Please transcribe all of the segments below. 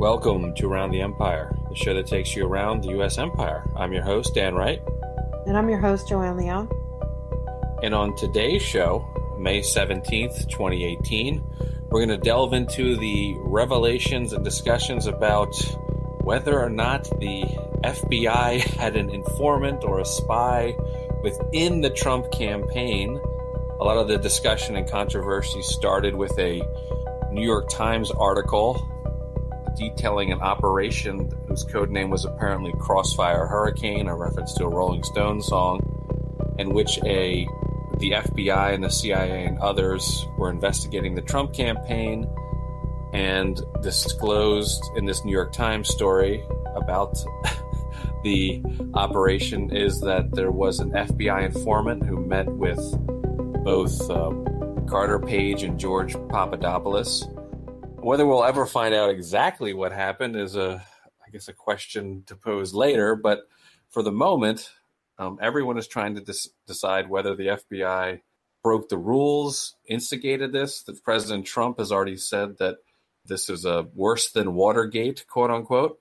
Welcome to Around the Empire, the show that takes you around the U.S. Empire. I'm your host, Dan Wright. And I'm your host, Joanne Leon. And on today's show, May 17th, 2018, we're going to delve into the revelations and discussions about whether or not the FBI had an informant or a spy within the Trump campaign. A lot of the discussion and controversy started with a New York Times article detailing an operation whose code name was apparently Crossfire Hurricane, a reference to a Rolling Stones song, in which the FBI and the CIA and others were investigating the Trump campaign, and disclosed in this New York Times story about the operation is that there was an FBI informant who met with both Carter Page and George Papadopoulos. Whether we'll ever find out exactly what happened is a question to pose later. But for the moment, everyone is trying to decide whether the FBI broke the rules, instigated this. That President Trump has already said that this is a worse than Watergate, quote unquote.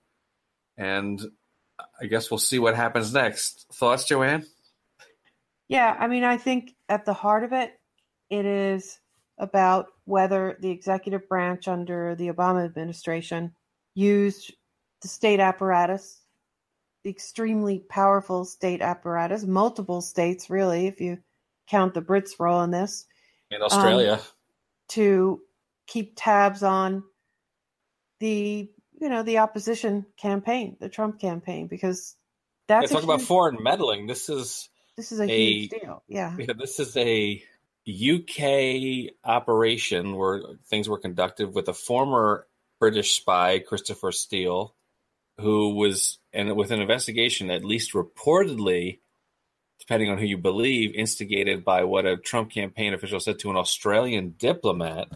And I guess we'll see what happens next. Thoughts, Joanne? Yeah, I think at the heart of it, it is about whether the executive branch under the Obama administration used the state apparatus, the extremely powerful state apparatus, multiple states, really, if you count the Brits' role in this. In Australia. To keep tabs on the opposition campaign, the Trump campaign, because that's talk about foreign meddling. This is a huge deal. Yeah. This is a UK operation where things were conducted with a former British spy, Christopher Steele, who was, and with an investigation at least reportedly, depending on who you believe, instigated by what a Trump campaign official said to an Australian diplomat.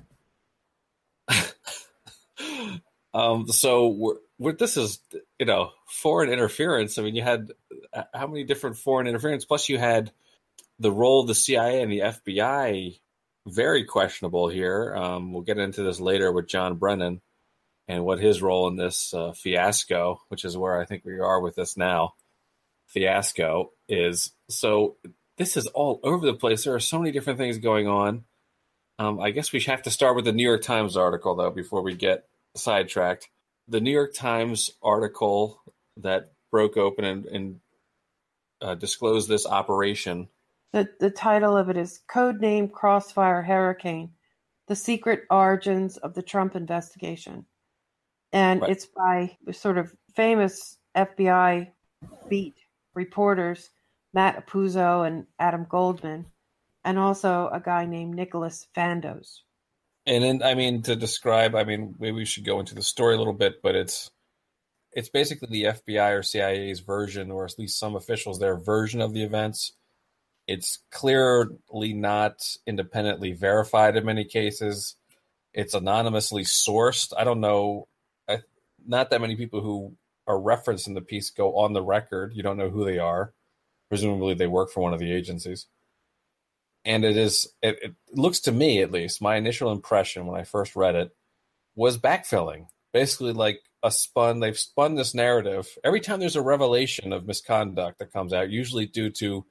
So this is, foreign interference. I mean, you had how many different foreign interference? Plus you had the role of the CIA and the FBI, very questionable here. We'll get into this later with John Brennan and what his role in this fiasco, which is where I think we are with this now, fiasco is. So this is all over the place. There are so many different things going on. I guess we have to start with the New York Times article, though, before we get sidetracked. The New York Times article that broke open and disclosed this operation. The title of it is Codename Crossfire Hurricane, The Secret Origins of the Trump Investigation. And Right. It's by sort of famous FBI beat reporters, Matt Apuzzo and Adam Goldman, and also a guy named Nicholas Fandos. And then, to describe, maybe we should go into the story a little bit, but it's basically the FBI or CIA's version, or at least some officials, their version of the events. It's clearly not independently verified in many cases. It's anonymously sourced. I don't know. Not that many people who are referenced in the piece go on the record. You don't know who they are. Presumably they work for one of the agencies. And it looks to me, at least, my initial impression when I first read it was backfilling. Basically like they've spun this narrative. Every time there's a revelation of misconduct that comes out, usually due to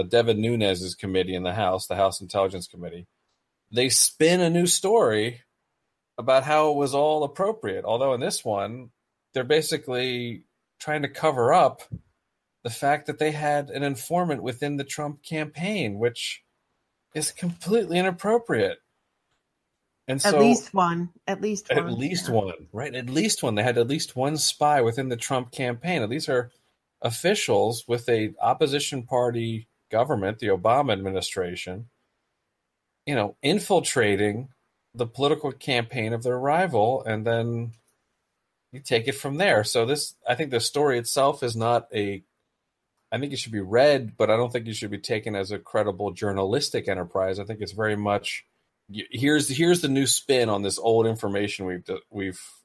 Devin Nunes's committee in the House Intelligence Committee, they spin a new story about how it was all appropriate. Although in this one, they're basically trying to cover up the fact that they had an informant within the Trump campaign, which is completely inappropriate. And so, At least one. Right? At least one. They had at least one spy within the Trump campaign. And these are officials with a opposition party government, the Obama administration, infiltrating the political campaign of their rival, and then you take it from there. So I think the story itself is not I think it should be read, but I don't think it should be taken as a credible journalistic enterprise. I think it's very much, here's the new spin on this old information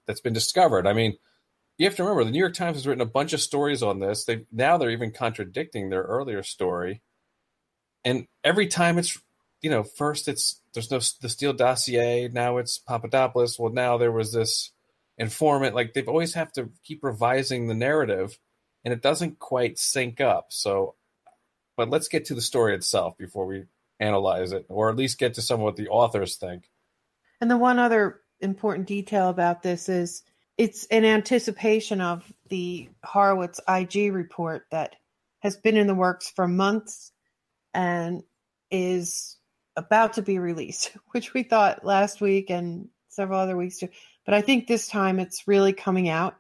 that's been discovered. You have to remember, the New York Times has written a bunch of stories on this. They're even contradicting their earlier story. And every time it's, first there's the Steele dossier. Now it's Papadopoulos. Well, now there was this informant. Like they've always have to keep revising the narrative, and it doesn't quite sync up. So, but let's get to the story itself before we analyze it, or at least get to some of what the authors think. And the one other important detail about this is it's in anticipation of the Horowitz IG report that has been in the works for months and is about to be released, which we thought last week and several other weeks too. But I think this time it's really coming out,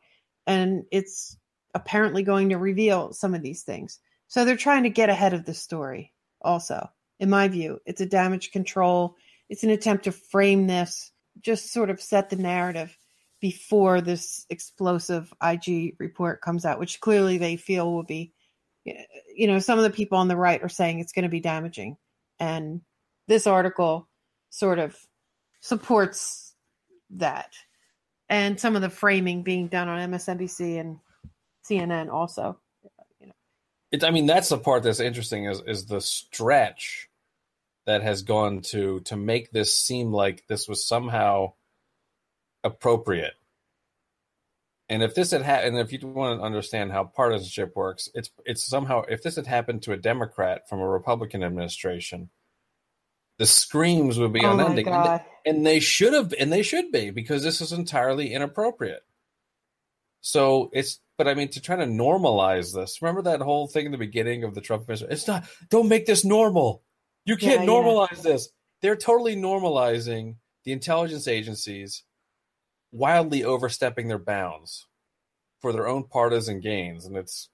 and it's apparently going to reveal some of these things. So they're trying to get ahead of the story also. In my view, it's a damage control. It's an attempt to frame this, just sort of set the narrative before this explosive IG report comes out, which clearly they feel will be, some of the people on the right are saying it's going to be damaging. And this article sort of supports that. And some of the framing being done on MSNBC and CNN also. That's the part that's interesting is the stretch that has gone to make this seem like this was somehow appropriate. And if this had happened, and if you want to understand how partisanship works, it's somehow, if this had happened to a Democrat from a Republican administration, the screams would be unending. My God. And they should be, because this is entirely inappropriate. So to try to normalize this, remember that whole thing in the beginning of the Trump administration? Don't make this normal. You can't normalize this. They're totally normalizing the intelligence agencies wildly overstepping their bounds for their own partisan gains. And it's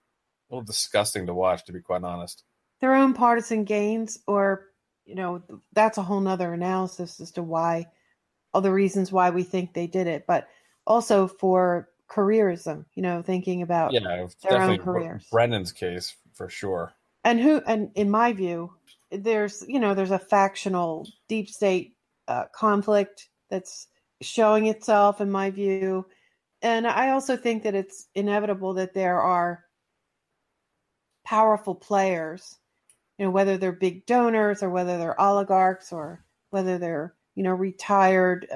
a little disgusting to watch, to be quite honest. Their own partisan gains, or, that's a whole nother analysis as to why, all the reasons why we think they did it, but also for careerism, thinking about their own careers. Brennan's case, for sure. And in my view, there's a factional deep state conflict that's showing itself, in my view. And I also think that it's inevitable that there are powerful players, whether they're big donors or whether they're oligarchs or whether they're, retired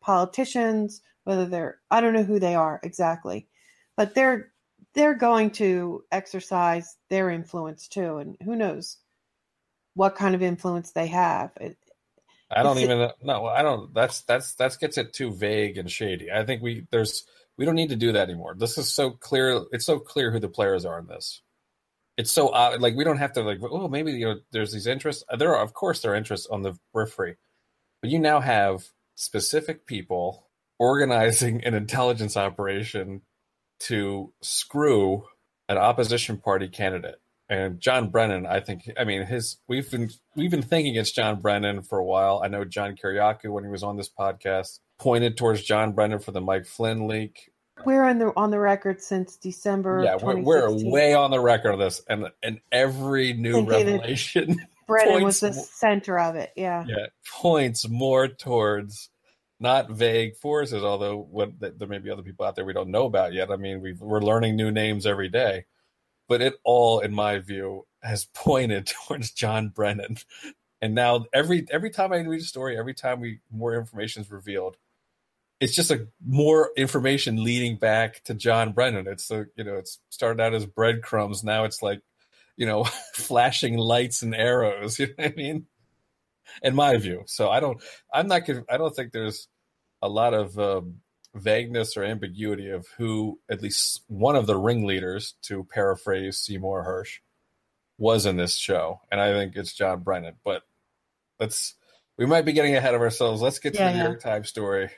politicians, whether I don't know who they are exactly, but they're going to exercise their influence too. And who knows what kind of influence they have. That gets it too vague and shady. I think we don't need to do that anymore. This is so clear. It's so clear who the players are in this. It's so we don't have to maybe there's these interests. There are, of course, there are interests on the periphery, but you now have specific people organizing an intelligence operation to screw an opposition party candidate. And John Brennan, we've been thinking it's John Brennan for a while. I know John Kiriakou, when he was on this podcast, pointed towards John Brennan for the Mike Flynn leak. We're on the record since December. Yeah, we're way on the record of this, and every new revelation, Brennan was the center of it. Yeah, points more towards not vague forces. Although there may be other people out there we don't know about yet. We're learning new names every day. But it all, in my view, has pointed towards John Brennan. And now every time I read a story, every time more information is revealed, it's just more information leading back to John Brennan. It's it's started out as breadcrumbs. Now it's flashing lights and arrows. You know what I mean? In my view. So I don't think there's a lot of vagueness or ambiguity of who at least one of the ringleaders, to paraphrase Seymour Hersh, was in this show. And I think it's John Brennan. But we might be getting ahead of ourselves. Let's get to the New York Times story,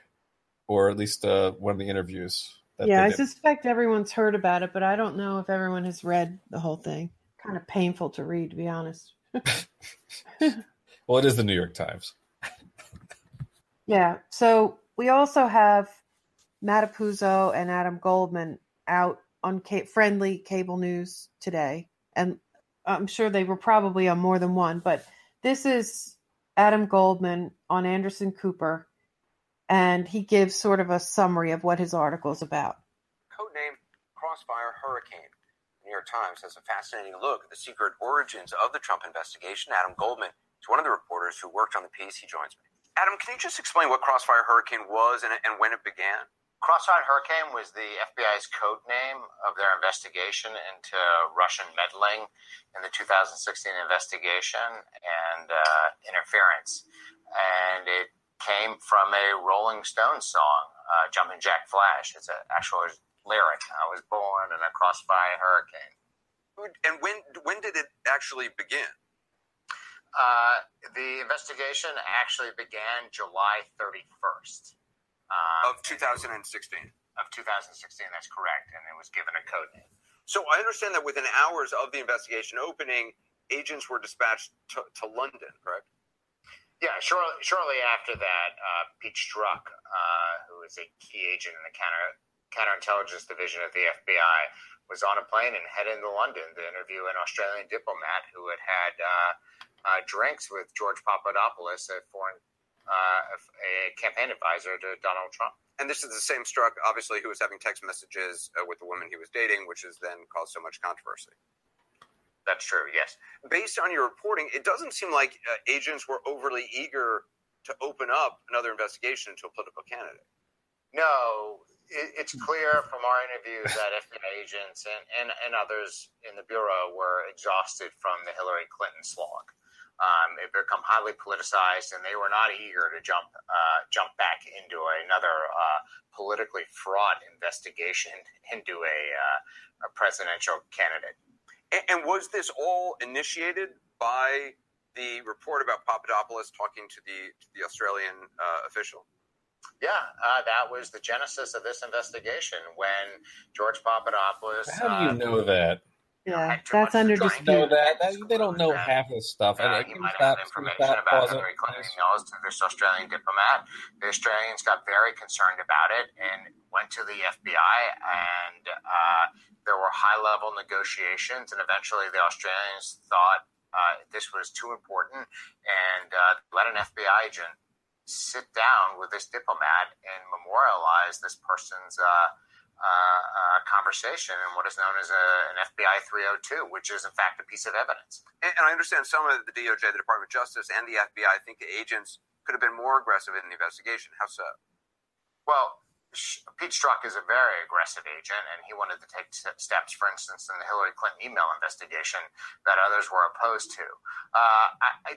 or at least one of the interviews. I suspect everyone's heard about it, but I don't know if everyone has read the whole thing. Kind of painful to read, to be honest. Well, it is the New York Times. Yeah. So we also have Matt Apuzzo and Adam Goldman out on friendly cable news today. And I'm sure they were probably on more than one, but this is Adam Goldman on Anderson Cooper, and he gives sort of a summary of what his article is about. Codenamed Crossfire Hurricane. The New York Times has a fascinating look at the secret origins of the Trump investigation. Adam Goldman is one of the reporters who worked on the piece. He joins me. Adam, can you just explain what Crossfire Hurricane was and when it began? Crossfire Hurricane was the FBI's code name of their investigation into Russian meddling in the 2016 investigation and interference. And it came from a Rolling Stones song, Jumpin' Jack Flash. It's an actual lyric. I was born in a crossfire hurricane. And when did it actually begin? The investigation actually began July 31st. Of 2016. Of 2016, that's correct. And it was given a code name. So I understand that within hours of the investigation opening, agents were dispatched to London, correct? Yeah, shortly after that, Pete Strzok, who is a key agent in the counterintelligence division of the FBI, was on a plane and headed to London to interview an Australian diplomat who had drinks with George Papadopoulos, a campaign advisor to Donald Trump. And this is the same Strzok, obviously, who was having text messages with the woman he was dating, which has then caused so much controversy. That's true, yes. Based on your reporting, it doesn't seem like agents were overly eager to open up another investigation into a political candidate. No, it's clear from our interviews that FBI agents and others in the Bureau were exhausted from the Hillary Clinton slog. It became highly politicized, and they were not eager to jump back into another politically fraught investigation into a presidential candidate. And was this all initiated by the report about Papadopoulos talking to the Australian official? Yeah, that was the genesis of this investigation when George Papadopoulos. How do you know that? Yeah, that's under dispute. Know that they don't know half this stuff. He might have information about Hillary Clinton emails to this Australian diplomat. The Australians got very concerned about it and went to the FBI, and there were high-level negotiations, and eventually the Australians thought this was too important and let an FBI agent sit down with this diplomat and memorialize this person's conversation in what is known as an FBI 302, which is in fact a piece of evidence. And I understand some of the DOJ, the Department of Justice, and the FBI think the agents could have been more aggressive in the investigation. How so? Well, Pete Strzok is a very aggressive agent, and he wanted to take steps, for instance, in the Hillary Clinton email investigation that others were opposed to.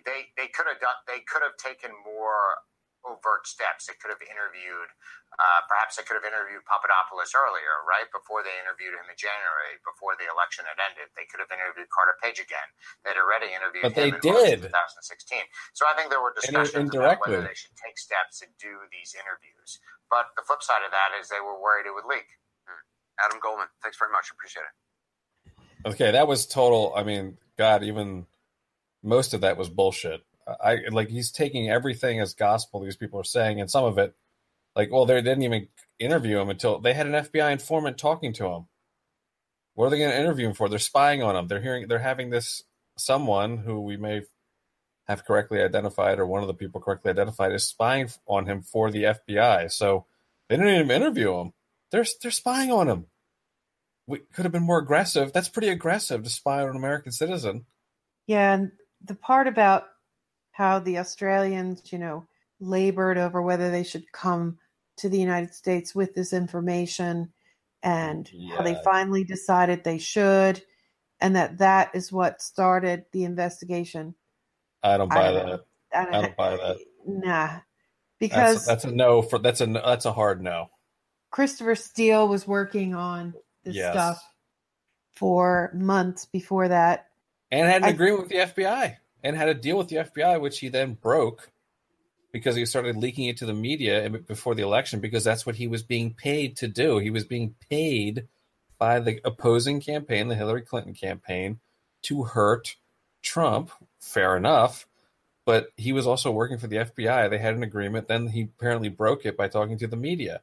They could have taken more overt steps. They could have interviewed, perhaps they could have interviewed Papadopoulos earlier, right? Before they interviewed him in January, before the election had ended. They could have interviewed Carter Page again. They'd already interviewed him in March 2016. So I think there were discussions about whether they should take steps to do these interviews. But the flip side of that is they were worried it would leak. Adam Goldman, thanks very much. Appreciate it. Okay, that was total. I mean, God, even most of that was bullshit. He's taking everything as gospel these people are saying, and some of it, they didn't even interview him until they had an FBI informant talking to him. What are they going to interview him for? They're spying on him. They're having this someone who we may have correctly identified, or one of the people correctly identified, is spying on him for the FBI. So they didn't even interview him. They're spying on him. We could have been more aggressive. That's pretty aggressive to spy on an American citizen. Yeah, and the part about how the Australians, labored over whether they should come to the United States with this information, and how they finally decided they should, and that is what started the investigation. I don't buy that. I don't buy that. Nah, because that's a no. That's a hard no. Christopher Steele was working on this stuff for months before that, and had an agreement with the FBI. And had a deal with the FBI, which he then broke because he started leaking it to the media before the election, because that's what he was being paid to do. He was being paid by the opposing campaign, the Hillary Clinton campaign, to hurt Trump. Fair enough. But he was also working for the FBI. They had an agreement. Then he apparently broke it by talking to the media.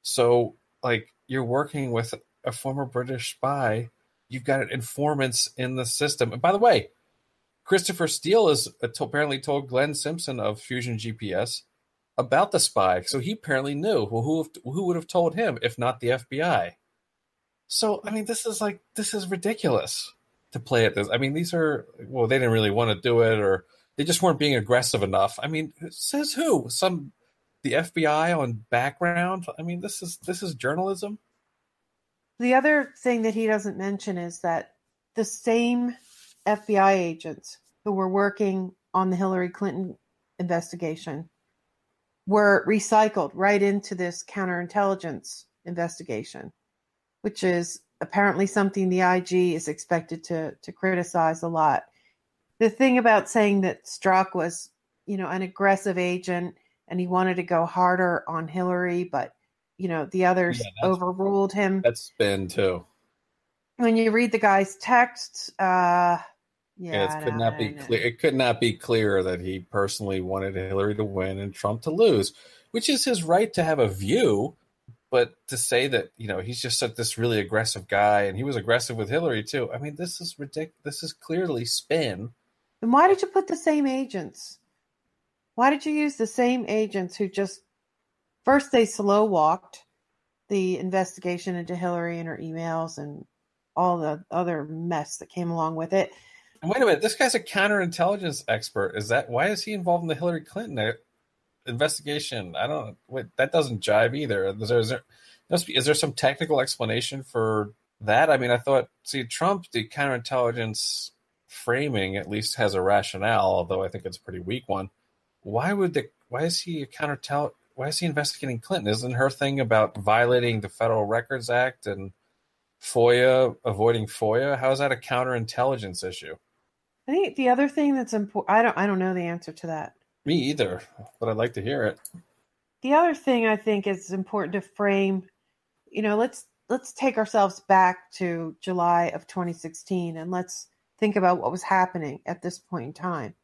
So, you're working with a former British spy. You've got informants in the system. And by the way, Christopher Steele is apparently told Glenn Simpson of Fusion GPS about the spy. So he apparently knew. Well, who would have told him if not the FBI? So, I mean, this is ridiculous to play at this. I mean, they didn't really want to do it, or they just weren't being aggressive enough. I mean, says who? Some the FBI on background. I mean, this is journalism. The other thing that he doesn't mention is that the same FBI agents who were working on the Hillary Clinton investigation were recycled right into this counterintelligence investigation, which is apparently something the IG is expected to criticize a lot. The thing about saying that Strzok was, an aggressive agent and he wanted to go harder on Hillary, but, the others overruled him. That's been too. When you read the guy's texts, it could not be clearer that he personally wanted Hillary to win and Trump to lose, which is his right to have a view. But to say that, he's just this really aggressive guy, and he was aggressive with Hillary too. I mean, this is ridiculous. This is clearly spin. Then why did you put the same agents? Why did you use the same agents who first they slow walked the investigation into Hillary and her emails and all the other mess that came along with it? And wait a minute, this guy's a counterintelligence expert. Why is he involved in the Hillary Clinton investigation? That doesn't jive either. Is there some technical explanation for that? I mean, I thought, Trump, the counterintelligence framing at least has a rationale, although I think it's a pretty weak one. Why is he investigating Clinton? Isn't her thing about violating the Federal Records Act and avoiding FOIA? How is that a counterintelligence issue? I think the other thing that's important, I don't know the answer to that. Me either, but I'd like to hear it. The other thing I think is important to frame, let's take ourselves back to July of 2016 and let's think about what was happening at this point in time.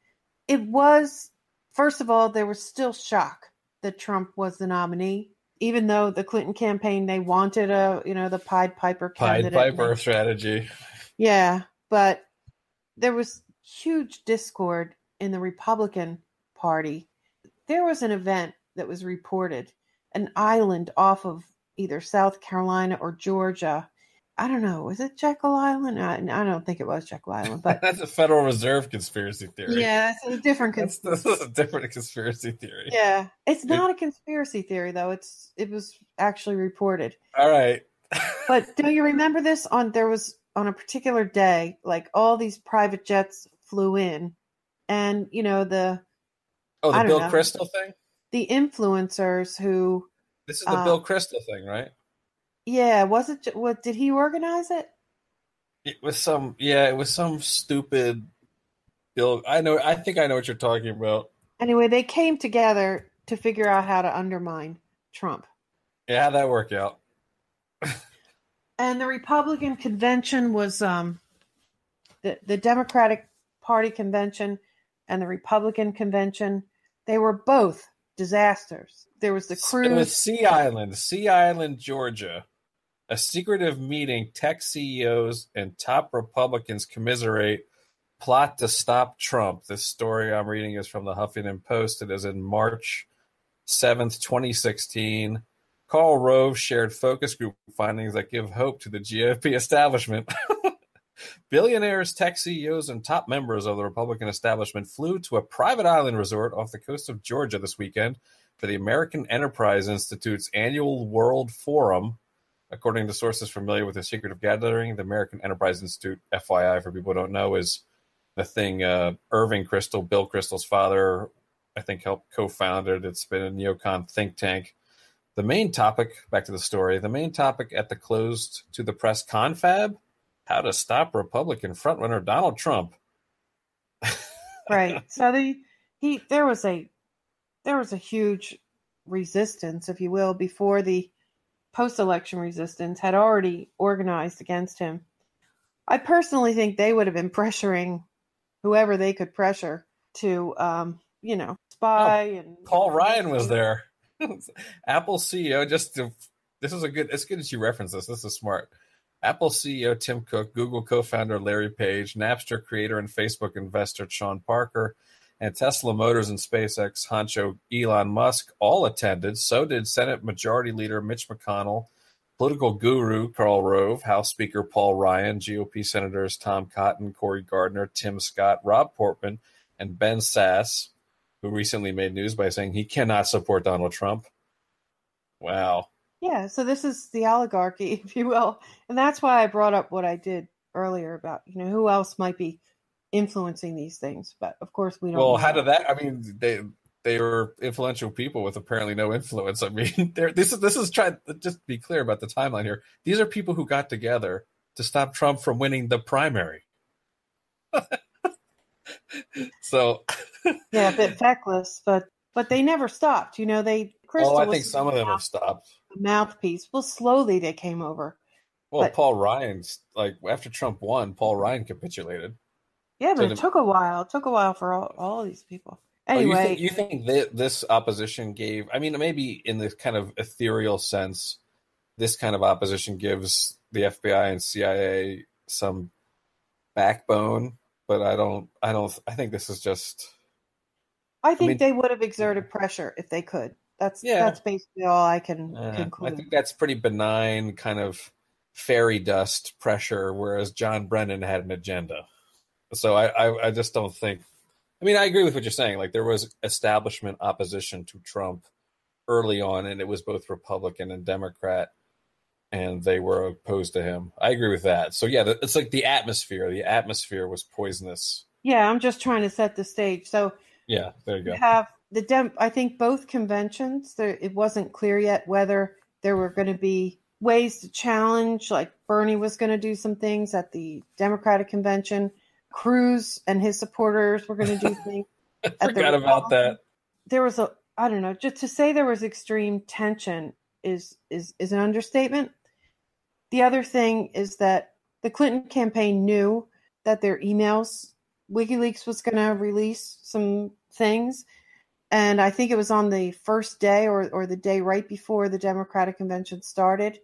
It was, first of all, there was still shock that Trump was the nominee, even though the Clinton campaign, they wanted the Pied Piper candidate. Pied Piper strategy. Yeah, but there was huge discord in the Republican Party. There was an event that was reported, an island off of either South Carolina or Georgia. I don't know. Was it Jekyll Island? I don't think it was Jekyll Island, but that's a Federal Reserve conspiracy theory. Yeah, it's a different conspiracy. That's a different conspiracy theory. Yeah, it's not a conspiracy theory though. It was actually reported. All right. But do you remember this? There was on a particular day, like all these private jets flew in, and the Bill Kristol thing. The influencers who. This is the Bill Kristol thing, right? Yeah, was it? What did he organize it? It was some stupid Bill. I think I know what you're talking about. Anyway, they came together to figure out how to undermine Trump. Yeah, how'd that work out? And the Republican convention was the Democratic Party convention and the Republican convention. They were both disasters. There was the cruise. It was Sea Island, Georgia. A secretive meeting, tech CEOs and top Republicans commiserate, plot to stop Trump. This story I'm reading is from the Huffington Post. It is in March 7th, 2016. Karl Rove shared focus group findings that give hope to the GOP establishment. Billionaires, tech CEOs, and top members of the Republican establishment flew to a private island resort off the coast of Georgia this weekend for the American Enterprise Institute's annual World Forum. According to sources familiar with the secretive gathering, the American Enterprise Institute, FYI, for people who don't know, is the thing Irving Kristol, Bill Kristol's father, I think helped co-found it. It's been a neocon think tank. The main topic, back to the story, at the closed to the press confab, how to stop Republican frontrunner Donald Trump. Right. So there was a huge resistance, if you will, before the post-election resistance had already organized against him. I personally think they would have been pressuring whoever they could pressure to, spy. And Paul Ryan was there. Apple CEO, it's good that you reference this. This is smart. Apple CEO Tim Cook, Google co-founder Larry Page, Napster creator and Facebook investor Sean Parker, and Tesla Motors and SpaceX honcho Elon Musk all attended. So did Senate Majority Leader Mitch McConnell, political guru Karl Rove, House Speaker Paul Ryan, GOP Senators Tom Cotton, Cory Gardner, Tim Scott, Rob Portman, and Ben Sasse. who recently made news by saying he cannot support Donald Trump. Wow. Yeah, so this is the oligarchy, if you will. And that's why I brought up what I did earlier about, who else might be influencing these things. But of course, we don't know. Well, how did that? I mean, they were influential people with apparently no influence. I mean, this is trying to just be clear about the timeline here. These are people who got together to stop Trump from winning the primary. So, yeah, a bit feckless, but they never stopped. Crystal I think some of them have stopped. Mouthpiece. Well, slowly they came over. Well, Paul Ryan's after Trump won, Paul Ryan capitulated. Yeah, but it took a while. It took a while for all these people. Anyway, you think that this opposition gave? I mean, maybe in this kind of ethereal sense, this kind of opposition gives the FBI and CIA some backbone. But I don't. I think this is just. I think they would have exerted pressure if they could. That's basically all I can conclude. I think that's pretty benign kind of fairy dust pressure, whereas John Brennan had an agenda. So I just don't think. I mean, I agree with what you're saying. Like, there was establishment opposition to Trump early on, and it was both Republican and Democrat, and they were opposed to him. I agree with that. So yeah, it's like the atmosphere. The atmosphere was poisonous. Yeah, I'm just trying to set the stage. So yeah, there you go. Have I think both conventions, it wasn't clear yet whether there were going to be ways to challenge, like Bernie was going to do some things at the Democratic convention. Cruz and his supporters were going to do things. I forgot about that. There was I don't know, just to say there was extreme tension is an understatement. The other thing is that the Clinton campaign knew that their emails, WikiLeaks was going to release some things. And I think it was on the first day or the day right before the Democratic convention started,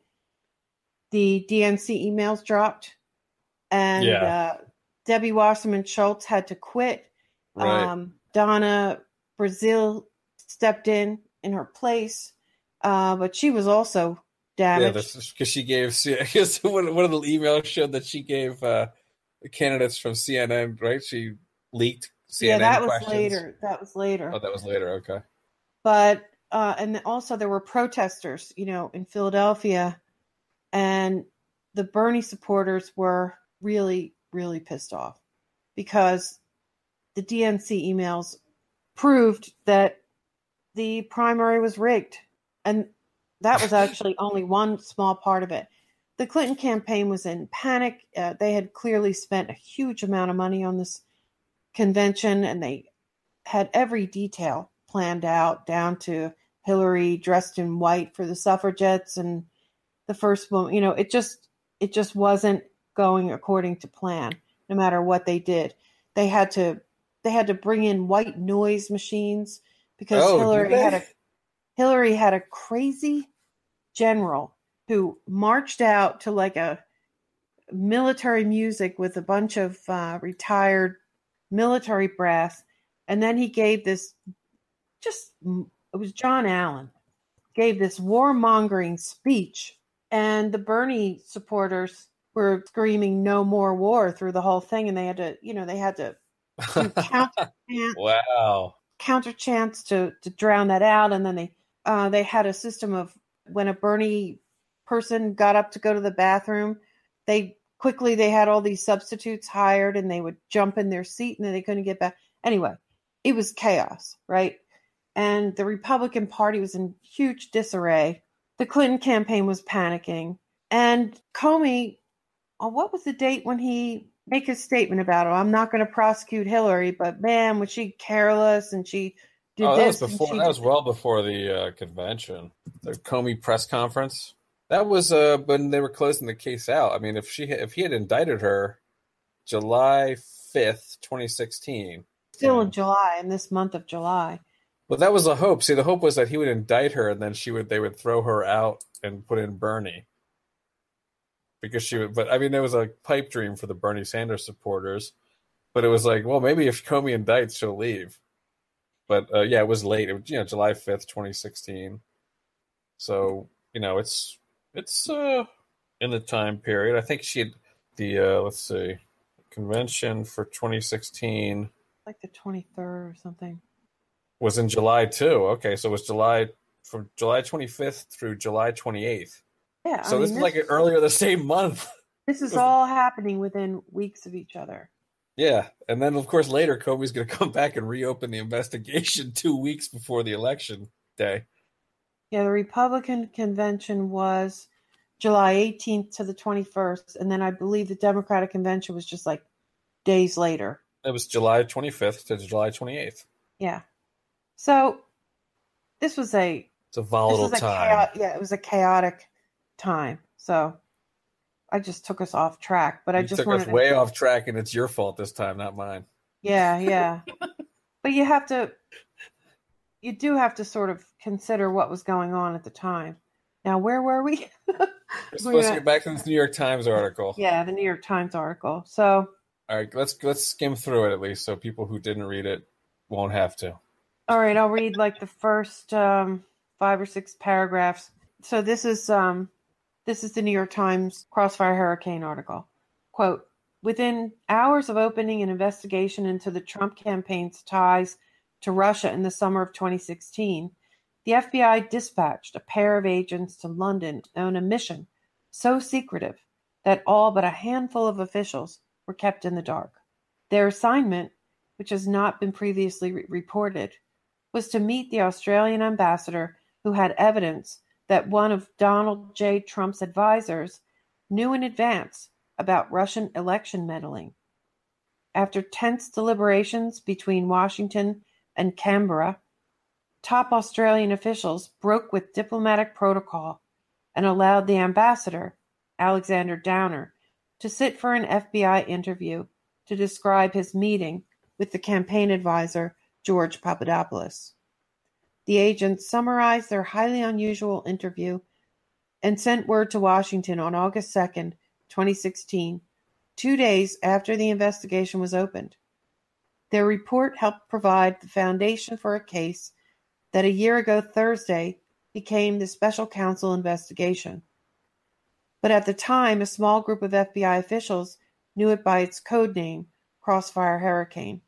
the DNC emails dropped. And Debbie Wasserman Schultz had to quit. Right. Donna Brazil stepped in her place. But she was also damaged. Yeah, because she gave, I guess one of the emails showed that she gave the candidates from CNN, right? She leaked CNN questions. That was later. Oh, that was later. Okay. But, and also there were protesters, in Philadelphia, and the Bernie supporters were really, really pissed off because the DNC emails proved that the primary was rigged. And that was actually only one small part of it. The Clinton campaign was in panic. They had clearly spent a huge amount of money on this convention, and they had every detail planned out down to Hillary dressed in white for the suffragettes and the first woman. It just wasn't going according to plan. No matter what they did, they had to bring in white noise machines because Hillary had a crazy general who marched out to like a military music with a bunch of retired military brass. And then he gave this it was John Allen, gave this warmongering speech. And the Bernie supporters were screaming no more war through the whole thing. And they had to do counter chants. Wow. Counter chants to drown that out. And then they had a system of when a Bernie person got up to go to the bathroom, they had all these substitutes hired and they would jump in their seat and then they couldn't get back. Anyway, it was chaos, right? And the Republican Party was in huge disarray. The Clinton campaign was panicking. And Comey, what was the date when he made his statement about it? I'm not going to prosecute Hillary, but man, was she careless and she did this. That was well before the convention. The Comey press conference. That was when they were closing the case out. I mean, if he had indicted her July 5th, 2016. Still in July, in this month of July. Well, that was the hope. See, the hope was that he would indict her and then they would throw her out and put in Bernie. Because but I mean, it was a pipe dream for the Bernie Sanders supporters. But it was like, well, maybe if Comey indicts, she'll leave. But it was late. It was, July 5th, 2016. So, it's in the time period. I think she had the convention for 2016. Like the 23rd or something. Was in July too. Okay, so it was from July 25th through July 28th. Yeah, So this is like earlier the same month. This is all happening within weeks of each other. Yeah, and then of course later Comey's going to come back and reopen the investigation 2 weeks before the election day. Yeah, the Republican convention was July 18th to the 21st, and then I believe the Democratic convention was just like days later. It was July 25th to July 28th. Yeah. So this was it's a volatile time. It was a chaotic time. So I just took us off track, but I just took us way off track, and it's your fault this time, not mine. Yeah. But you do have to sort of consider what was going on at the time. Now, where were we? We're supposed to get back to this New York Times article. Yeah, the New York Times article. So, all right, let's skim through it at least, so people who didn't read it won't have to. All right, I'll read like the first 5 or 6 paragraphs. So this is the New York Times Crossfire Hurricane article. Quote, within hours of opening an investigation into the Trump campaign's ties to Russia in the summer of 2016, the FBI dispatched a pair of agents to London on a mission so secretive that all but a handful of officials were kept in the dark. Their assignment, which has not been previously reported, was to meet the Australian ambassador who had evidence that one of Donald J. Trump's advisors knew in advance about Russian election meddling. After tense deliberations between Washington and Canberra, top Australian officials broke with diplomatic protocol and allowed the ambassador, Alexander Downer, to sit for an FBI interview to describe his meeting with the campaign advisor, George Papadopoulos. The agents summarized their highly unusual interview and sent word to Washington on August 2nd, 2016, 2 days after the investigation was opened. Their report helped provide the foundation for a case that a year ago Thursday became the special counsel investigation. But at the time, a small group of FBI officials knew it by its code name, Crossfire Hurricane.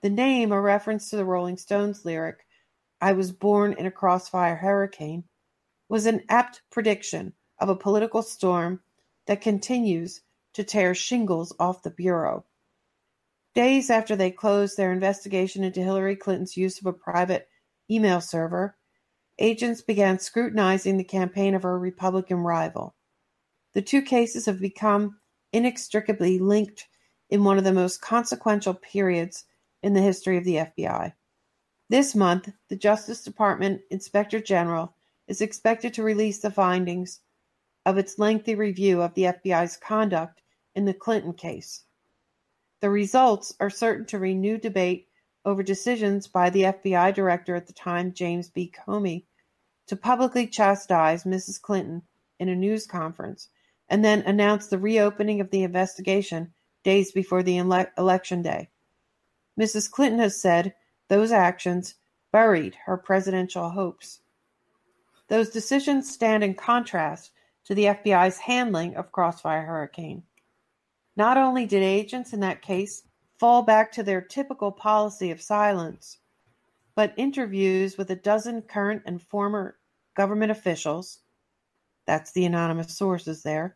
The name, a reference to the Rolling Stones lyric, I was born in a crossfire hurricane, was an apt prediction of a political storm that continues to tear shingles off the Bureau. Days after they closed their investigation into Hillary Clinton's use of a private email server, agents began scrutinizing the campaign of her Republican rival. The two cases have become inextricably linked in one of the most consequential periods in the history of the FBI. This month, the Justice Department Inspector General is expected to release the findings of its lengthy review of the FBI's conduct in the Clinton case. The results are certain to renew debate over decisions by the FBI director at the time, James B. Comey, to publicly chastise Mrs. Clinton in a news conference and then announce the reopening of the investigation days before the election day. Mrs. Clinton has said those actions buried her presidential hopes. Those decisions stand in contrast to the FBI's handling of Crossfire Hurricane. Not only did agents in that case fall back to their typical policy of silence, but interviews with a dozen current and former government officials, that's the anonymous sources there,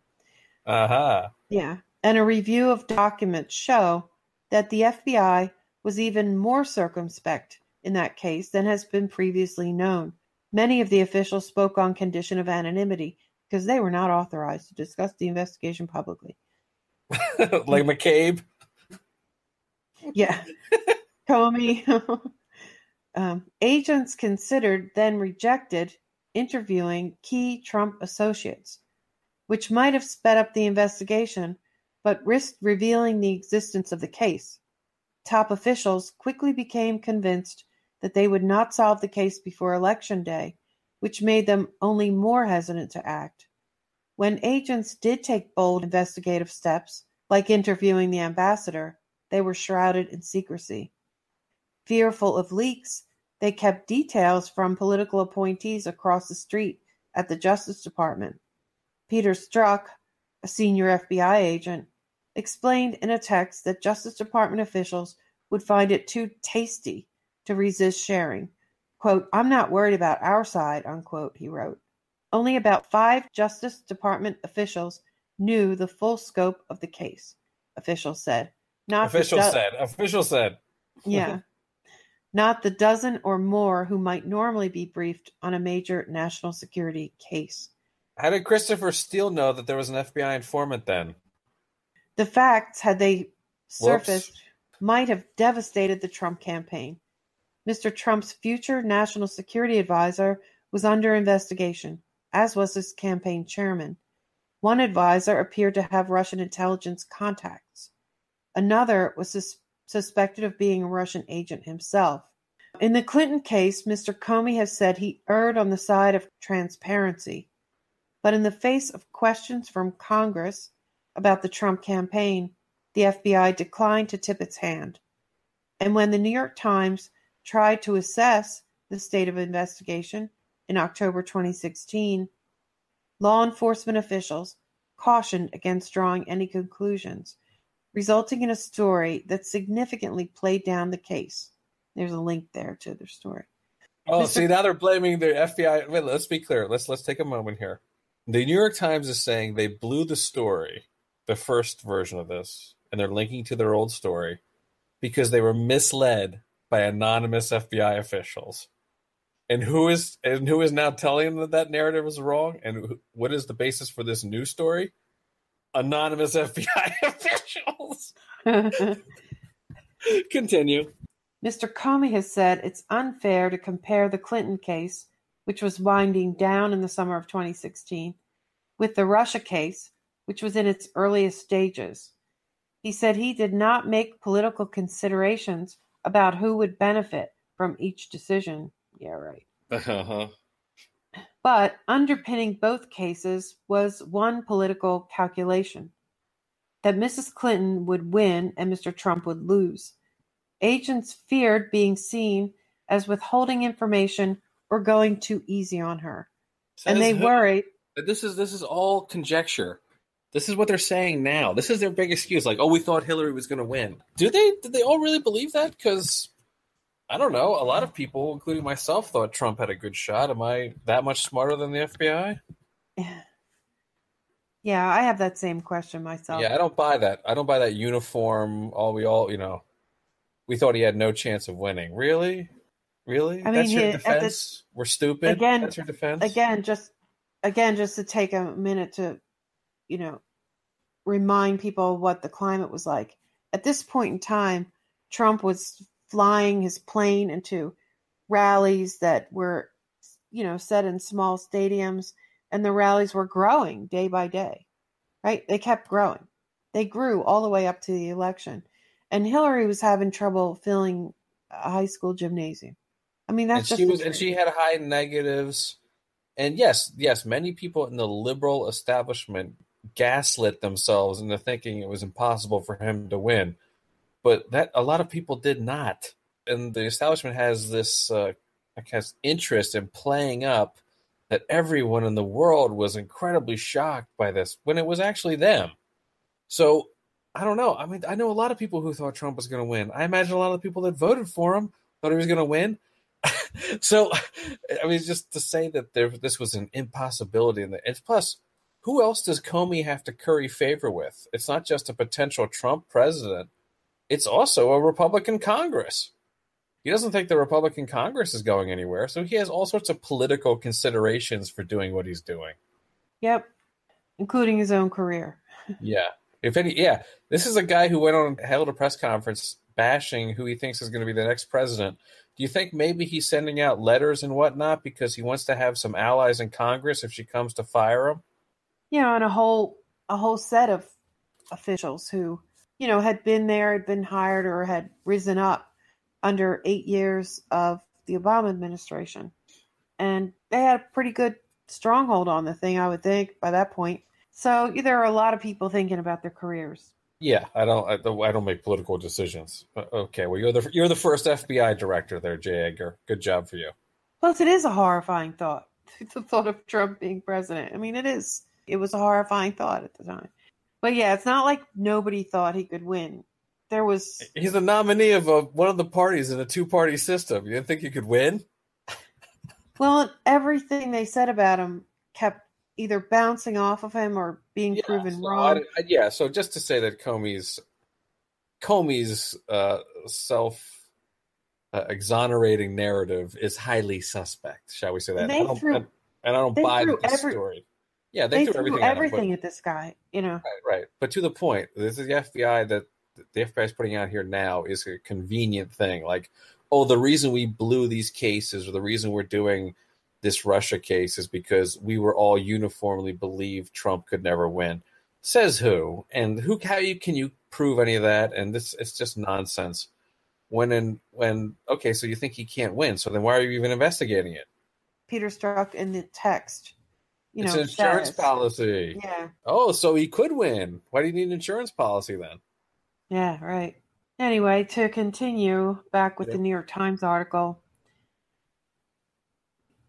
yeah, and a review of documents show that the FBI was even more circumspect in that case than has been previously known. Many of the officials spoke on condition of anonymity because they were not authorized to discuss the investigation publicly. Like McCabe? Yeah. Comey. Agents considered, then rejected, interviewing key Trump associates, which might have sped up the investigation, but risked revealing the existence of the case. Top officials quickly became convinced that they would not solve the case before Election Day, which made them only more hesitant to act. When agents did take bold investigative steps, like interviewing the ambassador, they were shrouded in secrecy. Fearful of leaks, they kept details from political appointees across the street at the Justice Department. Peter Strzok, a senior FBI agent, explained in a text that Justice Department officials would find it too tasty to resist sharing. Quote, "I'm not worried about our side," unquote, he wrote. Only about 5 Justice Department officials knew the full scope of the case, officials said. Official said. Yeah. Not the dozen or more who might normally be briefed on a major national security case. How did Christopher Steele know that there was an FBI informant then? The facts, had they surfaced, might have devastated the Trump campaign. Mr. Trump's future national security advisor was under investigation, as was his campaign chairman. One advisor appeared to have Russian intelligence contacts. Another was suspected of being a Russian agent himself. In the Clinton case, Mr. Comey has said he erred on the side of transparency. But in the face of questions from Congress about the Trump campaign, the FBI declined to tip its hand. And when the New York Times tried to assess the state of investigation in October 2016, law enforcement officials cautioned against drawing any conclusions, resulting in a story that significantly played down the case. There's a link there to their story. Oh, see, now they're blaming the FBI. Wait, let's be clear. Let's take a moment here. The New York Times is saying they blew the story, the first version of this, and they're linking to their old story because they were misled by anonymous FBI officials. And who is now telling them that narrative is wrong? And what is the basis for this new story? Anonymous FBI officials. Continue. Mr. Comey has said it's unfair to compare the Clinton case, which was winding down in the summer of 2016, with the Russia case, which was in its earliest stages. He said he did not make political considerations about who would benefit from each decision. Yeah, right. Uh-huh. But underpinning both cases was one political calculation, that Mrs. Clinton would win and Mr. Trump would lose. Agents feared being seen as withholding information or going too easy on her. And they worried. This is all conjecture. This is what they're saying now. This is their big excuse. Like, oh, we thought Hillary was going to win. Did they all really believe that? Because, I don't know, a lot of people, including myself, thought Trump had a good shot. Am I that much smarter than the FBI? Yeah, I have that same question myself. Yeah, I don't buy that. I don't buy that uniform. We thought he had no chance of winning. Really? Really? I mean, that's your defense? We're stupid? Again, that's your defense? Again, just to take a minute to, remind people what the climate was like. At this point in time, Trump was flying his plane into rallies that were, set in small stadiums, and the rallies were growing day by day, right? They kept growing. They grew all the way up to the election. And Hillary was having trouble filling a high school gymnasium. I mean, that's and she had high negatives. And yes, many people in the liberal establishment gaslit themselves into thinking it was impossible for him to win. But that a lot of people did not. And the establishment has this interest in playing up that everyone in the world was incredibly shocked by this when it was actually them. So I don't know. I mean, I know a lot of people who thought Trump was going to win. I imagine a lot of the people that voted for him thought he was going to win. So, I mean, just to say that this was an impossibility. And plus, who else does Comey have to curry favor with? It's not just a potential Trump president. It's also a Republican Congress. He doesn't think the Republican Congress is going anywhere. So he has all sorts of political considerations for doing what he's doing. Yep. Including his own career. Yeah. This is a guy who held a press conference bashing who he thinks is going to be the next president. Do you think maybe he's sending out letters and whatnot because he wants to have some allies in Congress if she comes to fire him? And a whole set of officials who, had been there, had been hired, or had risen up under 8 years of the Obama administration. And they had a pretty good stronghold on the thing, I would think, by that point. So there are a lot of people thinking about their careers. Yeah, I don't make political decisions. Okay, well, you're the first FBI director there, J. Edgar. Good job for you. Plus, it is a horrifying thought, the thought of Trump being president. I mean, it is. It was a horrifying thought at the time. But yeah, it's not like nobody thought he could win. there was... He's a nominee of one of the parties in a two-party system. You didn't think you could win? Well, everything they said about him kept either bouncing off of him or being proven wrong. So just to say that Comey's self-exonerating narrative is highly suspect, shall we say that? I don't buy this story. Yeah, they threw everything at this guy, Right. But to the point, this is the FBI that the FBI is putting out here now is a convenient thing. Like, oh, the reason we blew these cases or the reason we're doing this Russia case is because we were all uniformly believed Trump could never win. Says who? And how can you prove any of that? And it's just nonsense. Okay, so you think he can't win. So then why are you even investigating it? Peter Strzok in the text, it's an insurance policy. Yeah. Oh, so he could win. Why do you need an insurance policy then? Yeah, right. Anyway, to continue back with the New York Times article.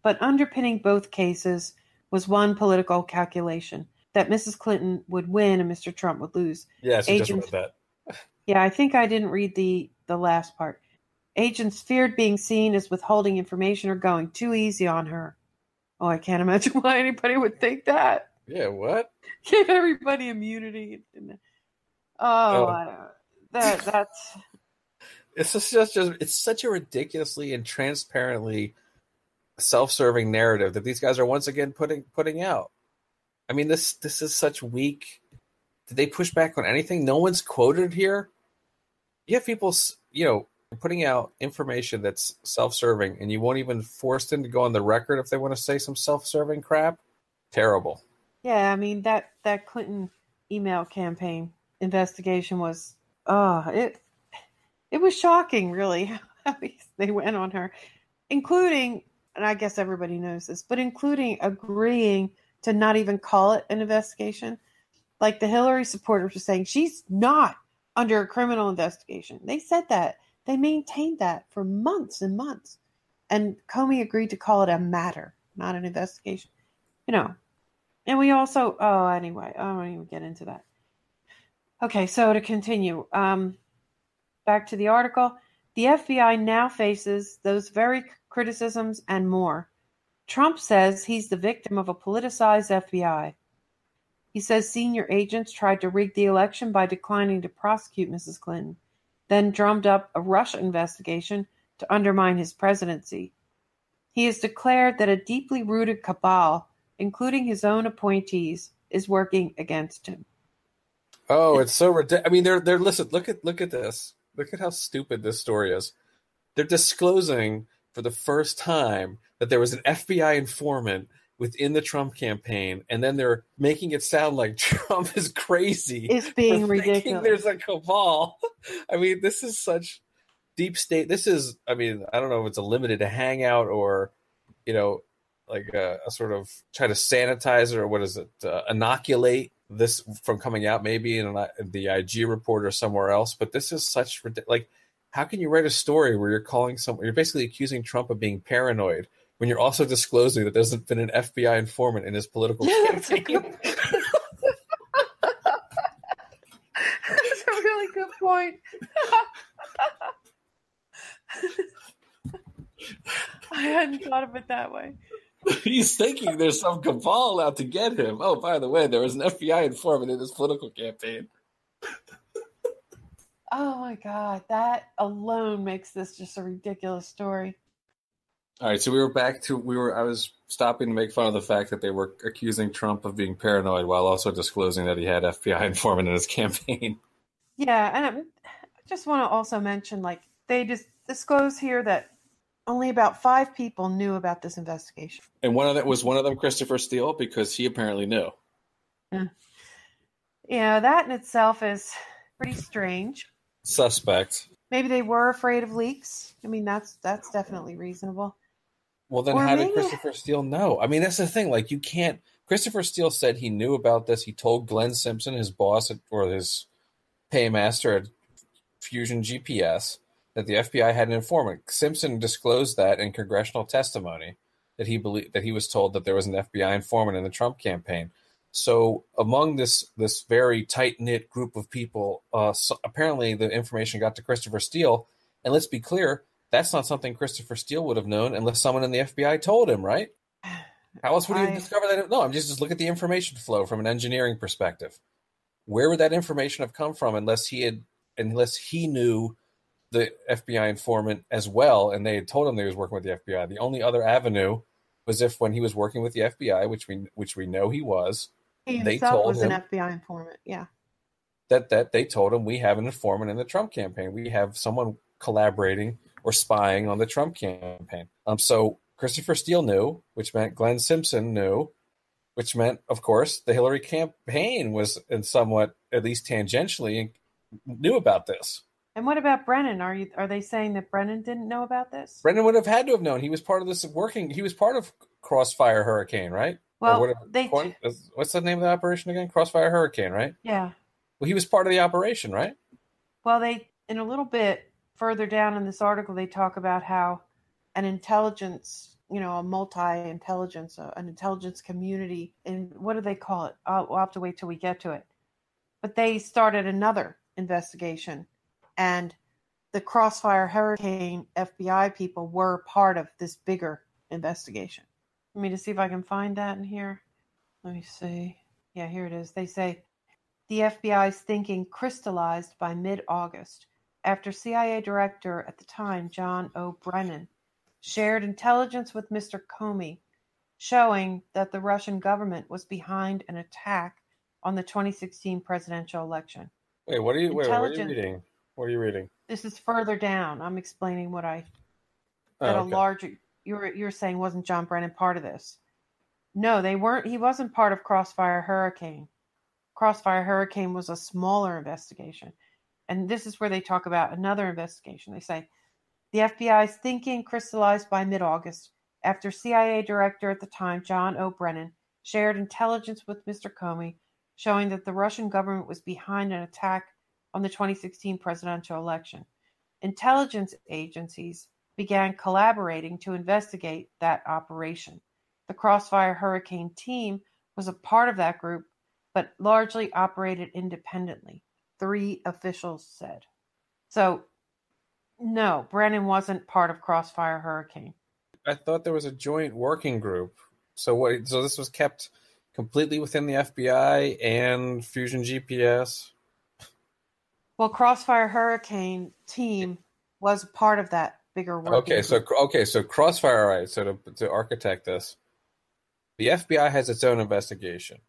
But underpinning both cases was one political calculation, that Mrs. Clinton would win and Mr. Trump would lose. Yes, you just read that. Yeah, I think I didn't read the last part. Agents feared being seen as withholding information or going too easy on her. Oh, I can't imagine why anybody would think that. Yeah, what? Give everybody immunity. That's... It's such a ridiculously and transparently self-serving narrative that these guys are once again putting out. I mean, this is such weak. Did they push back on anything? No one's quoted here. You have people, putting out information that's self-serving, and you won't even force them to go on the record if they want to say some self-serving crap. Terrible. Yeah, I mean that Clinton email campaign investigation was it was shocking, really, how they went on her, including, and I guess everybody knows this, but including agreeing to not even call it an investigation. Like the Hillary supporters were saying, she's not under a criminal investigation. They said that. They maintained that for months and months. And Comey agreed to call it a matter, not an investigation. And we also, anyway, I won't even get into that. Okay, so to continue, back to the article. The FBI now faces those very criticisms and more. Trump says he's the victim of a politicized FBI. He says senior agents tried to rig the election by declining to prosecute Mrs. Clinton, then drummed up a Russia investigation to undermine his presidency. He has declared that a deeply rooted cabal, including his own appointees, is working against him. Oh, it's so ridiculous. I mean, they're listen, look at this. Look at how stupid this story is. They're disclosing for the first time that there was an FBI informant within the Trump campaign, and then they're making it sound like Trump is crazy. It's being ridiculous. There's a cabal. I mean, this is such deep state. This is, I mean, I don't know if it's a limited hangout or, like a sort of try to sanitize or what is it, inoculate this from coming out maybe in the IG report or somewhere else. But this is such, like, how can you write a story where you're basically accusing Trump of being paranoid when you're also disclosing that there's been an FBI informant in his political campaign? That's a really good point. I hadn't thought of it that way. He's thinking there's some cabal out to get him. Oh, by the way, there was an FBI informant in his political campaign. Oh my God, that alone makes this just a ridiculous story. All right, so I was stopping to make fun of the fact that they were accusing Trump of being paranoid while also disclosing that he had FBI informant in his campaign. Yeah, and I just want to also mention, like, they just disclose here that only about 5 people knew about this investigation. And one of them Christopher Steele, because he apparently knew. Yeah, that in itself is pretty strange. Suspect. Maybe they were afraid of leaks. I mean, that's definitely reasonable. Well, then how did Christopher Steele know? I mean, that's the thing. Like, you can't. Christopher Steele said he knew about this. He told Glenn Simpson, his boss or his paymaster at Fusion GPS, that the FBI had an informant. Simpson disclosed that in congressional testimony that he was told that there was an FBI informant in the Trump campaign. So among this very tight-knit group of people, so apparently the information got to Christopher Steele. And let's be clear, that's not something Christopher Steele would have known unless someone in the FBI told him, right? How else would he have discovered that? No, I'm just look at the information flow from an engineering perspective. Where would that information have come from unless he knew the FBI informant as well, and they had told him that he was working with the FBI? The only other avenue was if when he was working with the FBI, which we know he was, He they himself told was an him FBI informant. Yeah. that they told him, we have an informant in the Trump campaign. We have someone collaborating or spying on the Trump campaign. So Christopher Steele knew, which meant Glenn Simpson knew, which meant, of course, the Hillary campaign was in somewhat, at least tangentially, knew about this. And what about Brennan? Are they saying that Brennan didn't know about this? Brennan would have had to have known. He was part of this he was part of Crossfire Hurricane, right? Well, what's the name of the operation again? Crossfire Hurricane, right? Yeah. Well, he was part of the operation, right? Well, in a little bit further down in this article, they talk about how an intelligence, a multi-intelligence, an intelligence community, and what do they call it? We'll have to wait till we get to it. But they started another investigation, and the Crossfire Hurricane FBI people were part of this bigger investigation. Let me just see if I can find that in here. Let me see. Yeah, here it is. They say the FBI's thinking crystallized by mid-August after CIA Director at the time, John O. Brennan, shared intelligence with Mr. Comey showing that the Russian government was behind an attack on the 2016 presidential election. Wait, what are you reading? What are you reading? This is further down. I'm explaining what a larger, you're saying wasn't John Brennan part of this? No, they weren't. He wasn't part of Crossfire Hurricane. Crossfire Hurricane was a smaller investigation. And this is where they talk about another investigation. They say, the FBI's thinking crystallized by mid-August after CIA Director at the time, John O. Brennan, shared intelligence with Mr. Comey showing that the Russian government was behind an attack on the 2016 presidential election. Intelligence agencies began collaborating to investigate that operation. The Crossfire Hurricane team was a part of that group, but largely operated independently, 3 officials said. So, no, Brennan wasn't part of Crossfire Hurricane. I thought there was a joint working group. So this was kept completely within the FBI and Fusion GPS? Well, Crossfire Hurricane team was part of that bigger working group. So Crossfire, all right, so to architect this, the FBI has its own investigation.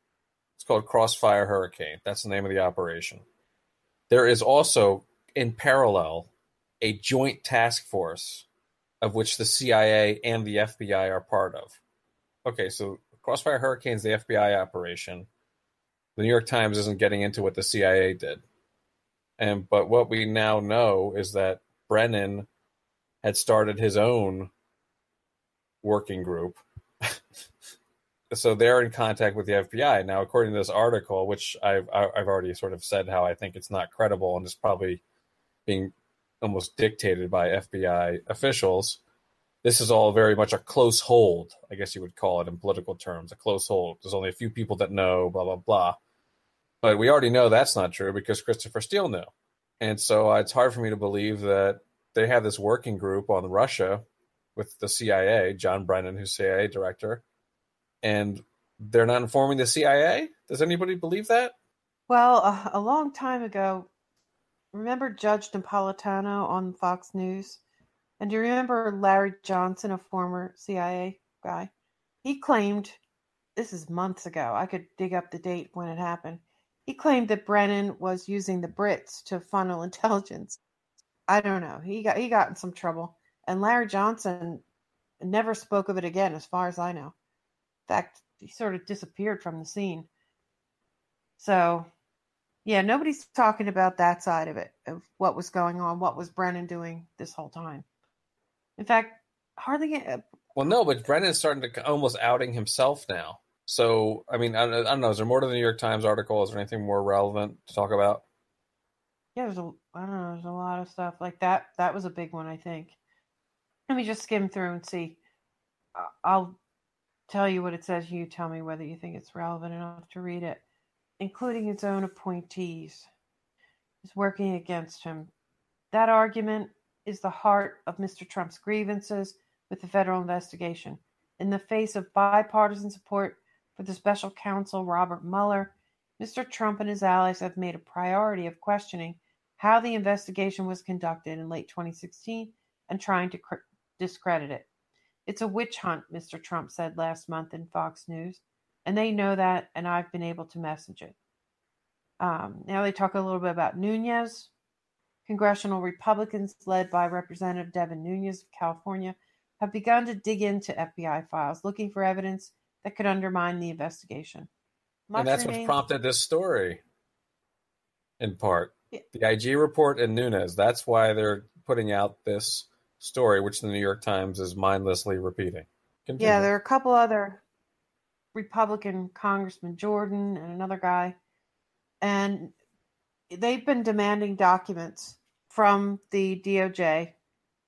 It's called Crossfire Hurricane. That's the name of the operation. There is also, in parallel, a joint task force of which the CIA and the FBI are part of. Okay, so Crossfire Hurricane is the FBI operation. The New York Times isn't getting into what the CIA did. But what we now know is that Brennan had started his own working group. So they're in contact with the FBI. Now, according to this article, which I've already sort of said how I think it's not credible and is probably being almost dictated by FBI officials, this is all very much a close hold, I guess you would call it in political terms, a close hold. There's only a few people that know, blah, blah, blah. But we already know that's not true because Christopher Steele knew. And so it's hard for me to believe that they have this working group on Russia with the CIA, John Brennan, who's CIA director, and they're not informing the CIA? Does anybody believe that? Well, a long time ago, remember Judge Napolitano on Fox News? And do you remember Larry Johnson, a former CIA guy? He claimed, this is months ago, I could dig up the date when it happened. He claimed that Brennan was using the Brits to funnel intelligence. I don't know. He got in some trouble. And Larry Johnson never spoke of it again, as far as I know. In fact, he sort of disappeared from the scene. So, yeah, nobody's talking about that side of it, of what was going on, what was Brennan doing this whole time. In fact, hardly... Well, no, but Brennan's starting to almost outing himself now. So, I mean, I don't know. Is there more to the New York Times article? Is there anything more relevant to talk about? Yeah, there's a lot of stuff like that. That was a big one, I think. Let me just skim through and see. I'll tell you what it says. You tell me whether you think it's relevant enough to read it. Including its own appointees, is working against him. That argument is the heart of Mr. Trump's grievances with the federal investigation. In the face of bipartisan support for the special counsel Robert Mueller, Mr. Trump and his allies have made a priority of questioning how the investigation was conducted in late 2016 and trying to discredit it. It's a witch hunt, Mr. Trump said last month in Fox News, and they know that, and I've been able to message it. Now they talk a little bit about Nunes. Congressional Republicans, led by Representative Devin Nunes of California, have begun to dig into FBI files, looking for evidence that could undermine the investigation. And that's what prompted this story, in part. Yeah. The IG report and Nunes. That's why they're putting out this story, which the New York Times is mindlessly repeating. Continue. Yeah, there are a couple other Republican Congressman Jordan and another guy, and they've been demanding documents from the DOJ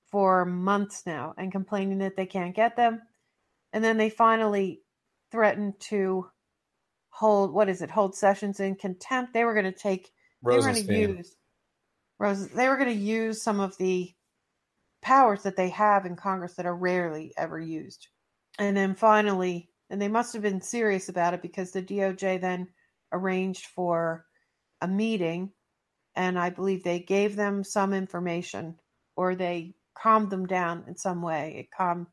for months now and complaining that they can't get them. And then they finally threatened to hold sessions in contempt. They were going to use some of the powers that they have in Congress that are rarely ever used. And then finally, and they must have been serious about it, because the DOJ then arranged for a meeting, and I believe they gave them some information, or they calmed them down in some way. It calmed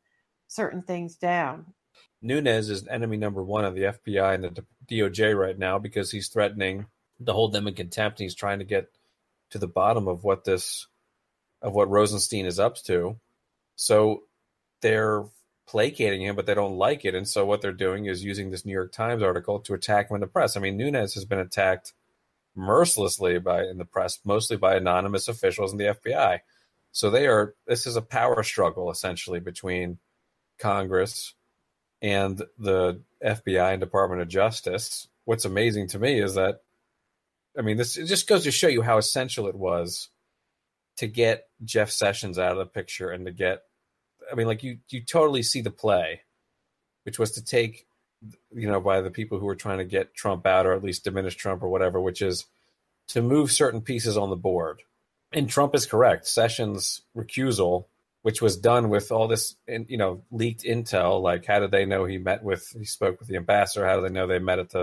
certain things down. Nunes is enemy number one of the FBI and the DOJ right now, because he's threatening to hold them in contempt. And he's trying to get to the bottom of what Rosenstein is up to. So they're placating him, but they don't like it. And so what they're doing is using this New York Times article to attack him in the press. I mean, Nunes has been attacked mercilessly in the press, mostly by anonymous officials in the FBI. So this is a power struggle essentially between Congress and the FBI and Department of Justice. What's amazing to me is that, it just goes to show you how essential it was to get Jeff Sessions out of the picture and to get, you totally see the play, which was to take, by the people who were trying to get Trump out, or at least diminish Trump or whatever, which is to move certain pieces on the board. And Trump is correct. Sessions' recusal, which was done with all this, leaked intel, like how did they know he spoke with the ambassador? How do they know they met it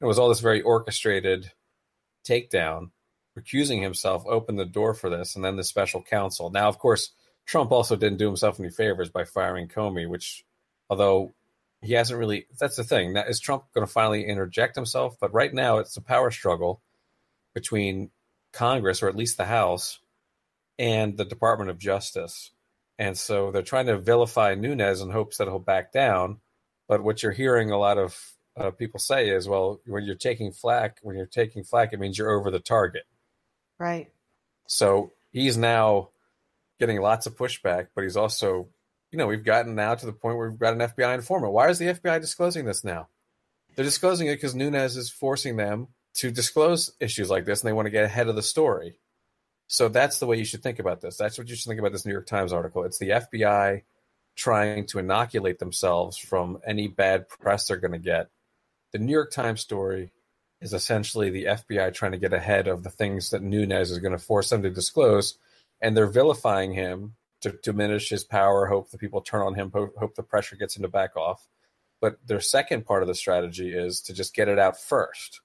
was all this very orchestrated takedown. Recusing himself opened the door for this, and then the special counsel. Now, of course, Trump also didn't do himself any favors by firing Comey, which, although he hasn't really, that's the thing. Now, is Trump going to finally interject himself? But right now, it's a power struggle between Congress, or at least the House, and the Department of Justice. And so they're trying to vilify Nunes in hopes that he'll back down. But what you're hearing a lot of people say is, well, when you're taking flack, it means you're over the target. Right. So he's now getting lots of pushback, but he's also, we've gotten now to the point where we've got an FBI informant. Why is the FBI disclosing this now? They're disclosing it because Nunes is forcing them to disclose issues like this, and they want to get ahead of the story. So that's the way you should think about this. That's what you should think about this New York Times article. It's the FBI trying to inoculate themselves from any bad press they're going to get. The New York Times story is essentially the FBI trying to get ahead of the things that Nunes is going to force them to disclose, and they're vilifying him to diminish his power, hope the people turn on him, hope the pressure gets him to back off. But their second part of the strategy is to just get it out first.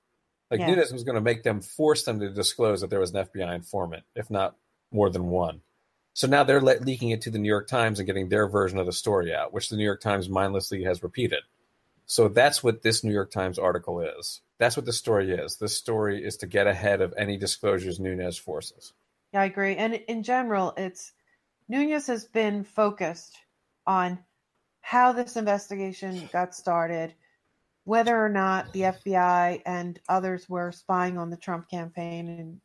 Nunes was going to force them to disclose that there was an FBI informant, if not more than one. So now they're leaking it to the New York Times and getting their version of the story out, which the New York Times mindlessly has repeated. So that's what this New York Times article is. That's what the story is. This story is to get ahead of any disclosures Nunes forces. Yeah, I agree. And in general, Nunes has been focused on how this investigation got started, whether or not the FBI and others were spying on the Trump campaign,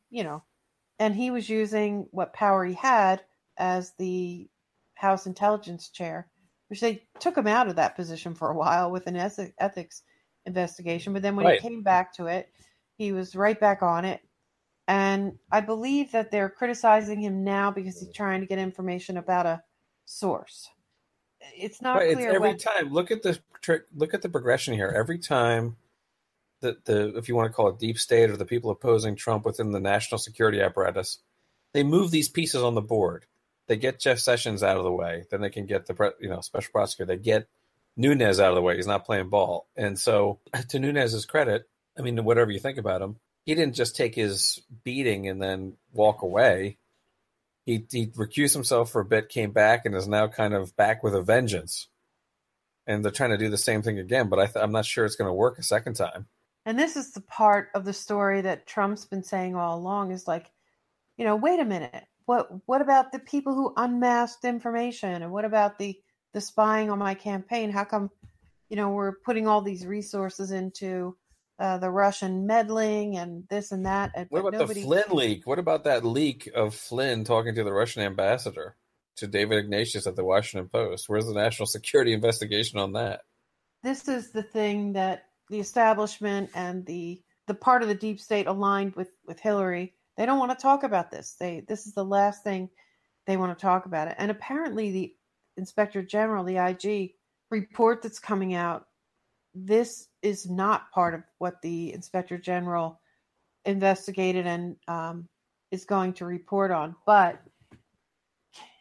and he was using what power he had as the House Intelligence Chair, which they took him out of that position for a while with an ethics investigation. But then when he came back to it, he was right back on it. And I believe that they're criticizing him now because he's trying to get information about a source. it's not But it's clear every when. time. Look at the progression here. Every time that if you want to call it deep state or the people opposing Trump within the national security apparatus, they move these pieces on the board. They get Jeff Sessions out of the way, then they can get the special prosecutor. They get Nunes out of the way. He's not playing ball, and so to Nunes's credit, I mean, whatever you think about him, he didn't just take his beating and then walk away. He recused himself for a bit, came back, and is now kind of back with a vengeance. And they're trying to do the same thing again, but I'm not sure it's going to work a second time. And this is the part of the story that Trump's been saying all along is like, wait a minute. What about the people who unmasked information? And what about the spying on my campaign? How come, we're putting all these resources into the Russian meddling and this and that? What about the Flynn leak? What about that leak of Flynn talking to the Russian ambassador, to David Ignatius at the Washington Post? Where's the national security investigation on that? This is the thing that the establishment and the part of the deep state aligned with Hillary. They don't want to talk about this. This is the last thing they want to talk about it. And apparently the Inspector General, the IG report that's coming out, this is not part of what the Inspector General investigated and is going to report on. But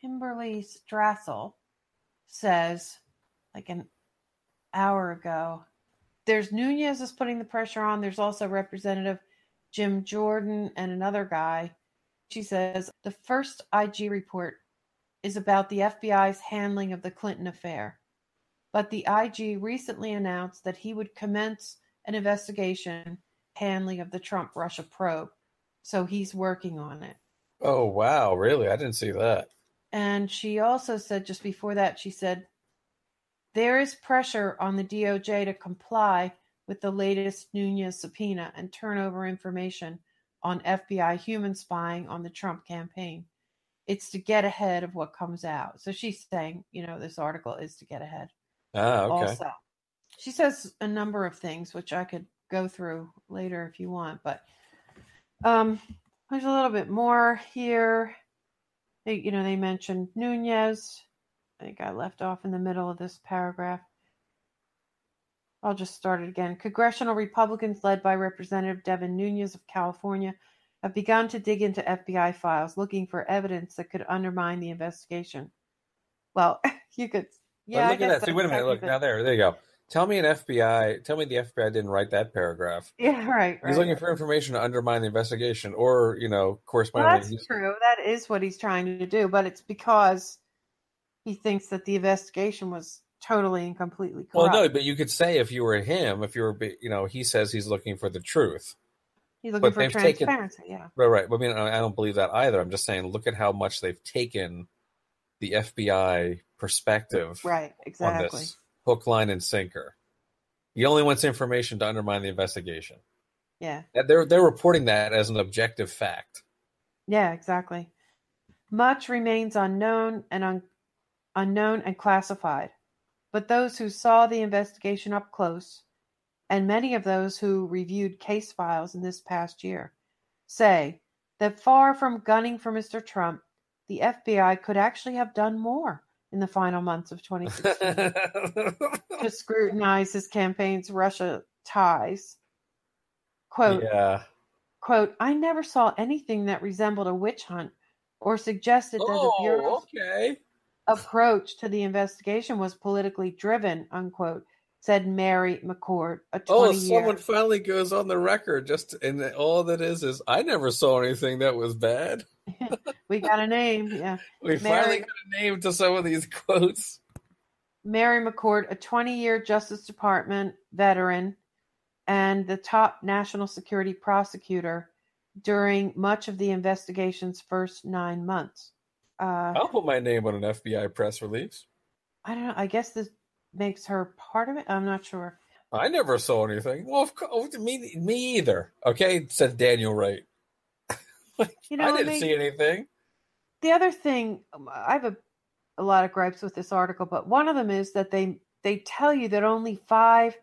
Kimberly Strassel says, like an hour ago, there's Nunes is putting the pressure on. There's also Representative Jim Jordan and another guy. She says the first IG report is about the FBI's handling of the Clinton affair. But the IG recently announced that he would commence an investigation handling of the Trump-Russia probe. So he's working on it. Oh, wow. Really? I didn't see that. And she also said just before that, she said, there is pressure on the DOJ to comply with the latest Nunes subpoena and turn over information on FBI human spying on the Trump campaign. It's to get ahead of what comes out. So she's saying, this article is to get ahead. Ah, okay. Also, she says a number of things, which I could go through later if you want. But there's a little bit more here. They mentioned Nunes. I think I left off in the middle of this paragraph. I'll just start it again. Congressional Republicans led by Representative Devin Nunes of California have begun to dig into FBI files looking for evidence that could undermine the investigation. Well, you could... Yeah, look at that. See, wait a minute. Look, now there you go. Tell me the FBI didn't write that paragraph. Yeah, right. He's looking for information to undermine the investigation or, correspondingly. Well, that's true. That is what he's trying to do, but it's because he thinks that the investigation was totally and completely corrupt. Well, no, but you could say if you were him, he says he's looking for the truth. He's looking for transparency, yeah. Right. I mean, I don't believe that either. I'm just saying, look at how much they've taken the FBI perspective right, exactly. on this. Hook, line, and sinker. He only wants information to undermine the investigation. Yeah. They're reporting that as an objective fact. Yeah, exactly. Much remains unknown and classified. But those who saw the investigation up close, and many of those who reviewed case files in this past year, say that far from gunning for Mr. Trump, the FBI could actually have done more in the final months of 2016 to scrutinize his campaign's Russia ties. Quote, I never saw anything that resembled a witch hunt or suggested that the Bureau's approach to the investigation was politically driven, unquote, said Mary McCord, a 20-year... someone finally goes on the record, and all that is I never saw anything that was bad. We got a name, yeah. Finally got a name to some of these quotes. Mary McCord, a 20-year Justice Department veteran and the top national security prosecutor during much of the investigation's first 9 months. I'll put my name on an FBI press release. I don't know. I guess this makes her part of it. I'm not sure. I never saw anything. Well, of course, me either. Okay, said Daniel Wright. I didn't see anything. The other thing, I have a lot of gripes with this article, but one of them is that they tell you that only 5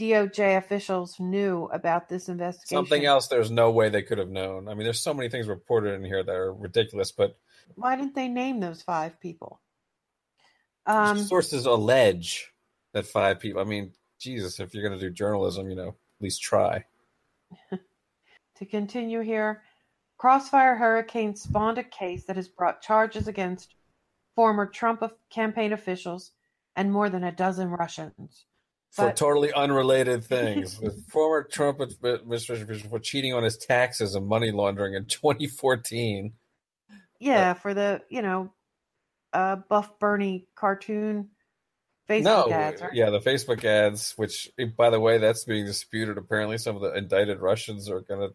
DOJ officials knew about this investigation. Something else there's no way they could have known. I mean, there's so many things reported in here that are ridiculous, but... Why didn't they name those 5 people? Sources allege that 5 people. I mean, Jesus, if you're going to do journalism, at least try. To continue here, Crossfire Hurricane spawned a case that has brought charges against former Trump campaign officials and more than a dozen Russians. For totally unrelated things. The former Trump administration for cheating on his taxes and money laundering in 2014. Yeah, for the, Buff Bernie cartoon Facebook ads, right? Yeah, the Facebook ads, which, by the way, that's being disputed. Apparently, some of the indicted Russians are going to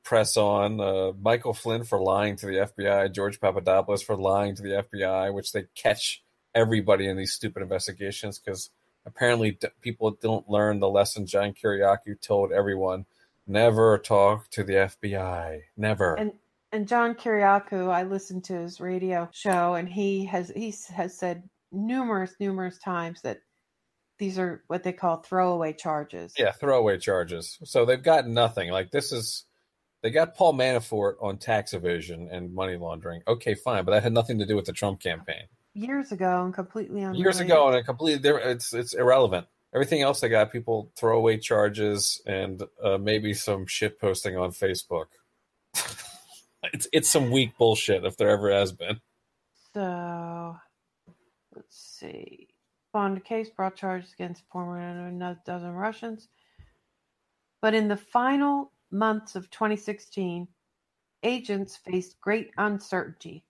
press on. Michael Flynn for lying to the FBI, George Papadopoulos for lying to the FBI, which they catch everybody in these stupid investigations because apparently people don't learn the lesson John Kiriakou told everyone: never talk to the FBI, never. And John Kiriakou, I listened to his radio show, and he has said numerous times that these are what they call throwaway charges. Yeah, throwaway charges. So they've got nothing. Like they got Paul Manafort on tax evasion and money laundering. Okay, fine, but that had nothing to do with the Trump campaign. Years ago and completely unrelated. Years ago and completely different. It's irrelevant. Everything else, they got people throwaway charges and maybe some shit posting on Facebook. It's some weak bullshit if there ever has been. So, let's see. Bond case brought charges against former and a dozen Russians. But in the final months of 2016, agents faced great uncertainty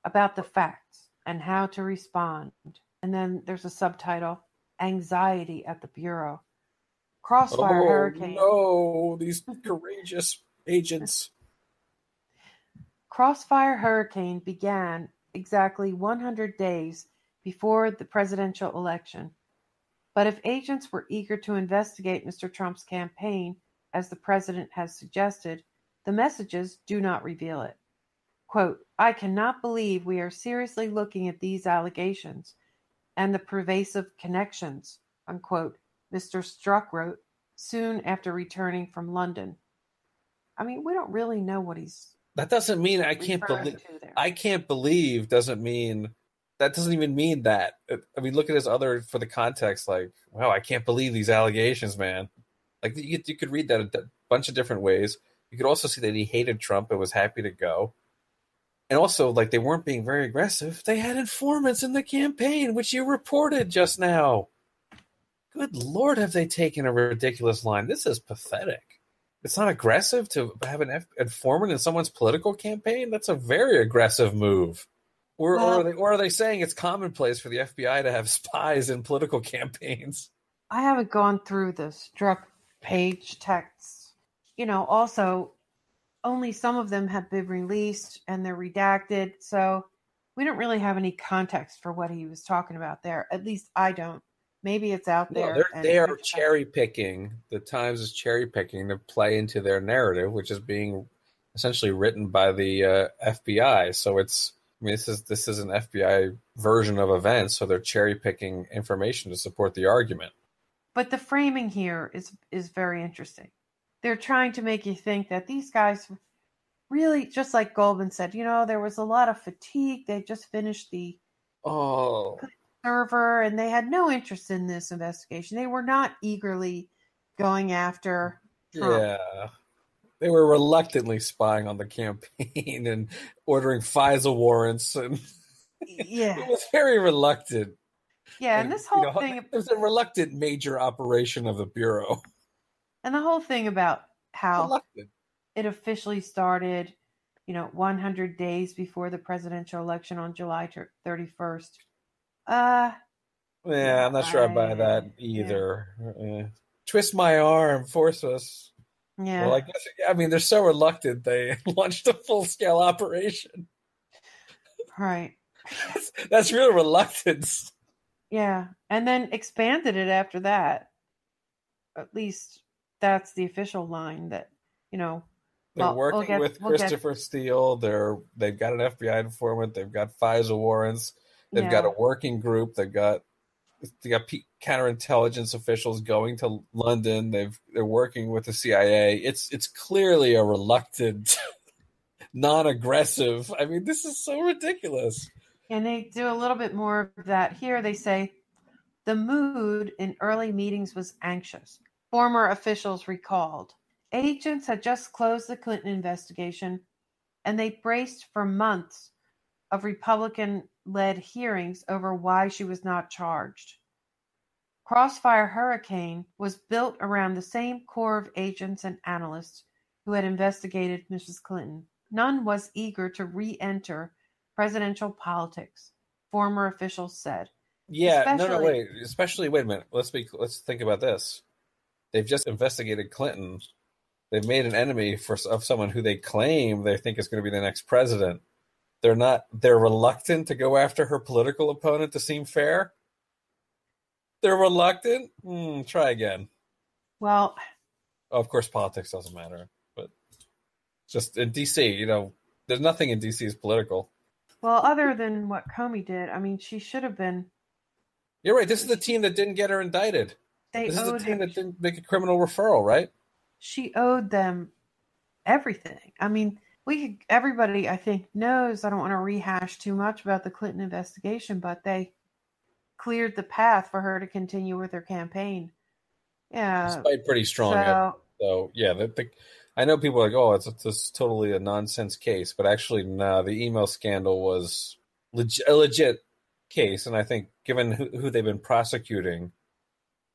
about the facts and how to respond. And then there's a subtitle, Anxiety at the Bureau. Crossfire Hurricane. No, these courageous agents. Crossfire Hurricane began exactly 100 days before the presidential election. But if agents were eager to investigate Mr. Trump's campaign, as the president has suggested, the messages do not reveal it. Quote, I cannot believe we are seriously looking at these allegations and the pervasive connections, unquote, Mr. Strzok wrote soon after returning from London. I mean, we don't really know what he's... That doesn't mean I can't believe. I can't believe doesn't mean that doesn't even mean that. I mean, look at his other for the context. Like, wow, I can't believe these allegations, man. Like you could read that a bunch of different ways. You could also see that he hated Trump and was happy to go. And also, like, they weren't being very aggressive. They had informants in the campaign, which you reported just now. Good Lord, have they taken a ridiculous line? This is pathetic. It's not aggressive to have an informant in someone's political campaign? That's a very aggressive move. Or are they saying it's commonplace for the FBI to have spies in political campaigns? I haven't gone through the Strzok page texts. Also, only some of them have been released and they're redacted. So we don't really have any context for what he was talking about there. At least I don't. Maybe it's out there. No, they are cherry picking. The Times is cherry picking to play into their narrative, which is being essentially written by the FBI. So this is an FBI version of events. So they're cherry picking information to support the argument. But the framing here is very interesting. They're trying to make you think that these guys really, just like Goldman said, there was a lot of fatigue. They just finished the server, and they had no interest in this investigation. They were not eagerly going after Trump. Yeah. They were reluctantly spying on the campaign and ordering FISA warrants. And yeah. It was very reluctant. Yeah, and this whole thing... It was a reluctant major operation of the Bureau. And the whole thing about how it officially started, 100 days before the presidential election on July 31st. Yeah, I'm not sure I buy that either. Yeah. Twist my arm, force us. Yeah. Well, they're so reluctant they launched a full-scale operation. Right. That's real reluctance. Yeah, and then expanded it after that. At least that's the official line that, They're working with Christopher Steele. They've got an FBI informant. They've got FISA warrants. They've got a working group. They got counterintelligence officials going to London. They're working with the CIA. It's clearly a reluctant, non-aggressive. I mean, this is so ridiculous. And they do a little bit more of that here. They say the mood in early meetings was anxious. Former officials recalled. Agents had just closed the Clinton investigation, and they braced for months of Republican-led hearings over why she was not charged. Crossfire Hurricane was built around the same core of agents and analysts who had investigated Mrs. Clinton. None was eager to re-enter presidential politics, former officials said. Yeah, wait. Especially, wait a minute. Let's think about this. They've just investigated Clinton. They've made an enemy of someone who they claim they think is going to be the next president. They're reluctant to go after her political opponent to seem fair. They're reluctant? Try again. Well, of course, politics doesn't matter, but just in D.C., there's nothing in D.C. is political. Well, other than what Comey did, I mean, she should have been. You're right. This is the team that didn't get her indicted. This is the team that didn't make a criminal referral, right? She owed them everything. I mean, everybody, I think, knows. I don't want to rehash too much about the Clinton investigation, but they cleared the path for her to continue with her campaign. Yeah, despite pretty strong. So yeah, I know people are like, oh, it's totally a nonsense case, but actually, no, the email scandal was a legit case, and I think given who they've been prosecuting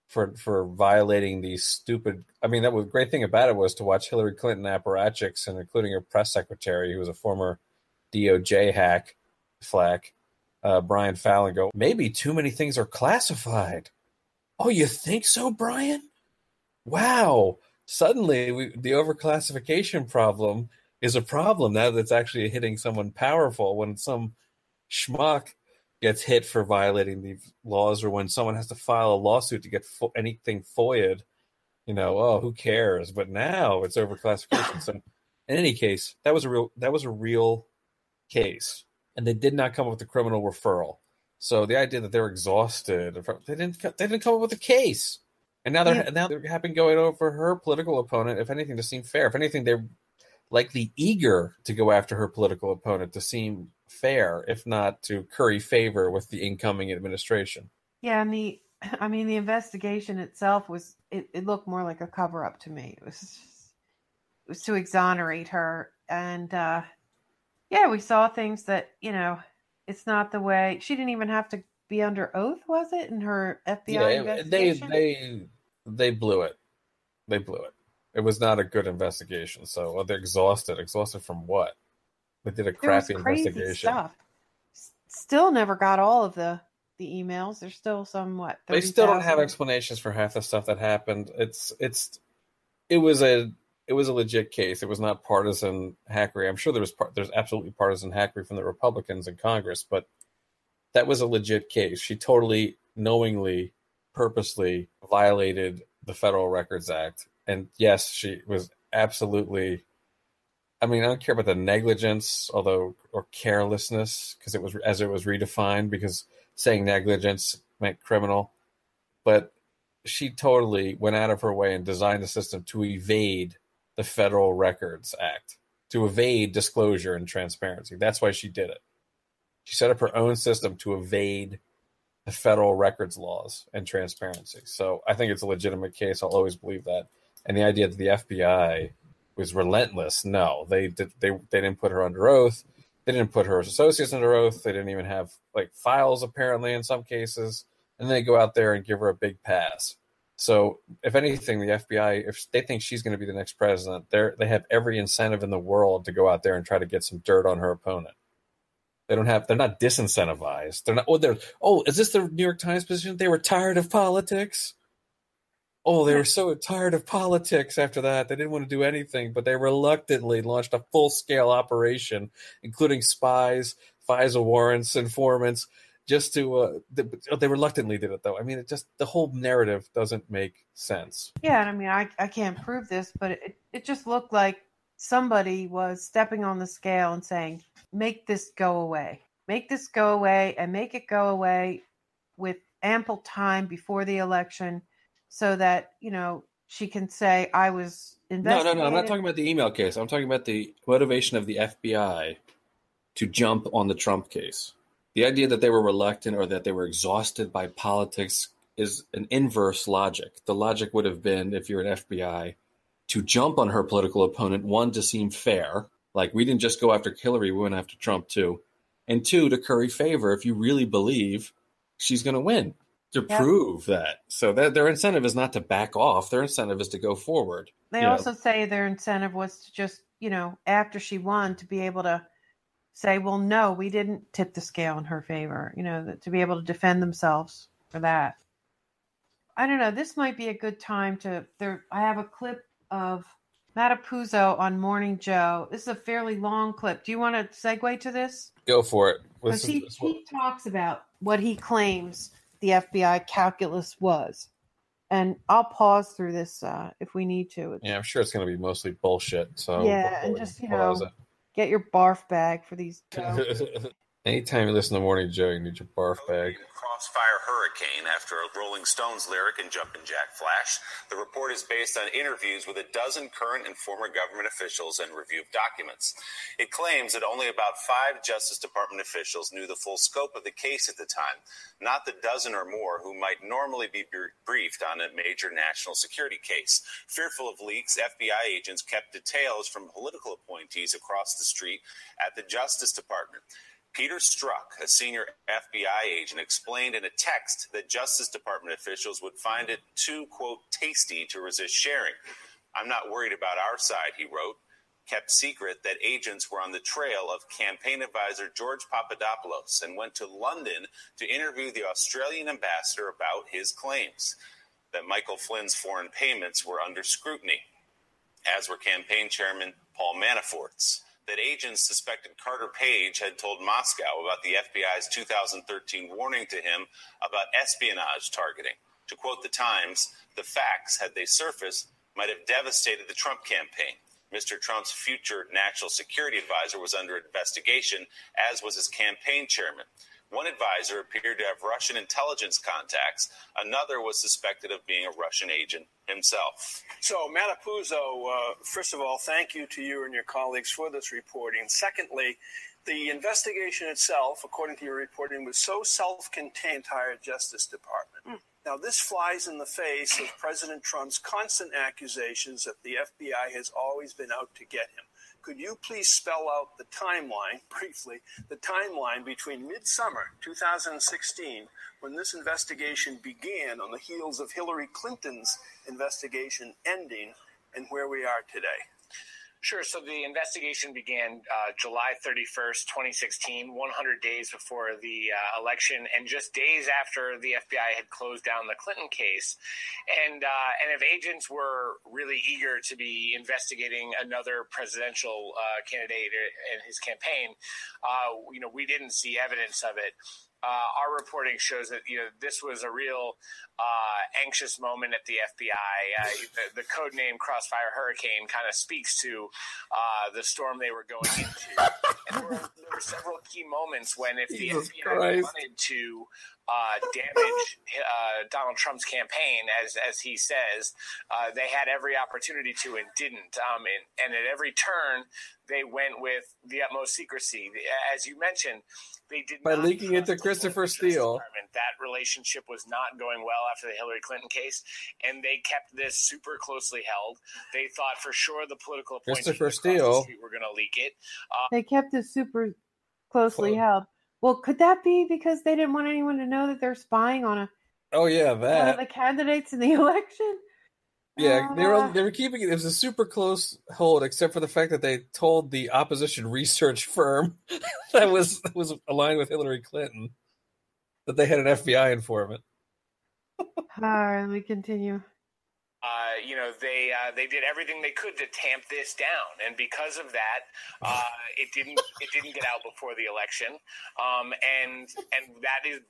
for violating these stupid. I mean, the great thing about it was to watch Hillary Clinton apparatchiks, and including her press secretary, who was a former DOJ hack, Flack, Brian Fallon, go, maybe too many things are classified. Oh, you think so, Brian? Wow. Suddenly, the overclassification problem is a problem now that's actually hitting someone powerful when some schmuck gets hit for violating these laws, or when someone has to file a lawsuit to get anything FOIA'd, who cares? But now it's overclassification. So in any case, that was a real case, and they did not come up with a criminal referral. So the idea that they're exhausted, they didn't come up with a case, and now they're happy going over her political opponent. If anything, to seem fair. If anything, they're likely eager to go after her political opponent to seem fair, if not to curry favor with the incoming administration. Yeah, and the investigation itself it looked more like a cover-up to me. It was to exonerate her, and we saw things that it's not the way. She didn't even have to be under oath, was it, in her FBI investigation? They blew it. They blew it. It was not a good investigation. So they're exhausted. Exhausted from what? They did a crappy investigation. Stuff. Still never got all of the emails. There's still some They still don't have explanations for half the stuff that happened. It was a legit case. It was not partisan hackery. I'm sure there's absolutely partisan hackery from the Republicans in Congress, but that was a legit case. She totally, knowingly, purposely violated the Federal Records Act. And yes, she was absolutely. I mean, I don't care about the negligence, or carelessness, because it was redefined, because saying negligence meant criminal. But she totally went out of her way and designed a system to evade the Federal Records Act, to evade disclosure and transparency. That's why she did it. She set up her own system to evade the federal records laws and transparency. So I think it's a legitimate case. I'll always believe that. And the idea that the FBI was relentless, no, they didn't put her under oath. They didn't put her associates under oath. They didn't even have files, apparently, in some cases. And they go out there and give her a big pass. So if anything, the FBI, if they think she's going to be the next president, they have every incentive in the world to go out there and try to get some dirt on her opponent. They're not disincentivized. They're not. Is this the New York Times position? They were tired of politics. They were so tired of politics after that. They didn't want to do anything, but they reluctantly launched a full-scale operation, including spies, FISA warrants, informants, just to. They reluctantly did it, though. I mean, the whole narrative doesn't make sense. Yeah, and I mean, I can't prove this, but it just looked like somebody was stepping on the scale and saying, make this go away. Make this go away, and make it go away with ample time before the election, so that, she can say, I was investigated. No. I'm not talking about the email case. I'm talking about the motivation of the FBI to jump on the Trump case. The idea that they were reluctant or that they were exhausted by politics is an inverse logic. The logic would have been, if you're an FBI, to jump on her political opponent, one, to seem fair. Like, we didn't just go after Hillary, we went after Trump too. And two, to curry favor if you really believe she's going to win, to prove that. So their incentive is not to back off. Their incentive is to go forward. They also say their incentive was to just, after she won, to be able to say, well, no, we didn't tip the scale in her favor, to be able to defend themselves for that. I don't know. This might be a good time I have a clip of Mattapuzzo on Morning Joe. This is a fairly long clip. Do you want to segue to this? Go for it. Because he talks about what he claims the FBI calculus was. And I'll pause through this if we need to. I'm sure it's going to be mostly bullshit. So and just, get your barf bag for these. Anytime you listen to Morning Joe, you need your barf bag. Crossfire Hurricane after a Rolling Stones lyric and Jumpin' Jack Flash. The report is based on interviews with a dozen current and former government officials and review of documents. It claims that only about 5 Justice Department officials knew the full scope of the case at the time, not the dozen or more who might normally be briefed on a major national security case. Fearful of leaks, FBI agents kept details from political appointees across the street at the Justice Department. Peter Strzok, a senior FBI agent, explained in a text that Justice Department officials would find it too, quote, tasty to resist sharing. I'm not worried about our side, he wrote. Kept secret that agents were on the trail of campaign advisor George Papadopoulos and went to London to interview the Australian ambassador about his claims that Michael Flynn's foreign payments were under scrutiny, as were campaign chairman Paul Manafort's. That agents suspected Carter Page had told Moscow about the FBI's 2013 warning to him about espionage targeting. To quote the Times, the facts, had they surfaced, might have devastated the Trump campaign. Mr. Trump's future national security advisor was under investigation, as was his campaign chairman. One advisor appeared to have Russian intelligence contacts. Another was suspected of being a Russian agent himself. So, Mattapuzzo, first of all, thank you to you and your colleagues for this reporting. Secondly, the investigation itself, according to your reporting, was so self-contained, entire Justice Department. Now, this flies in the face of President Trump's constant accusations that the FBI has always been out to get him. Could you please spell out the timeline, briefly, the timeline between midsummer 2016, when this investigation began on the heels of Hillary Clinton's investigation ending, and where we are today? Sure. So the investigation began July 31st, 2016, 100 days before the election, and just days after the FBI had closed down the Clinton case. And if agents were really eager to be investigating another presidential candidate in his campaign, we didn't see evidence of it. Our reporting shows that this was a real anxious moment at the FBI. The code name Crossfire Hurricane kind of speaks to the storm they were going into. And there were several key moments when, if the FBI wanted to damage Donald Trump's campaign, as he says, they had every opportunity to and didn't. And at every turn, they went with the utmost secrecy. As you mentioned, they did by not leaking it to Christopher Steele. That relationship was not going well after the Hillary Clinton case, and they kept this super closely held. They thought for sure the political appointees Christopher Steele were going to leak it. They kept it super closely held. Well, could that be because they didn't want anyone to know that they're spying on one of the candidates in the election? Yeah, they were keeping it. It was a super close hold, except for the fact that they told the opposition research firm that was aligned with Hillary Clinton that they had an FBI informant. All right, let me continue. They did everything they could to tamp this down, and because of that, it didn't get out before the election. And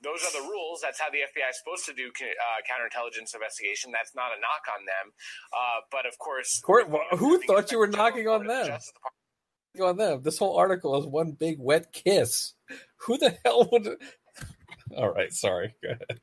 those are the rules. That's how the FBI is supposed to do counterintelligence investigation. That's not a knock on them. But of course, who thought you were knocking on them? On them. This whole article is one big wet kiss. Who the hell would? All right, sorry. Go ahead.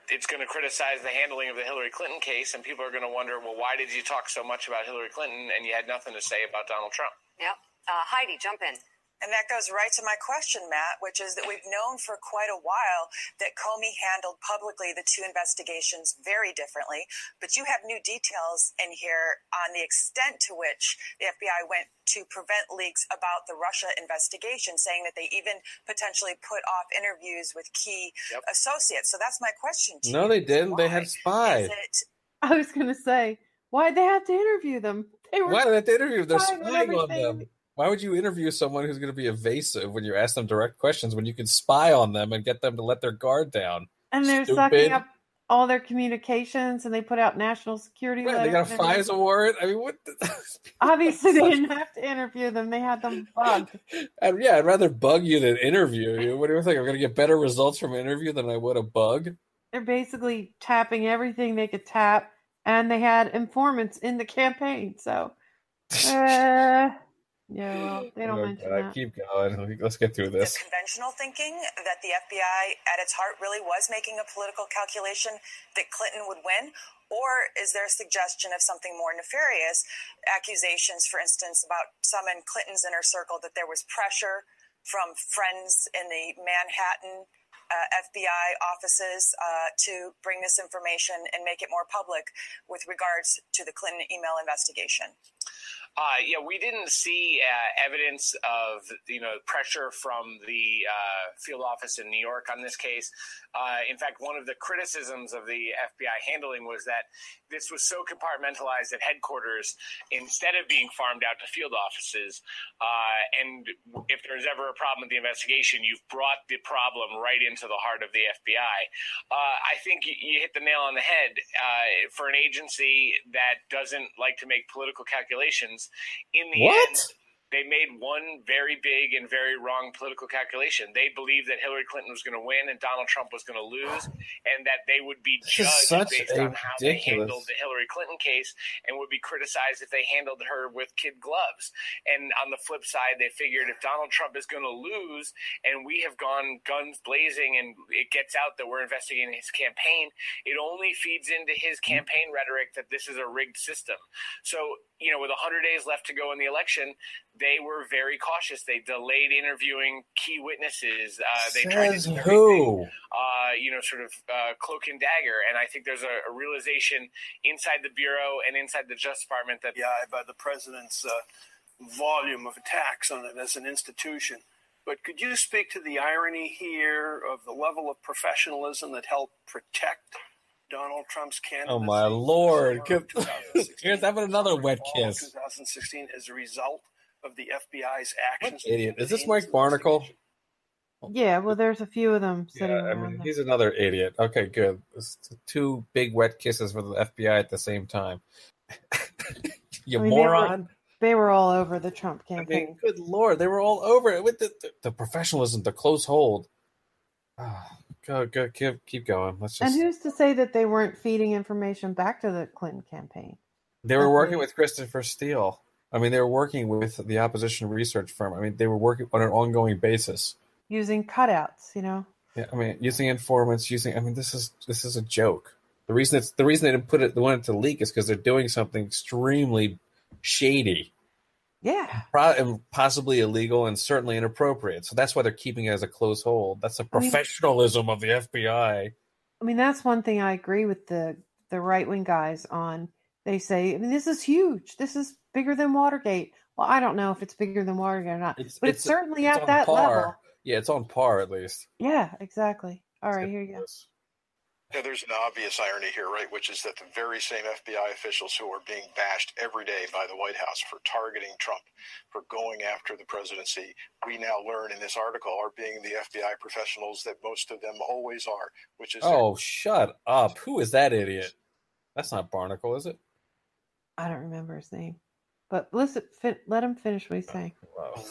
It's going to criticize the handling of the Hillary Clinton case, and people are going to wonder, well, why did you talk so much about Hillary Clinton and you had nothing to say about Donald Trump? Yep. Heidi, jump in. And that goes right to my question, Matt, which is that we've known for quite a while that Comey handled publicly the two investigations very differently. But you have new details in here on the extent to which the FBI went to prevent leaks about the Russia investigation, saying that they even potentially put off interviews with key associates. So that's my question to you. No, they didn't. They had spies. I was going to say, why'd they have to interview them? Why did they have to interview them? They're spying on everything. them. Why would you interview someone who's going to be evasive when you ask them direct questions when you can spy on them and get them to let their guard down? And they're sucking up all their communications, and they put out national security letters. They got a FISA warrant. I mean, what? Obviously, they didn't have to interview them. They had them bugged. I'd rather bug you than interview you. What do you think? I'm going to get better results from an interview than I would a bug? They're basically tapping everything they could tap, and they had informants in the campaign. So, yeah, well, they don't mention that. Keep going. Let's get through this. The conventional thinking that the FBI at its heart really was making a political calculation that Clinton would win? Or is there a suggestion of something more nefarious? Accusations, for instance, about some in Clinton's inner circle that there was pressure from friends in the Manhattan FBI offices to bring this information and make it more public with regards to the Clinton email investigation? We didn't see evidence of pressure from the field office in New York on this case. In fact, one of the criticisms of the FBI handling was that this was so compartmentalized at headquarters instead of being farmed out to field offices. And if there's ever a problem with the investigation, you've brought the problem right into the heart of the FBI. I think you hit the nail on the head. For an agency that doesn't like to make political calculations, in the end, they made one very big and very wrong political calculation. They believed that Hillary Clinton was going to win and Donald Trump was going to lose, and that they would be judged based on how they handled the Hillary Clinton case and would be criticized if they handled her with kid gloves. And on the flip side, they figured if Donald Trump is going to lose and we have gone guns blazing and it gets out that we're investigating his campaign, it only feeds into his campaign rhetoric that this is a rigged system. So, with 100 days left to go in the election, they were very cautious. They delayed interviewing key witnesses. They tried to do everything, cloak and dagger. And I think there's a realization inside the Bureau and inside the Justice Department that by the president's volume of attacks on it as an institution. But could you speak to the irony here of the level of professionalism that helped protect Donald Trump's candidacy? Oh, my Lord. Here's having another wet kiss. 2016 as a result of the FBI's actions. What idiot. Is this Mike Barnacle? Yeah, well, there's a few of them sitting around. He's another idiot. Okay, good. It's two big wet kisses for the FBI at the same time. Moron. They were all over the Trump campaign. Good Lord. They were all over it with the professionalism, the close hold. Go, keep going. And who's to say that they weren't feeding information back to the Clinton campaign? They were working with Christopher Steele. I mean, they were working with the opposition research firm. I mean, they were working on an ongoing basis. Using cutouts, Yeah, I mean, using informants, this is a joke. The reason they didn't want it to leak is because they're doing something extremely shady. Yeah. And possibly illegal and certainly inappropriate. So that's why they're keeping it as a close hold. That's the professionalism of the FBI. I mean, that's one thing I agree with the right-wing guys on. They say, this is huge. This is bigger than Watergate. Well, I don't know if it's bigger than Watergate or not. But it's certainly at that level. Yeah, it's on par at least. Yeah, exactly. All right, here you go. Yeah, there's an obvious irony here, right, which is that the very same FBI officials who are being bashed every day by the White House for targeting Trump, for going after the presidency, we now learn in this article are being the FBI professionals that most of them always are, which is... Oh, shut up. Who is that idiot? That's not Barnacle, is it? I don't remember his name. But listen, let him finish what he's saying.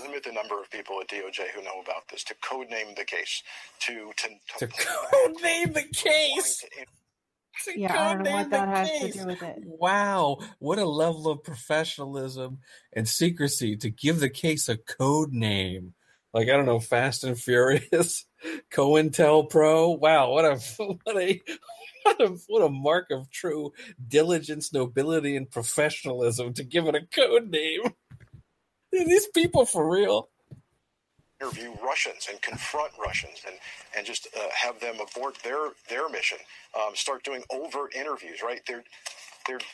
Limit the number of people at DOJ who know about this, to codename the case, to codename the case. Yeah, I don't know what that has to do with it. Wow, what a level of professionalism and secrecy to give the case a code name. Like, I don't know, Fast and Furious, COINTELPRO. Wow, what a mark of true diligence, nobility, and professionalism to give it a code name. Are these people for real? interview Russians and confront Russians and just have them abort their mission, start doing overt interviews, right? They're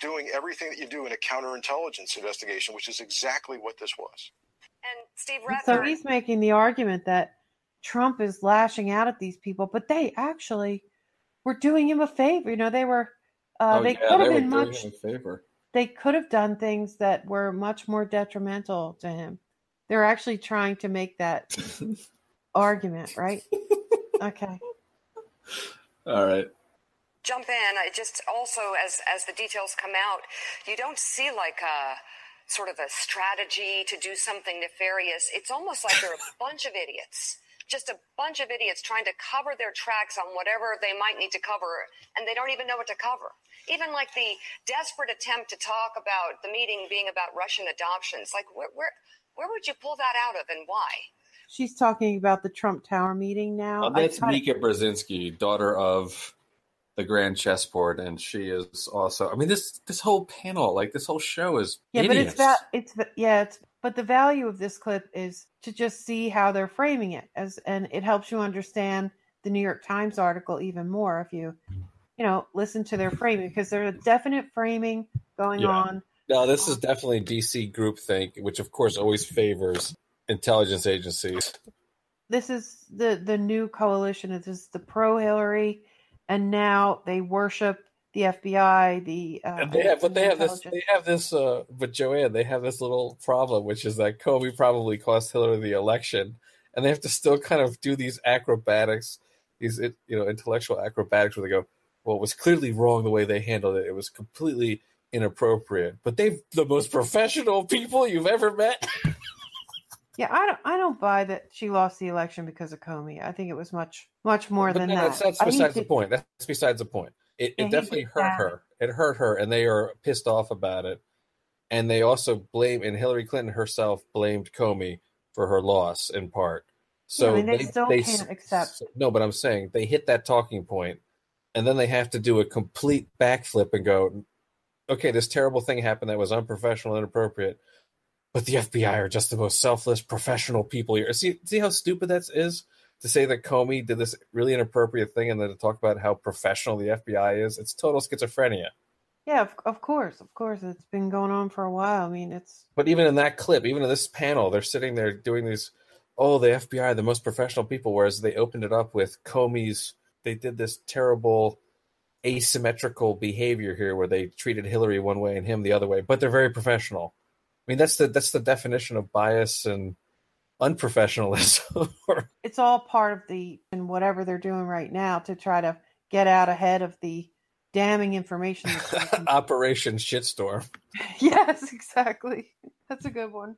doing everything that you do in a counterintelligence investigation, which is exactly what this was. And Steve Redford. So he's making the argument that Trump is lashing out at these people, but they actually were doing him a favor. You know, they were. They could have been much. Doing him a favor. They could have done things that were much more detrimental to him. They're actually trying to make that argument, right? Okay. All right. Jump in. I just also, as the details come out, you don't see like a sort of a strategy to do something nefarious. It's almost like they're a bunch of idiots, just a bunch of idiots trying to cover their tracks on whatever they might need to cover, and they don't even know what to cover. Even like the desperate attempt to talk about the meeting being about Russian adoptions, like where would you pull that out of and why? She's talking about the Trump Tower meeting now. That's Mika Brzezinski, daughter of the Grand Chessboard, and she is also. I mean, this whole panel, like this whole show, is idiots. But but the value of this clip is to just see how they're framing it, and it helps you understand the New York Times article even more if you listen to their framing, because there's a definite framing going on. No, this is definitely DC groupthink, which of course always favors intelligence agencies. This is the new coalition. This is the pro-Hillary, and now they worship the FBI. But Joanne, they have this little problem, which is that Comey probably cost Hillary the election, and they have to still kind of do these acrobatics, these intellectual acrobatics, where they go, well, it was clearly wrong the way they handled it. It was completely inappropriate. But they've the most professional people you've ever met. Yeah, I don't buy that she lost the election because of Comey. I think it was much more than that. That's besides the point. That's besides the point. It definitely hurt her. It hurt her, and they are pissed off about it. And they also and Hillary Clinton herself blamed Comey for her loss in part. So they still can't accept. No, but I'm saying they hit that talking point, and then they have to do a complete backflip and go, okay, this terrible thing happened that was unprofessional and inappropriate, but the FBI are just the most selfless, professional people here. See how stupid that is? To say that Comey did this really inappropriate thing and then to talk about how professional the FBI is. It's total schizophrenia. Yeah, of course. It's been going on for a while. I mean, But even in that clip, even in this panel, they're sitting there doing these, the FBI are the most professional people, whereas they opened it up with Comey's, they did this terrible asymmetrical behavior here where they treated Hillary one way and him the other way, but they're very professional. I mean, that's the definition of bias and unprofessionalism. It's all part of and whatever they're doing right now to try to get out ahead of the damning information. Operation Shitstorm. Yes, exactly. That's a good one.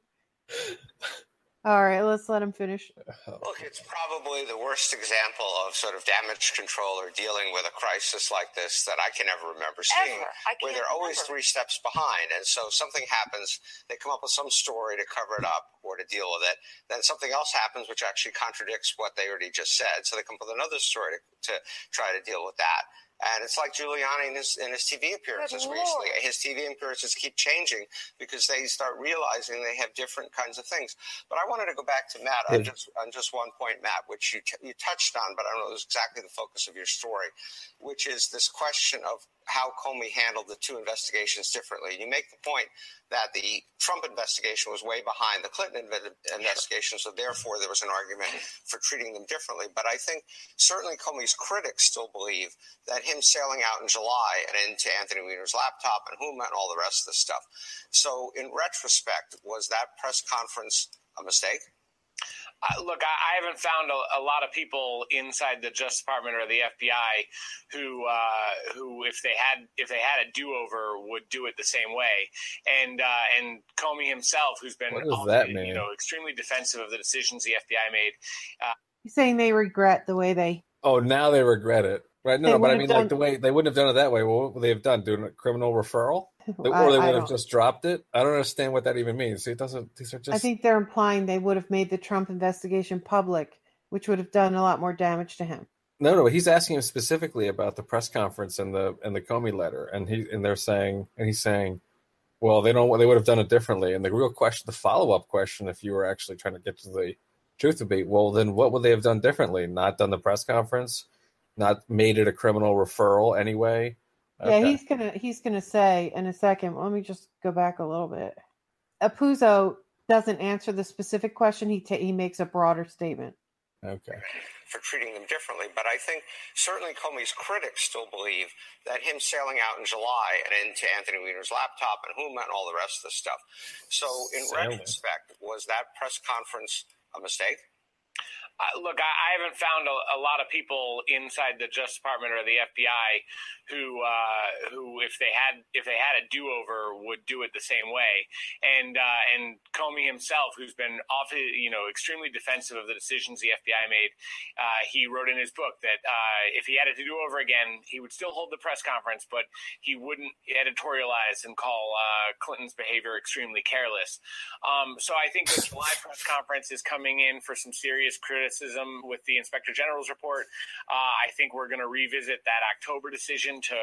All right, let's let him finish. Look, it's probably the worst example of sort of damage control or dealing with a crisis like this that I can ever remember seeing, where they're always 3 steps behind. And so something happens, they come up with some story to cover it up or to deal with it. Then something else happens which actually contradicts what they already just said. So they come up with another story to try to deal with that. And it's like Giuliani in his TV appearances recently. His TV appearances keep changing because they start realizing they have different kinds of things. But I wanted to go back to Matt on just one point, Matt, which you touched on, but I don't know, it was exactly the focus of your story, which is this question of how Comey handled the 2 investigations differently. You make the point that the Trump investigation was way behind the Clinton investigation, so therefore there was an argument for treating them differently. But I think certainly Comey's critics still believe that him sailing out in July and into Anthony Weiner's laptop and Huma and all the rest of the stuff. So in retrospect, was that press conference a mistake? Look, I haven't found a lot of people inside the Justice Department or the FBI who if they had a do-over, would do it the same way. And Comey himself, who's been extremely defensive of the decisions the FBI made. You're saying they regret the way they? Oh, now they regret it, right? No, but I mean, like the way they wouldn't have done it that way. Well, what would they have done? Doing a criminal referral? Or they would have just dropped it? I don't understand what that even means. It doesn't. These are just. I think they're implying they would have made the Trump investigation public, which would have done a lot more damage to him. No. He's asking him specifically about the press conference and the Comey letter, and he's saying, well, they would have done it differently. And the real question, the follow-up question, if you were actually trying to get to Truth would be, well, then what would they have done differently? Not done the press conference? Not made it a criminal referral anyway? Okay. Yeah, he's gonna say in a second. Let me just go back a little bit. Apuzzo doesn't answer the specific question. He makes a broader statement. Okay. For treating them differently. But I think certainly Comey's critics still believe that him sailing out in July and into Anthony Weiner's laptop and Huma and all the rest of the stuff. So in retrospect, was that press conference a mistake? Look, I haven't found a lot of people inside the Justice Department or the FBI who if they had a do-over, would do it the same way. And Comey himself, who's been often, extremely defensive of the decisions the FBI made, he wrote in his book that if he had it to do over again, he would still hold the press conference, but he wouldn't editorialize and call Clinton's behavior extremely careless. So I think the July press conference is coming in for some serious criticism with the Inspector General's report. I think we're going to revisit that October decision to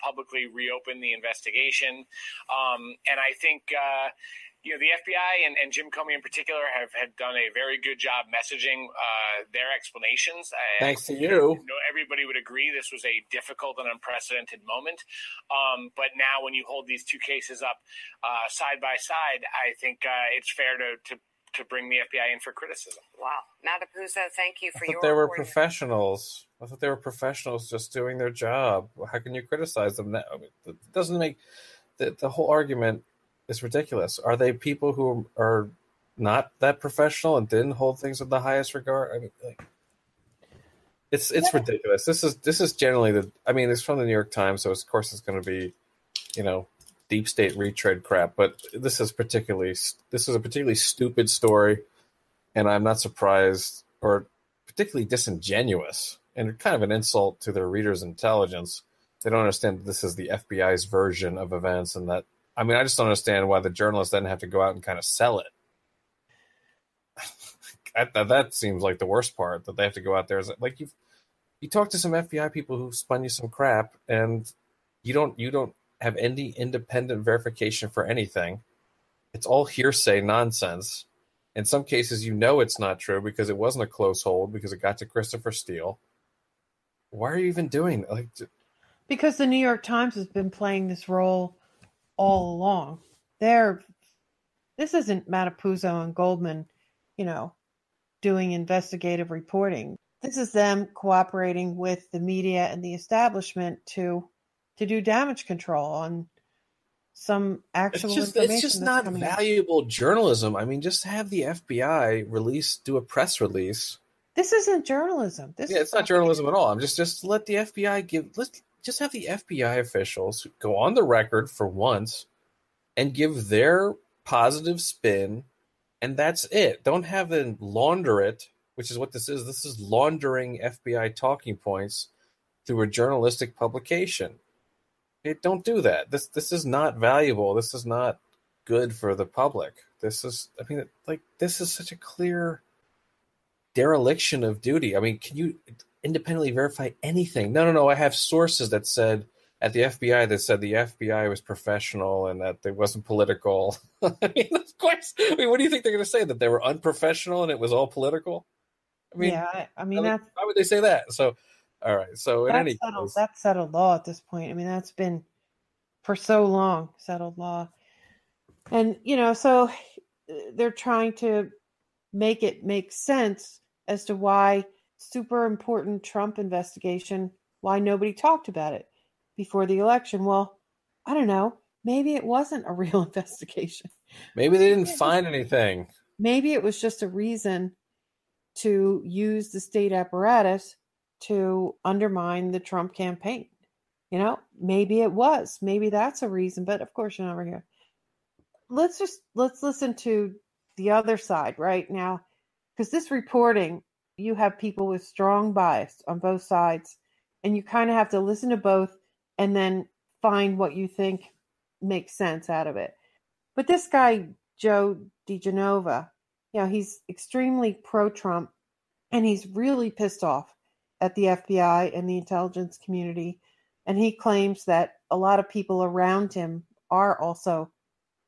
publicly reopen the investigation. And I think, the FBI and Jim Comey in particular have done a very good job messaging their explanations. Thanks to you. Everybody would agree this was a difficult and unprecedented moment. But now when you hold these two cases up side by side, I think it's fair to bring the FBI in for criticism. Wow. Matt Apuzzo, thank you for your they were professionals. I thought they were professionals just doing their job. How can you criticize them now? I mean, it doesn't make the whole argument is ridiculous. Are they people who are not that professional and didn't hold things in the highest regard? I mean, it's ridiculous. This is generally it's from the New York Times, so of course it's going to be, deep state retread crap. But this is a particularly stupid story, and I'm not surprised, or particularly disingenuous, and kind of an insult to their readers' intelligence. They don't understand that this is the FBI's version of events, and that I just don't understand why the journalists then have to go out and kind of sell it. That seems like the worst part, that they have to go out there. Like you talk to some FBI people who spun you some crap, and you don't have any independent verification for anything. It's all hearsay nonsense. In some cases, it's not true because it wasn't a close hold, because it got to Christopher Steele. Why are you even doing that? Because the New York Times has been playing this role all along. This isn't Matt Apuzzo and Goldman, doing investigative reporting. This is them cooperating with the media and the establishment to do damage control on some actual information. It's just not valuable journalism. Just have the FBI do a press release. This isn't journalism. It's not journalism at all. I'm just let the FBI just have the FBI officials go on the record for once and give their positive spin, and that's it. Don't have them launder it, which is what this is. This is laundering FBI talking points through a journalistic publication. Don't do that. This is not valuable. This is not good for the public. This is such a clear dereliction of duty. Can you independently verify anything? No. I have sources that said at the FBI that said the FBI was professional and that it wasn't political. Of course. What do you think they're going to say? That they were unprofessional and it was all political? Why would they say that? So, all right. So in any case, that's settled law at this point. That's been for so long settled law. And, so they're trying to make it make sense as to why super important Trump investigation, why nobody talked about it before the election. Well, I don't know. Maybe it wasn't a real investigation. Maybe they didn't find anything. Maybe it was just a reason to use the state apparatus to undermine the Trump campaign. Maybe it was. Maybe that's a reason. But of course, you're never here. Let's listen to the other side right now, because this reporting, you have people with strong bias on both sides, and you kind of have to listen to both and then find what you think makes sense out of it. But this guy, Joe DiGenova, he's extremely pro-Trump, and he's really pissed off at the FBI and the intelligence community. And he claims that a lot of people around him are also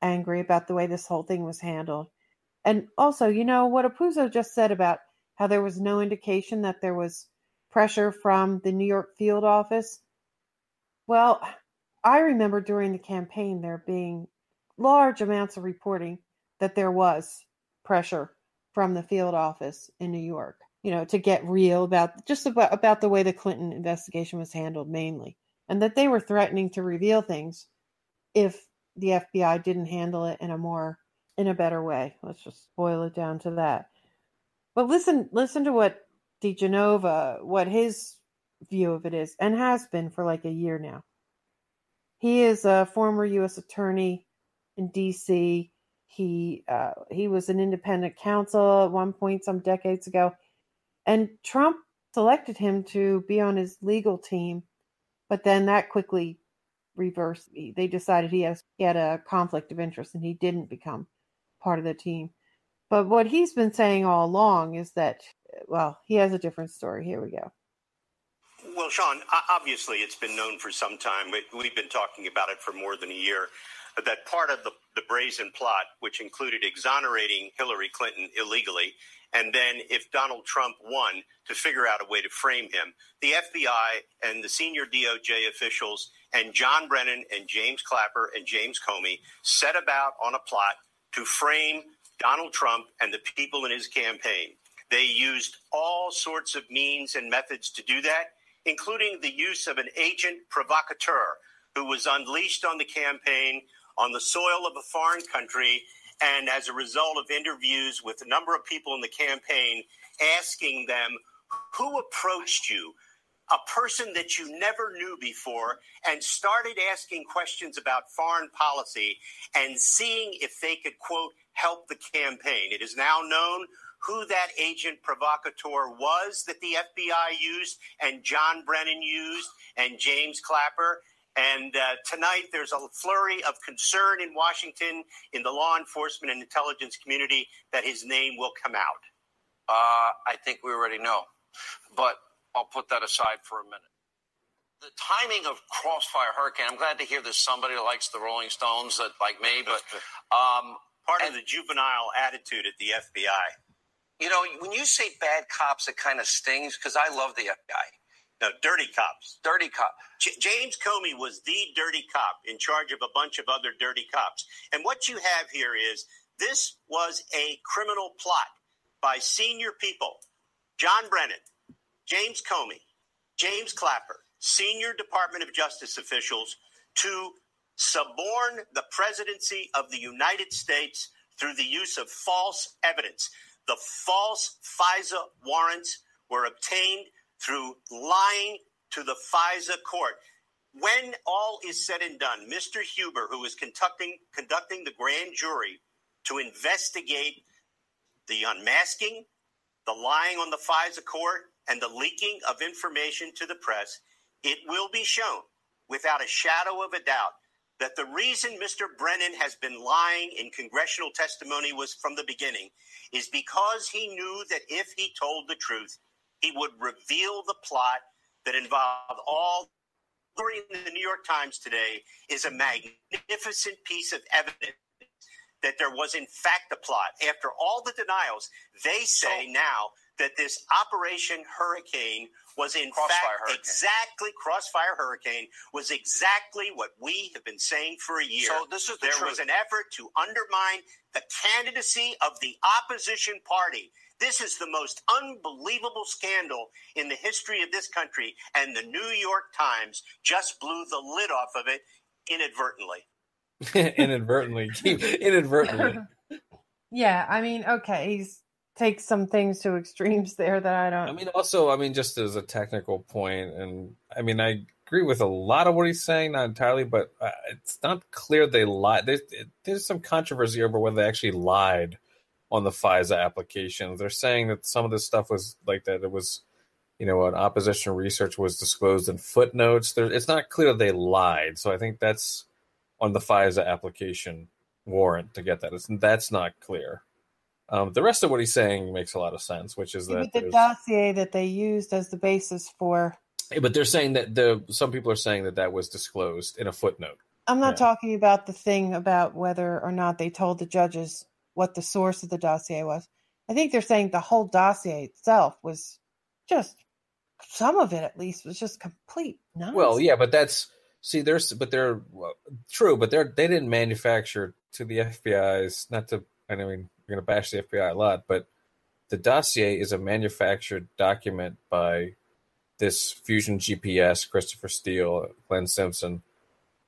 angry about the way this whole thing was handled. And also, what Apuzzo just said about how there was no indication that there was pressure from the New York field office. Well, I remember during the campaign there being large amounts of reporting that there was pressure from the field office in New York, to get real about the way the Clinton investigation was handled mainly, and that they were threatening to reveal things if the FBI didn't handle it in a better way. Let's just boil it down to that. But listen to what DeGenova, what his view of it is, and has been for like a year now. He is a former U.S. attorney in D.C. He was an independent counsel at one point some decades ago, and Trump selected him to be on his legal team, but then that quickly reversed. They decided he had a conflict of interest, and he didn't become part of the team. But what he's been saying all along is that, he has a different story. Here we go. Well, Sean, obviously it's been known for some time. We've been talking about it for more than a year, that part of the brazen plot, which included exonerating Hillary Clinton illegally, and then if Donald Trump won, to figure out a way to frame him, the FBI and the senior DOJ officials and John Brennan and James Clapper and James Comey set about on a plot to frame Donald Trump and the people in his campaign. They used all sorts of means and methods to do that, including the use of an agent provocateur who was unleashed on the campaign on the soil of a foreign country, and as a result of interviews with a number of people in the campaign, asking them, who approached you, a person that you never knew before, and started asking questions about foreign policy and seeing if they could, quote, help the campaign. It is now known who that agent provocateur was that the FBI used and John Brennan used and James Clapper. And tonight there's a flurry of concern in Washington in the law enforcement and intelligence community that his name will come out. I think we already know, but I'll put that aside for a minute. The timing of Crossfire Hurricane, I'm glad to hear there's somebody who likes the Rolling Stones that like me, but part of the juvenile attitude at the FBI. When you say bad cops, it kind of stings because I love the FBI. No, dirty cops. Dirty cop. James Comey was the dirty cop in charge of a bunch of other dirty cops. And what you have here is this was a criminal plot by senior people. John Brennan, James Comey, James Clapper, senior Department of Justice officials to suborn the presidency of the United States through the use of false evidence. The false FISA warrants were obtained through lying to the FISA court. When all is said and done, Mr. Huber, who is conducting the grand jury to investigate the unmasking, the lying on the FISA court, and the leaking of information to the press, it will be shown without a shadow of a doubt that the reason Mr. Brennan has been lying in congressional testimony was from the beginning is because he knew that if he told the truth, he would reveal the plot that involved all. In the New York Times today is a magnificent piece of evidence that there was in fact a plot. After all the denials, they say now that this Operation Hurricane was in Crossfire Hurricane was exactly what we have been saying for a year. So this is the there truth. was an effort to undermine the candidacy of the opposition party. This is the most unbelievable scandal in the history of this country, and the New York Times just blew the lid off of it inadvertently. Inadvertently. Yeah, I mean, okay, he's takes some things to extremes there that I don't. I mean, just as a technical point, and I mean, I agree with a lot of what he's saying, not entirely, but it's not clear they lied. There's some controversy over whether they actually lied on the FISA applications. They're saying that some of this stuff was like that. It was, an opposition research was disclosed in footnotes. It's not clear they lied. So I think that's on the FISA application warrant to get that. That's not clear. The rest of what he's saying makes a lot of sense, which is that the dossier that they used as the basis for. But they're saying that some people are saying that was disclosed in a footnote. I'm not talking about the thing about whether or not they told the judges what the source of the dossier was. I think they're saying the whole dossier itself was just, some of it at least, was just complete nonsense. Well, yeah, but they're true, but they didn't manufacture to the FBI's, I mean, we're going to bash the FBI a lot, but the dossier is a manufactured document by this Fusion GPS, Christopher Steele, Glenn Simpson,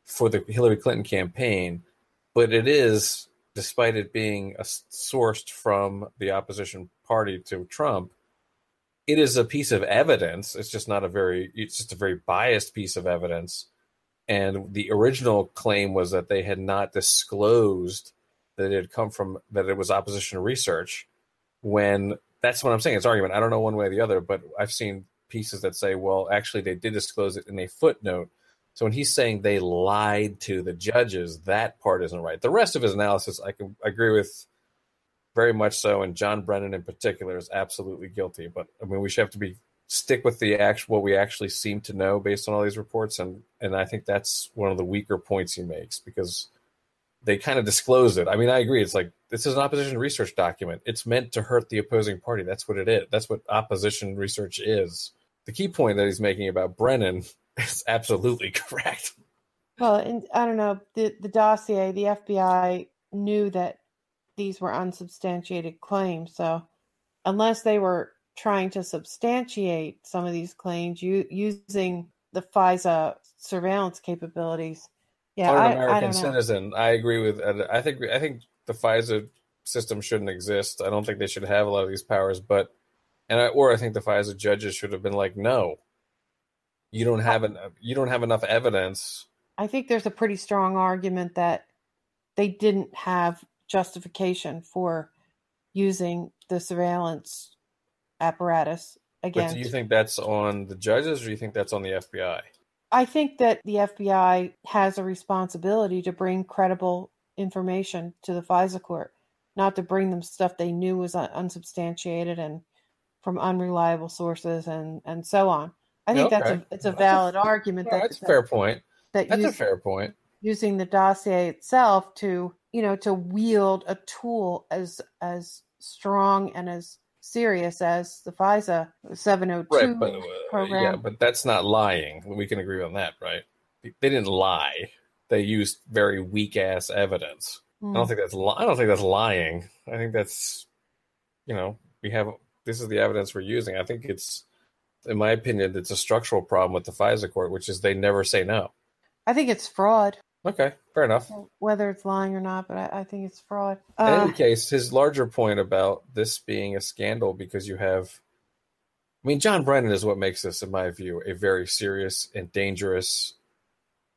for the Hillary Clinton campaign, but it is, despite it being sourced from the opposition party to Trump, it is a piece of evidence. It's just a very biased piece of evidence. And the original claim was that they had not disclosed that it was opposition research, when that's what I'm saying. It's argument. I don't know one way or the other, but I've seen pieces that say, well, actually they did disclose it in a footnote. So when he's saying they lied to the judges, that part isn't right. The rest of his analysis, I can agree with very much so, and John Brennan in particular is absolutely guilty. But I mean, we should have to stick with what we actually seem to know based on all these reports, and I think that's one of the weaker points he makes, because they kind of disclose it. I mean, I agree. It's like, this is an opposition research document. It's meant to hurt the opposing party. That's what it is. That's what opposition research is. The key point that he's making about Brennan is absolutely correct. Well, and I don't know, the dossier, the FBI knew that these were unsubstantiated claims. So unless they were trying to substantiate some of these claims using the FISA surveillance capabilities, yeah, on an I American don't know. citizen, I agree with. I think the FISA system shouldn't exist. I don't think they should have a lot of these powers, or I think the FISA judges should have been like, no, you don't have enough evidence. I think there's a pretty strong argument that they didn't have justification for using the surveillance apparatus against. But do you think that's on the judges, or do you think that's on the FBI? I think that the FBI has a responsibility to bring credible information to the FISA court, not to bring them stuff they knew was unsubstantiated and from unreliable sources and so on. I think it's a valid argument. That's a fair point. That's a fair point. Using the dossier itself to wield a tool as strong and as serious as the FISA 702 program. Yeah, but that's not lying. We can agree on that, right? They didn't lie. They used very weak ass evidence. I don't think that's lying. I think that's, this is the evidence we're using. I think it's, in my opinion, it's a structural problem with the FISA court, which is they never say no. I think it's fraud. Okay, fair enough. Whether it's lying or not, but I think it's fraud. In any case, his larger point about this being a scandal because John Brennan is what makes this, in my view, a very serious and dangerous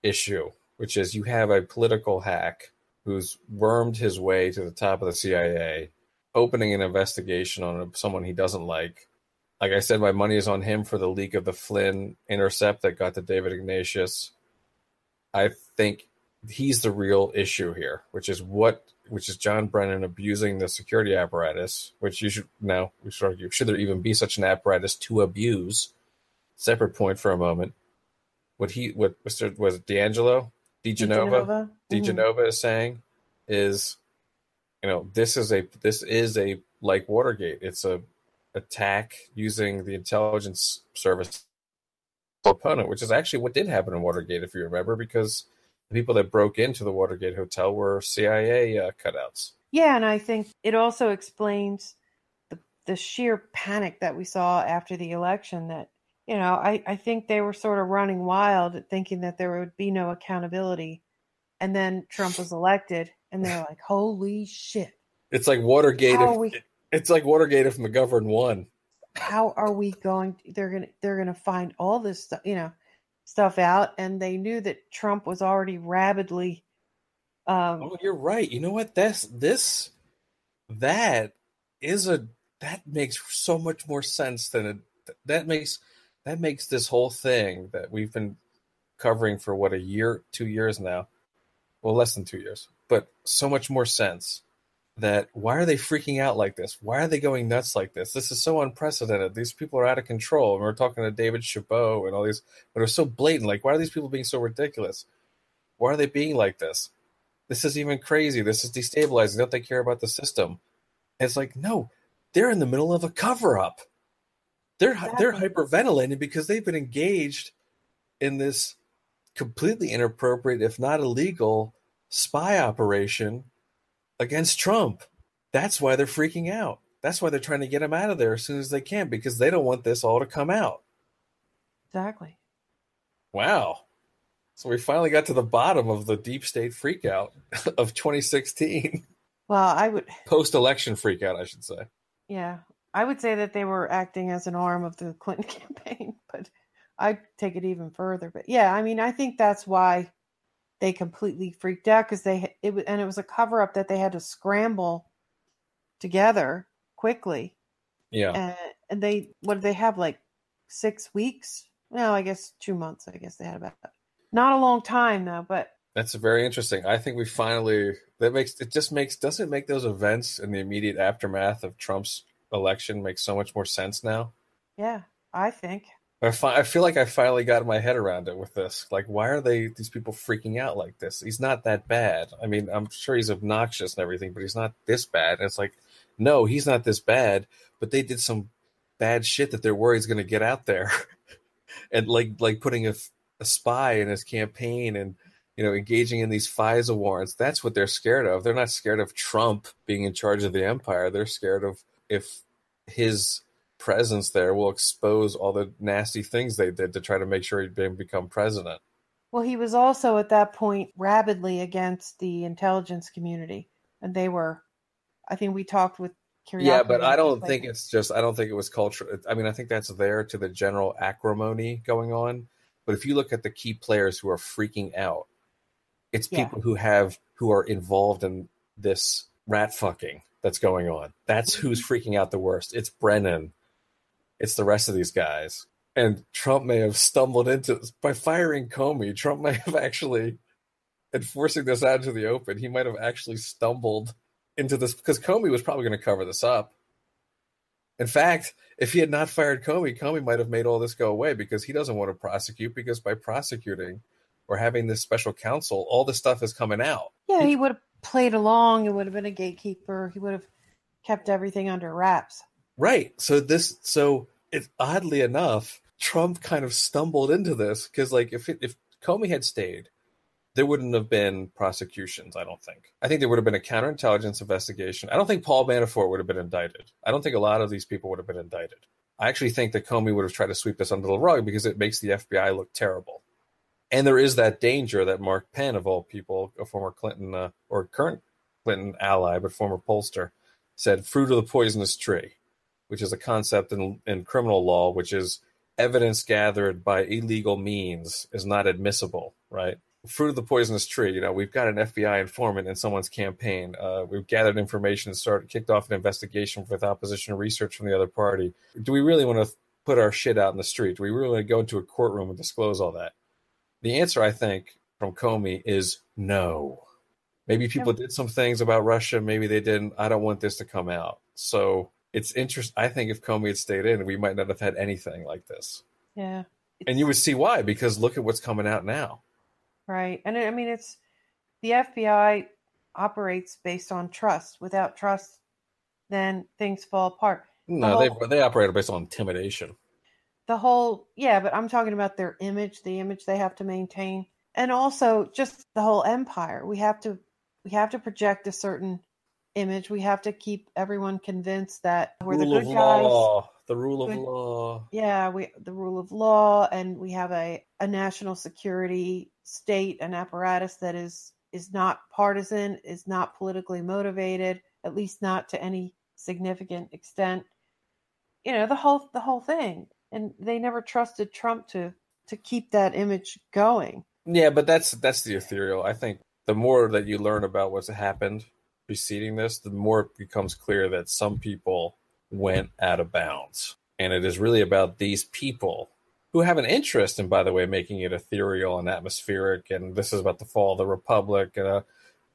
issue, which is you have a political hack who's wormed his way to the top of the CIA, opening an investigation on someone he doesn't like. Like I said, my money is on him for the leak of the Flynn intercept that got to David Ignatius. I think he's the real issue here, which is John Brennan abusing the security apparatus, which we should argue, should there even be such an apparatus to abuse? Separate point for a moment. Was it DeGenova is saying is, this is a like Watergate. It's a attack using the intelligence service opponent, which is actually what did happen in Watergate, if you remember, because the people that broke into the Watergate hotel were CIA cutouts. Yeah, and I think it also explains the sheer panic that we saw after the election, that, I think they were sort of running wild thinking that there would be no accountability. And then Trump was elected and they're like, holy shit. It's like Watergate. It's like Watergate if McGovern won. How are we going? They're gonna find all this stuff, stuff out, and they knew that Trump was already rabidly. You're right. You know what? That makes so much more sense that makes this whole thing that we've been covering for what, 2 years now. Well, less than 2 years, but so much more sense. That why are they freaking out like this? Why are they going nuts like this? This is so unprecedented. These people are out of control. And we're talking to David Chabot and all these, but it was so blatant. Like, why are these people being so ridiculous? Why are they being like this? This is even crazy. This is destabilizing. Don't they care about the system? And it's like, no, they're in the middle of a cover-up. They're hyperventilating because they've been engaged in this completely inappropriate, if not illegal, spy operation against Trump. That's why they're freaking out. That's why they're trying to get him out of there as soon as they can, because they don't want this all to come out. Exactly. Wow. So we finally got to the bottom of the deep state freakout of 2016. Well, I would... Post-election freakout, I should say. Yeah. I would say that they were acting as an arm of the Clinton campaign, but I'd take it even further. But yeah, I mean, I think that's why they completely freaked out, because it was a cover-up that they had to scramble together quickly. Yeah. And what did they have, like 6 weeks? No, I guess 2 months. I guess they had about that. Not a long time though, but that's very interesting. I think we finally doesn't it make those events in the immediate aftermath of Trump's election make so much more sense now? Yeah, I think. I feel like I finally got my head around it with this. Like, why are these people freaking out like this? He's not that bad. I mean, I'm sure he's obnoxious and everything, but he's not this bad. And it's like, no, he's not this bad, but they did some bad shit that they're worried is going to get out there. And like putting a spy in his campaign and, engaging in these FISA warrants. That's what they're scared of. They're not scared of Trump being in charge of the empire. They're scared of if his presence there will expose all the nasty things they did to try to make sure he didn't become president. Well, he was also at that point rabidly against the intelligence community. And I think we talked with Curiosity. Yeah, but I don't think it was cultural. I mean, I think that's there to the general acrimony going on. But if you look at the key players who are freaking out, it's people who are involved in this rat fucking that's going on. That's who's freaking out the worst. It's Brennan. It's the rest of these guys. And Trump may have stumbled into by firing Comey. Trump may have actually, and forcing this out into the open, he might have actually stumbled into this, because Comey was probably going to cover this up. In fact, if he had not fired Comey might have made all this go away, because he doesn't want to prosecute, because by prosecuting or having this special counsel, all this stuff is coming out. Yeah, he would have played along. He would have been a gatekeeper. He would have kept everything under wraps. Right. So it's oddly enough, Trump kind of stumbled into this, because like if Comey had stayed, there wouldn't have been prosecutions, I don't think. I think there would have been a counterintelligence investigation. I don't think Paul Manafort would have been indicted. I don't think a lot of these people would have been indicted. I actually think that Comey would have tried to sweep this under the rug, because it makes the FBI look terrible. And there is that danger that Mark Penn, of all people, a former Clinton or current Clinton ally, but former pollster, said fruit of the poisonous tree, which is a concept in criminal law, which is evidence gathered by illegal means is not admissible, right? Fruit of the poisonous tree. We've got an FBI informant in someone's campaign. We've gathered information and kicked off an investigation with opposition research from the other party. Do we really want to put our shit out in the street? Do we really want to go into a courtroom and disclose all that? The answer, I think, from Comey is no. Maybe people did some things about Russia. Maybe they didn't. I don't want this to come out. So it's interesting. I think if Comey had stayed in, we might not have had anything like this. Yeah. And you would see why, because look at what's coming out now. Right. And I mean, it's the FBI operates based on trust. Without trust, then things fall apart. No, they operate based on intimidation. But I'm talking about their image, the image they have to maintain. And also just the whole empire. We have to project a certain image. We have to keep everyone convinced that we're the good guys. The rule of law. Yeah, the rule of law, and we have a national security state, an apparatus that is not partisan, is not politically motivated, at least not to any significant extent. The whole thing. And they never trusted Trump to keep that image going. Yeah, but that's the ethereal. I think the more that you learn about what's happened preceding this, the more it becomes clear that some people went out of bounds. And it is really about these people who have an interest in, by the way, making it ethereal and atmospheric, and this is about the fall of the Republic,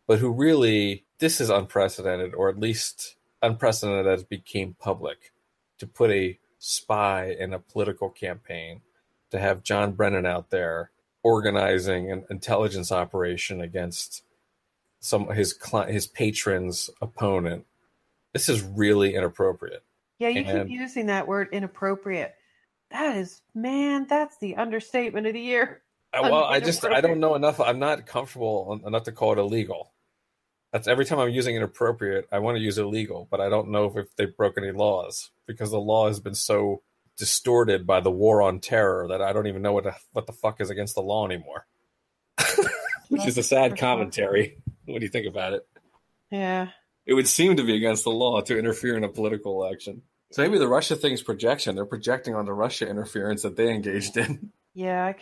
but who really, this is unprecedented, or at least unprecedented as it became public, to put a spy in a political campaign, to have John Brennan out there organizing an intelligence operation against his patron's opponent. This is really inappropriate. Yeah, you keep using that word inappropriate. That's the understatement of the year. Well, I don't know enough. I'm not comfortable enough to call it illegal. That's every time I'm using inappropriate, I want to use illegal, but I don't know if they broke any laws because the law has been so distorted by the war on terror that I don't even know what the fuck is against the law anymore. Which is a sad commentary when you think about it. Yeah. It would seem to be against the law to interfere in a political election. So maybe the Russia thing's projection. They're projecting onto Russia interference that they engaged in. Yeah,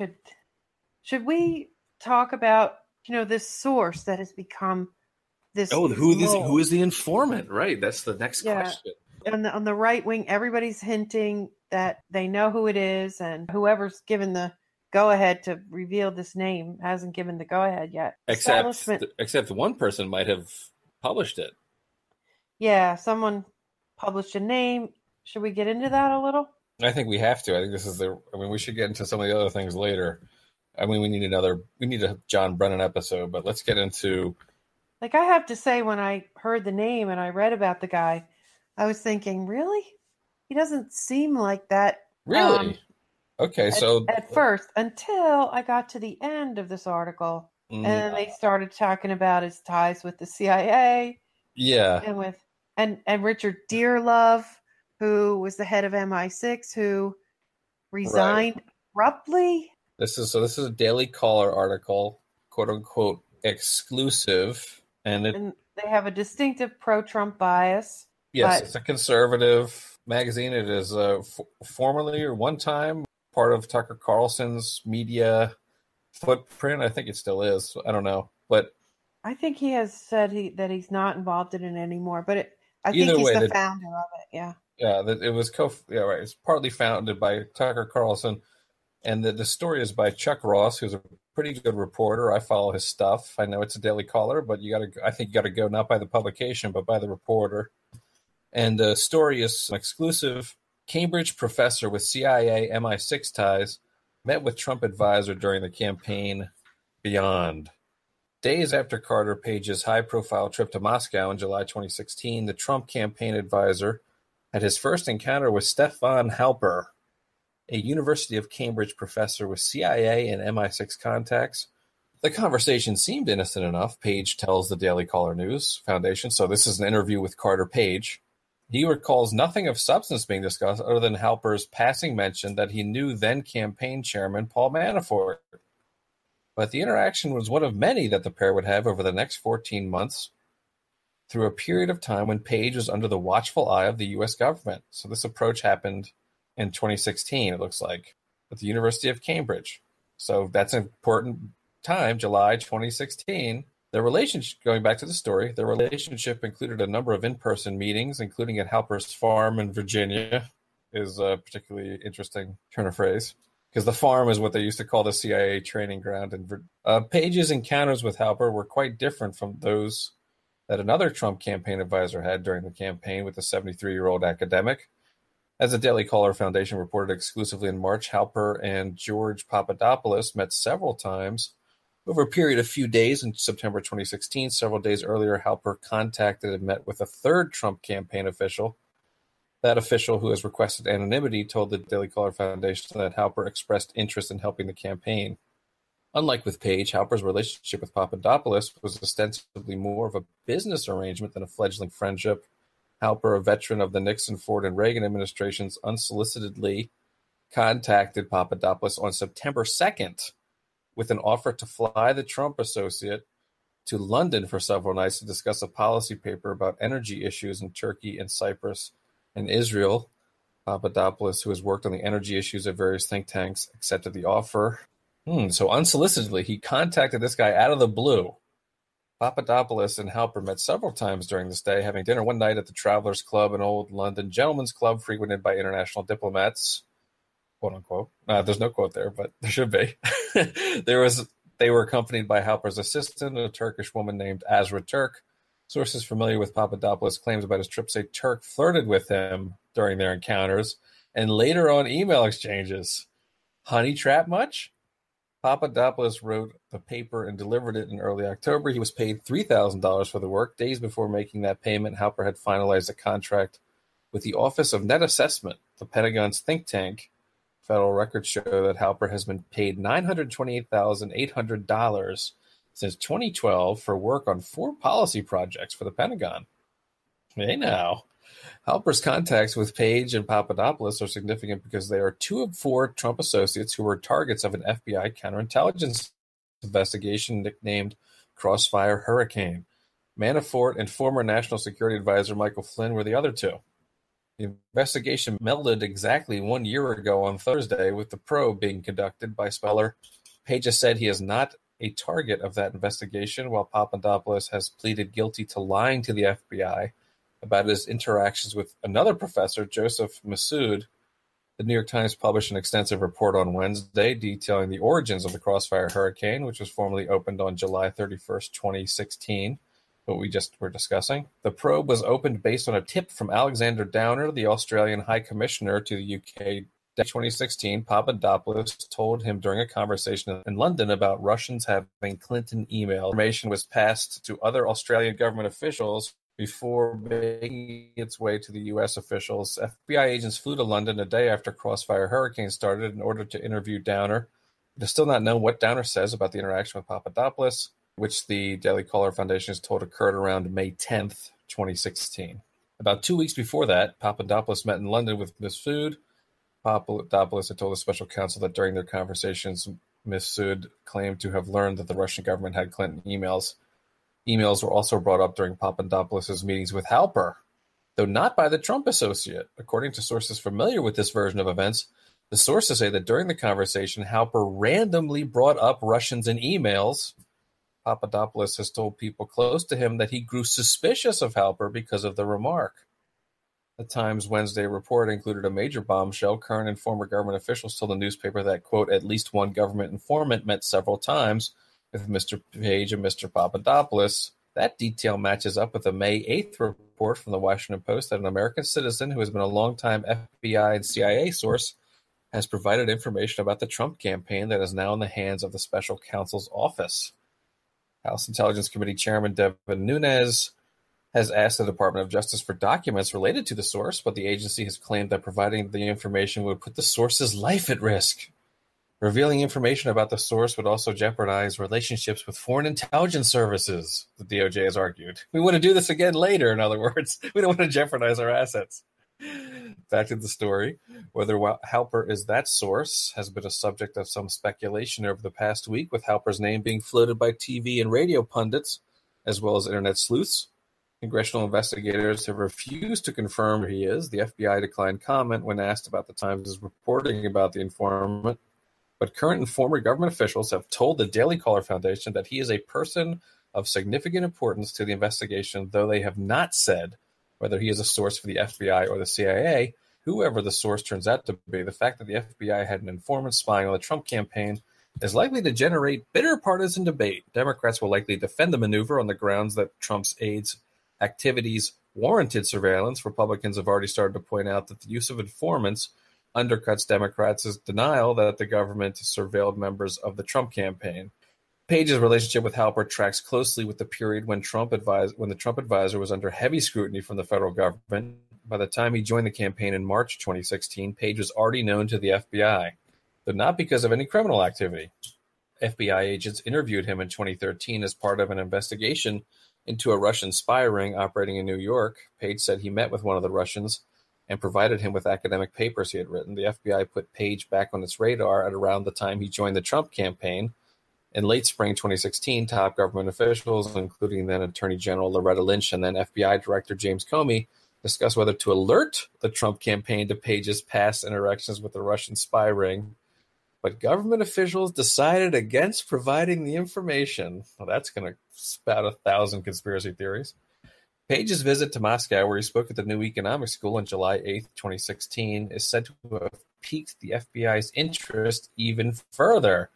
Should we talk about, this source that has become this? Oh, who is the informant? Right. That's the next question. On the right wing, everybody's hinting that they know who it is, and whoever's given the go-ahead to reveal this name hasn't given the go-ahead yet. Except one person might have published it. Yeah, someone published a name. Should we get into that a little? I think we have to. I think we should get into some of the other things later. I mean, we need a John Brennan episode, but let's get into. Like, I have to say, when I heard the name and I read about the guy, I was thinking, really? He doesn't seem like that. Really? Okay, so at first, until I got to the end of this article, and then they started talking about his ties with the CIA. Yeah. And with and Richard Dearlove, who was the head of MI6, who resigned abruptly. This is a Daily Caller article, quote unquote exclusive, and they have a distinctive pro-Trump bias. Yes, it's a conservative magazine. It is formerly or one time part of Tucker Carlson's media footprint. I think it still is. I don't know, but I think he has said that he's not involved in it anymore. But I think he's the founder of it. Yeah. Yeah, it was right. It's partly founded by Tucker Carlson, and the story is by Chuck Ross, who's a pretty good reporter. I follow his stuff. I know it's a Daily Caller, but I think you got to go not by the publication, but by the reporter. And the story is an exclusive. Cambridge professor with CIA MI6 ties met with Trump advisor during the campaign beyond. Days after Carter Page's high-profile trip to Moscow in July 2016, the Trump campaign advisor had his first encounter with Stefan Halper, a University of Cambridge professor with CIA and MI6 contacts. The conversation seemed innocent enough, Page tells the Daily Caller News Foundation. So this is an interview with Carter Page. He recalls nothing of substance being discussed other than Halper's passing mention that he knew then-campaign chairman Paul Manafort. But the interaction was one of many that the pair would have over the next 14 months through a period of time when Page was under the watchful eye of the U.S. government. So this approach happened in 2016, it looks like, at the University of Cambridge. So that's an important time, July 2016. Their relationship, going back to the story, their relationship included a number of in-person meetings, including at Halper's farm in Virginia, is a particularly interesting turn of phrase, because the farm is what they used to call the CIA training ground. And Page's encounters with Halper were quite different from those that another Trump campaign advisor had during the campaign with the 73-year-old academic. As the Daily Caller Foundation reported exclusively in March, Halper and George Papadopoulos met several times over a period of few days in September 2016. Several days earlier, Halper contacted and met with a third Trump campaign official. That official, who has requested anonymity, told the Daily Caller Foundation that Halper expressed interest in helping the campaign. Unlike with Page, Halper's relationship with Papadopoulos was ostensibly more of a business arrangement than a fledgling friendship. Halper, a veteran of the Nixon, Ford, and Reagan administrations, unsolicitedly contacted Papadopoulos on September 2nd with an offer to fly the Trump associate to London for several nights to discuss a policy paper about energy issues in Turkey and Cyprus and Israel. Papadopoulos, who has worked on the energy issues at various think tanks, accepted the offer. So unsolicitedly, he contacted this guy out of the blue. Papadopoulos and Halper met several times during the stay, having dinner one night at the Travelers Club, an old London gentleman's club frequented by international diplomats, quote unquote. There's no quote there, but there should be. They were accompanied by Halper's assistant, a Turkish woman named Azra Turk. Sources familiar with Papadopoulos' claims about his trip say Turk flirted with him during their encounters and later on email exchanges. Honey trap much? Papadopoulos wrote the paper and delivered it in early October. He was paid $3,000 for the work. Days before making that payment, Halper had finalized a contract with the Office of Net Assessment, the Pentagon's think tank. Federal records show that Halper has been paid $928,800 since 2012 for work on 4 policy projects for the Pentagon. Hey now. Halper's contacts with Page and Papadopoulos are significant because they are 2 of 4 Trump associates who were targets of an FBI counterintelligence investigation nicknamed Crossfire Hurricane. Manafort and former National Security Advisor Michael Flynn were the other 2. The investigation melded exactly 1 year ago on Thursday, with the probe being conducted by Speller. Page has said he is not a target of that investigation, while Papadopoulos has pleaded guilty to lying to the FBI about his interactions with another professor, Joseph Massoud. The New York Times published an extensive report on Wednesday detailing the origins of the Crossfire Hurricane, which was formally opened on July 31st, 2016, what we just were discussing. The probe was opened based on a tip from Alexander Downer, the Australian High Commissioner to the UK. In 2016, Papadopoulos told him during a conversation in London about Russians having Clinton email. Information was passed to other Australian government officials before making its way to the U.S. officials. FBI agents flew to London a day after Crossfire Hurricane started in order to interview Downer. It is still not known what Downer says about the interaction with Papadopoulos, which the Daily Caller Foundation is told occurred around May 10th, 2016. About 2 weeks before that, Papadopoulos met in London with Massoud. Papadopoulos had told the special counsel that during their conversations, Massoud claimed to have learned that the Russian government had Clinton emails. Emails were also brought up during Papadopoulos' meetings with Halper, though not by the Trump associate. According to sources familiar with this version of events, the sources say that during the conversation, Halper randomly brought up Russians in emails. Papadopoulos has told people close to him that he grew suspicious of Halper because of the remark. The Times Wednesday report included a major bombshell. Current and former government officials told the newspaper that, quote, at least one government informant met several times with Mr. Page and Mr. Papadopoulos. That detail matches up with a May 8th report from the Washington Post that an American citizen who has been a longtime FBI and CIA source has provided information about the Trump campaign that is now in the hands of the special counsel's office. House Intelligence Committee Chairman Devin Nunes has asked the Department of Justice for documents related to the source, but the agency has claimed that providing the information would put the source's life at risk. Revealing information about the source would also jeopardize relationships with foreign intelligence services, the DOJ has argued. We want to do this again later, in other words. We don't want to jeopardize our assets. Back to the story. Whether Halper is that source has been a subject of some speculation over the past week, with Halper's name being floated by TV and radio pundits, as well as internet sleuths. Congressional investigators have refused to confirm who he is. The FBI declined comment when asked about the Times' reporting about the informant. But current and former government officials have told the Daily Caller Foundation that he is a person of significant importance to the investigation, though they have not said whether he is a source for the FBI or the CIA. Whoever the source turns out to be, the fact that the FBI had an informant spying on the Trump campaign is likely to generate bitter partisan debate. Democrats will likely defend the maneuver on the grounds that Trump's aides' activities warranted surveillance. Republicans have already started to point out that the use of informants undercuts Democrats' denial that the government surveilled members of the Trump campaign. Page's relationship with Halper tracks closely with the period when the Trump advisor was under heavy scrutiny from the federal government. By the time he joined the campaign in March 2016, Page was already known to the FBI, though not because of any criminal activity. FBI agents interviewed him in 2013 as part of an investigation into a Russian spy ring operating in New York. Page said he met with one of the Russians and provided him with academic papers he had written. The FBI put Page back on its radar at around the time he joined the Trump campaign. In late spring 2016, top government officials, including then Attorney General Loretta Lynch and then FBI Director James Comey, discussed whether to alert the Trump campaign to Page's past interactions with the Russian spy ring. But government officials decided against providing the information. Well, that's going to spout 1,000 conspiracy theories. Page's visit to Moscow, where he spoke at the New Economic School on July 8th, 2016, is said to have piqued the FBI's interest even further.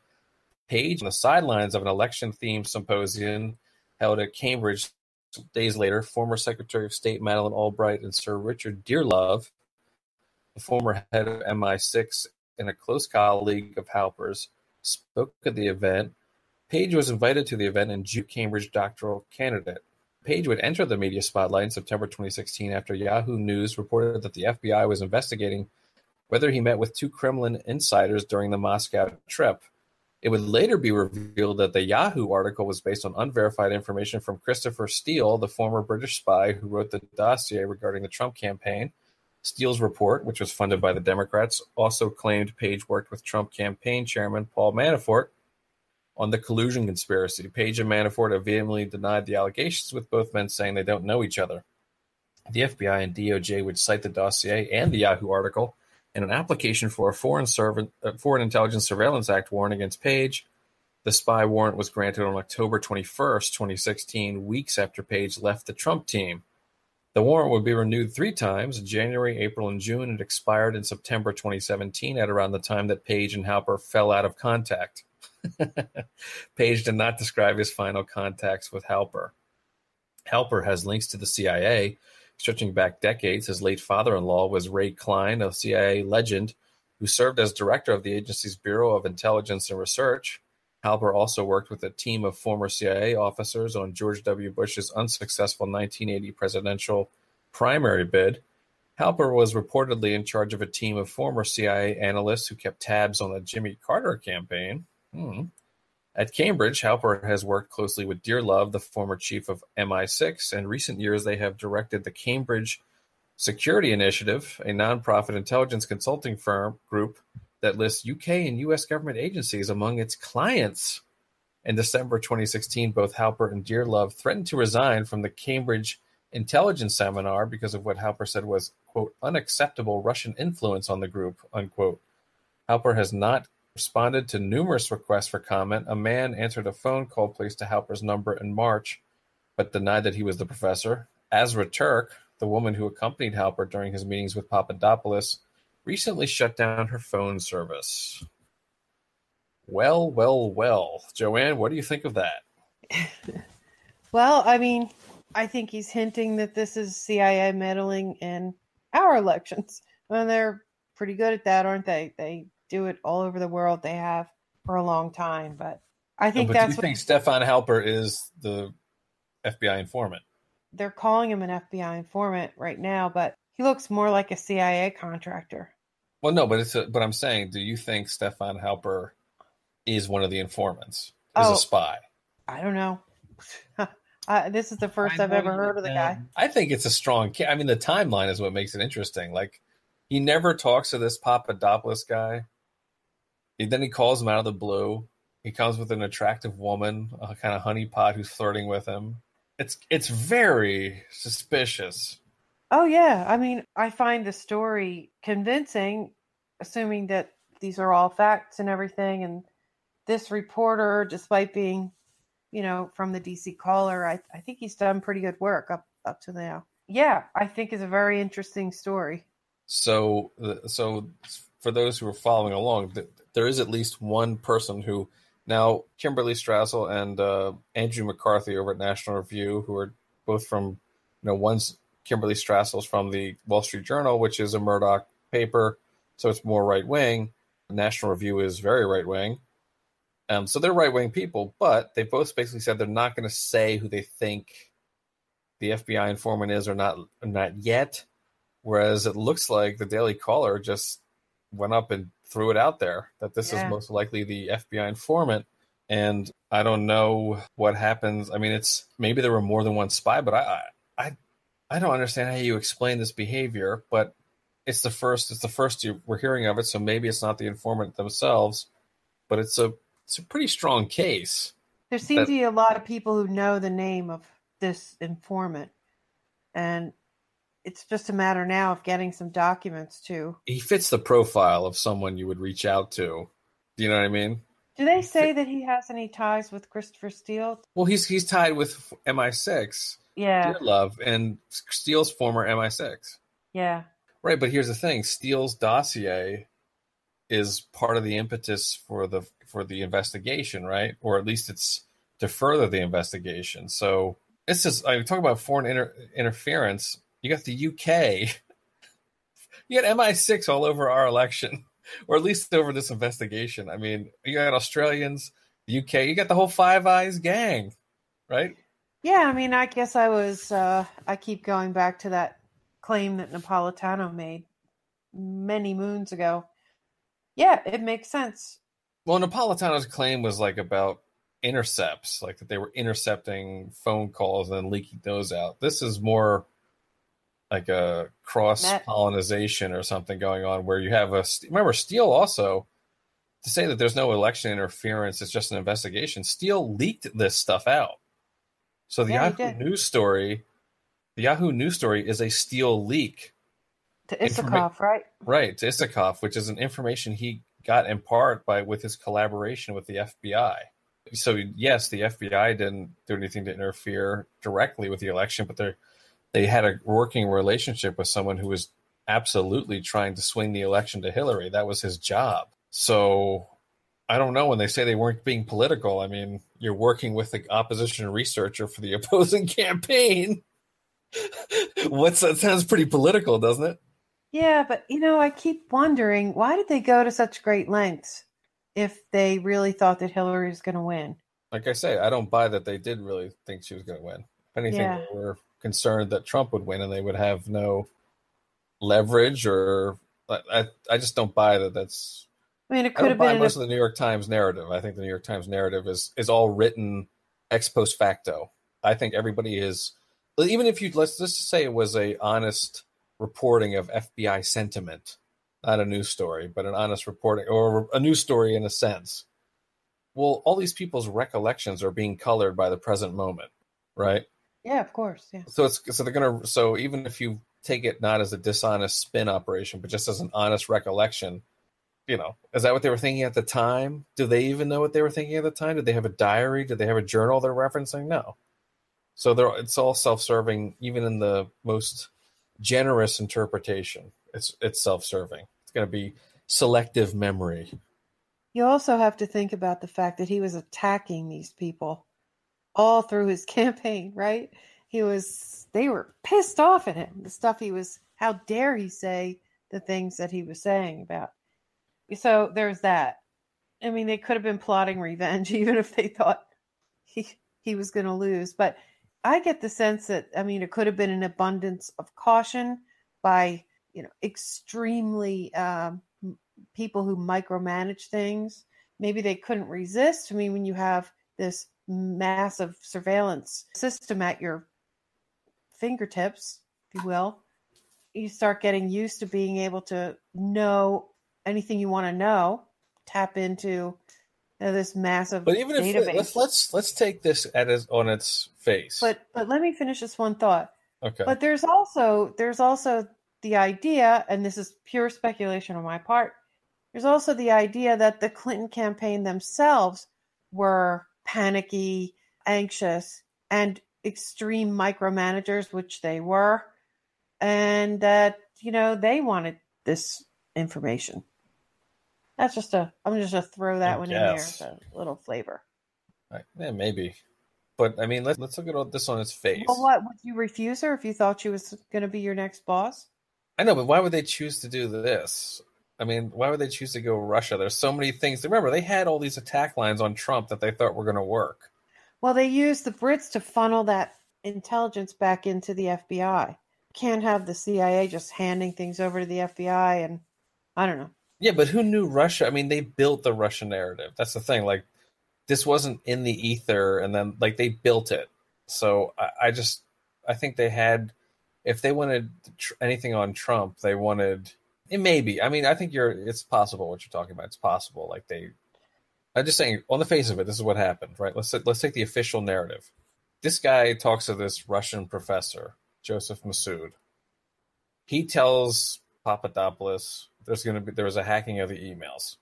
Page, on the sidelines of an election-themed symposium held at Cambridge days later, former Secretary of State Madeleine Albright and Sir Richard Dearlove, the former head of MI6 and a close colleague of Halper's, spoke at the event. Page was invited to the event and Cambridge doctoral candidate. Page would enter the media spotlight in September 2016 after Yahoo News reported that the FBI was investigating whether he met with 2 Kremlin insiders during the Moscow trip. It would later be revealed that the Yahoo article was based on unverified information from Christopher Steele, the former British spy who wrote the dossier regarding the Trump campaign. Steele's report, which was funded by the Democrats, also claimed Page worked with Trump campaign chairman Paul Manafort on the collusion conspiracy. Page and Manafort have vehemently denied the allegations, with both men saying they don't know each other. The FBI and DOJ would cite the dossier and the Yahoo article in an application for a Foreign Intelligence Surveillance Act warrant against Page. The spy warrant was granted on October 21st, 2016, weeks after Page left the Trump team. The warrant would be renewed 3 times, in January, April, and June, and expired in September 2017 at around the time that Page and Halper fell out of contact. Page did not describe his final contacts with Halper. Halper has links to the CIA, stretching back decades. His late father-in-law was Ray Klein, a CIA legend who served as director of the agency's Bureau of Intelligence and Research. Halper also worked with a team of former CIA officers on George W. Bush's unsuccessful 1980 presidential primary bid. Halper was reportedly in charge of a team of former CIA analysts who kept tabs on the Jimmy Carter campaign. At Cambridge, Halper has worked closely with Dearlove, the former chief of MI6. In recent years, they have directed the Cambridge Security Initiative, a nonprofit intelligence consulting firm group that lists UK and US government agencies among its clients. In December 2016, both Halper and Dearlove threatened to resign from the Cambridge Intelligence Seminar because of what Halper said was, quote, unacceptable Russian influence on the group, unquote. Halper has not responded to numerous requests for comment. A man answered a phone call placed to Halper's number in March, but denied that he was the professor. Azra Turk, the woman who accompanied Halper during his meetings with Papadopoulos, recently shut down her phone service. Well, well, well. Joanne, what do you think of that? Well, I mean, I think he's hinting that this is CIA meddling in our elections. And they're pretty good at that, aren't they? They do it all over the world. They have for a long time. But I think do you think Stefan Halper is the FBI informant? They're calling him an FBI informant right now, but he looks more like a CIA contractor. Well, no, but I'm saying, do you think Stefan Halper is one of the informants? Is a spy? I don't know. This is the first I've ever heard of the guy. I think it's a strong case. I mean, the timeline is what makes it interesting. Like, he never talks to this Papadopoulos guy. Then he calls him out of the blue. He comes with an attractive woman, a kind of honeypot who's flirting with him. It's very suspicious. Oh, yeah. I mean, I find the story convincing, assuming that these are all facts and everything. And this reporter, despite being, from the DC Caller, I think he's done pretty good work up to now. Yeah, I think it's a very interesting story. So for those who are following along, there is at least one person who now Kimberly Strassel and Andrew McCarthy over at National Review, who are both from, one's Kimberly Strassel's from the Wall Street Journal, which is a Murdoch paper, so it's more right-wing. National Review is very right-wing. So they're right-wing people, but they both basically said they're not going to say who they think the FBI informant is or not yet, whereas it looks like the Daily Caller just went up and threw it out there that this is most likely the FBI informant. And I don't know what happens. I mean, it's maybe there were more than one spy, but I don't understand how you explain this behavior, but it's the first we're hearing of it. So maybe it's not the informant themselves, but it's a pretty strong case. There seem to be a lot of people who know the name of this informant, and it's just a matter now of getting some documents too. He fits the profile of someone you would reach out to. Do you know what I mean? Do they say that he has any ties with Christopher Steele? Well, he's tied with MI6. Yeah. Dearlove and Steele's former MI6. Yeah. Right, but here's the thing. Steele's dossier is part of the impetus for the investigation, right? Or at least it's to further the investigation. So this is, I talk about foreign interference. You got the UK. You got MI6 all over our election. or at least over this investigation. I mean, you got Australians, the UK, you got the whole Five Eyes gang, right? Yeah, I mean, I guess I keep going back to that claim that Napolitano made many moons ago. Yeah, it makes sense. Well, Napolitano's claim was like about intercepts, like that they were intercepting phone calls and then leaking those out. This is more like a cross-pollination or something going on where you have remember, Steele also, to say that there's no election interference, it's just an investigation, Steele leaked this stuff out. So the Yahoo News story is a Steele leak. To Isikoff, right? Right, to Isikoff, which is an information he got in part with his collaboration with the FBI. So yes, the FBI didn't do anything to interfere directly with the election, but they had a working relationship with someone who was absolutely trying to swing the election to Hillary. That was his job. So I don't know, when they say they weren't being political, I mean, you're working with the opposition researcher for the opposing campaign. That sounds pretty political, doesn't it? Yeah, but I keep wondering, why did they go to such great lengths if they really thought that Hillary was going to win? Like I say, I don't buy that they did really think she was going to win. If anything, they were concerned that Trump would win and they would have no leverage, or I just don't buy that. That's. I mean, it could have been most of the New York Times narrative. I think the New York Times narrative is all written ex post facto. I think everybody is, even if let's just say it was a honest reporting of FBI sentiment, not a news story, but an honest reporting, or a news story in a sense. Well, all these people's recollections are being colored by the present moment, right? Yeah, of course. Yeah. So even if you take it not as a dishonest spin operation, but just as an honest recollection, is that what they were thinking at the time? Do they even know what they were thinking at the time? Did they have a diary? Did they have a journal they're referencing? No. So it's all self-serving, even in the most generous interpretation. It's self-serving. It's going to be selective memory. You also have to think about the fact that he was attacking these people all through his campaign, right? They were pissed off at him. The stuff how dare he say the things that he was saying about. So there's that. I mean, they could have been plotting revenge, even if they thought he was going to lose. But I get the sense that, it could have been an abundance of caution by, extremely people who micromanage things. Maybe they couldn't resist. I mean, when you have this massive surveillance system at your fingertips, if you will, you start getting used to being able to know anything you want to know, tap into this massive but even database. If let's take this on its face. But let me finish this one thought. Okay. But there's also the idea, and this is pure speculation on my part, there's also the idea that the Clinton campaign themselves were panicky, anxious, and extreme micromanagers, which they were, and that, they wanted this information. I'm just gonna throw that one in there as a little flavor. Yeah, maybe. But I mean, let's look at this on its face. Well, what would you refuse her if you thought she was going to be your next boss? I know, but why would they choose to do this? I mean, why would they choose to go Russia? There's so many things. Remember, they had all these attack lines on Trump that they thought were going to work. Well, they used the Brits to funnel that intelligence back into the FBI. Can't have the CIA just handing things over to the FBI, and I don't know. Yeah, but who knew Russia? I mean, they built the Russian narrative. That's the thing. Like, this wasn't in the ether, and then they built it. So I think they had, if they wanted anything on Trump, they wanted it. Maybe. I mean, I think it's possible what you're talking about. It's possible. I'm just saying, on the face of it, this is what happened, right? Let's take the official narrative. This guy talks to this Russian professor, Joseph Massoud. He tells Papadopoulos there was a hacking of the emails.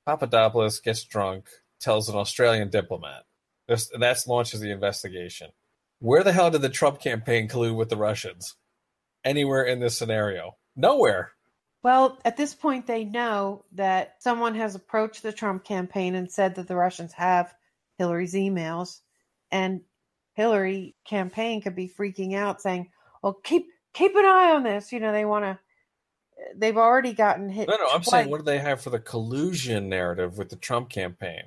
Papadopoulos gets drunk, tells an Australian diplomat. That launches the investigation. Where the hell did the Trump campaign collude with the Russians? Anywhere in this scenario? Nowhere. Well, at this point, they know that someone has approached the Trump campaign and said that the Russians have Hillary's emails, and Hillary campaign could be freaking out, saying, "Well, keep an eye on this." They want to. they've already gotten hit. No, I'm twice. saying, what do they have for the collusion narrative with the Trump campaign?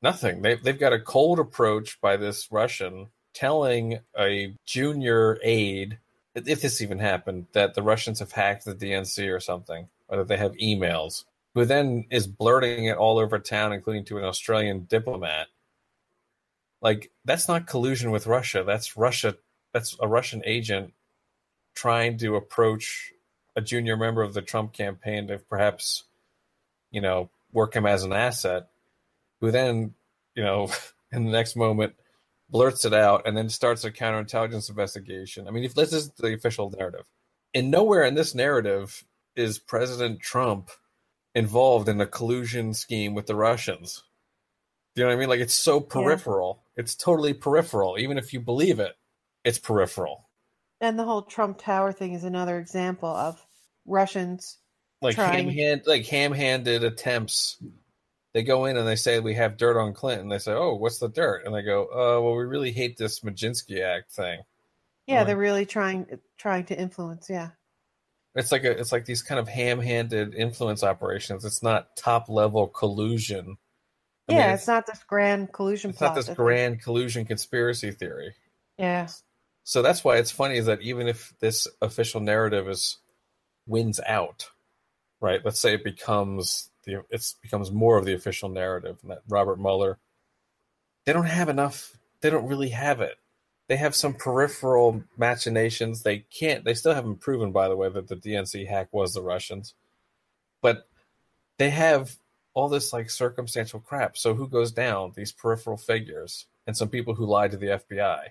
Nothing. They've got a cold approach by this Russian telling a junior aide, if this even happened, that the Russians have hacked the DNC or something, or that they have emails, who then is blurting it all over town, including to an Australian diplomat. Like, that's not collusion with Russia. That's Russia. That's a Russian agent trying to approach a junior member of the Trump campaign to perhaps, work him as an asset, who then, in the next moment blurts it out and then starts a counterintelligence investigation. I mean, if this is the official narrative, and nowhere in this narrative is President Trump involved in a collusion scheme with the Russians. Do you know what I mean? Like, it's so peripheral. Yeah. It's totally peripheral. Even if you believe it, it's peripheral. And the whole Trump Tower thing is another example of Russians ham-handed attempts. They go in and they say, we have dirt on Clinton. They say, oh, what's the dirt? And they go, well, we really hate this Majinsky Act thing. Yeah, they're really trying to influence, yeah. It's like these kind of ham-handed influence operations. It's not top-level collusion. It's not this grand collusion plot. It's not this grand collusion conspiracy theory. Yeah. So that's why it's funny is that even if this official narrative wins out, right? Let's say it becomes more of the official narrative, and that Robert Mueller, they don't have enough. They don't really have it. They have some peripheral machinations. They still haven't proven, by the way, that the DNC hack was the Russians, but they have all this like circumstantial crap. So who goes down? These peripheral figures and some people who lied to the FBI,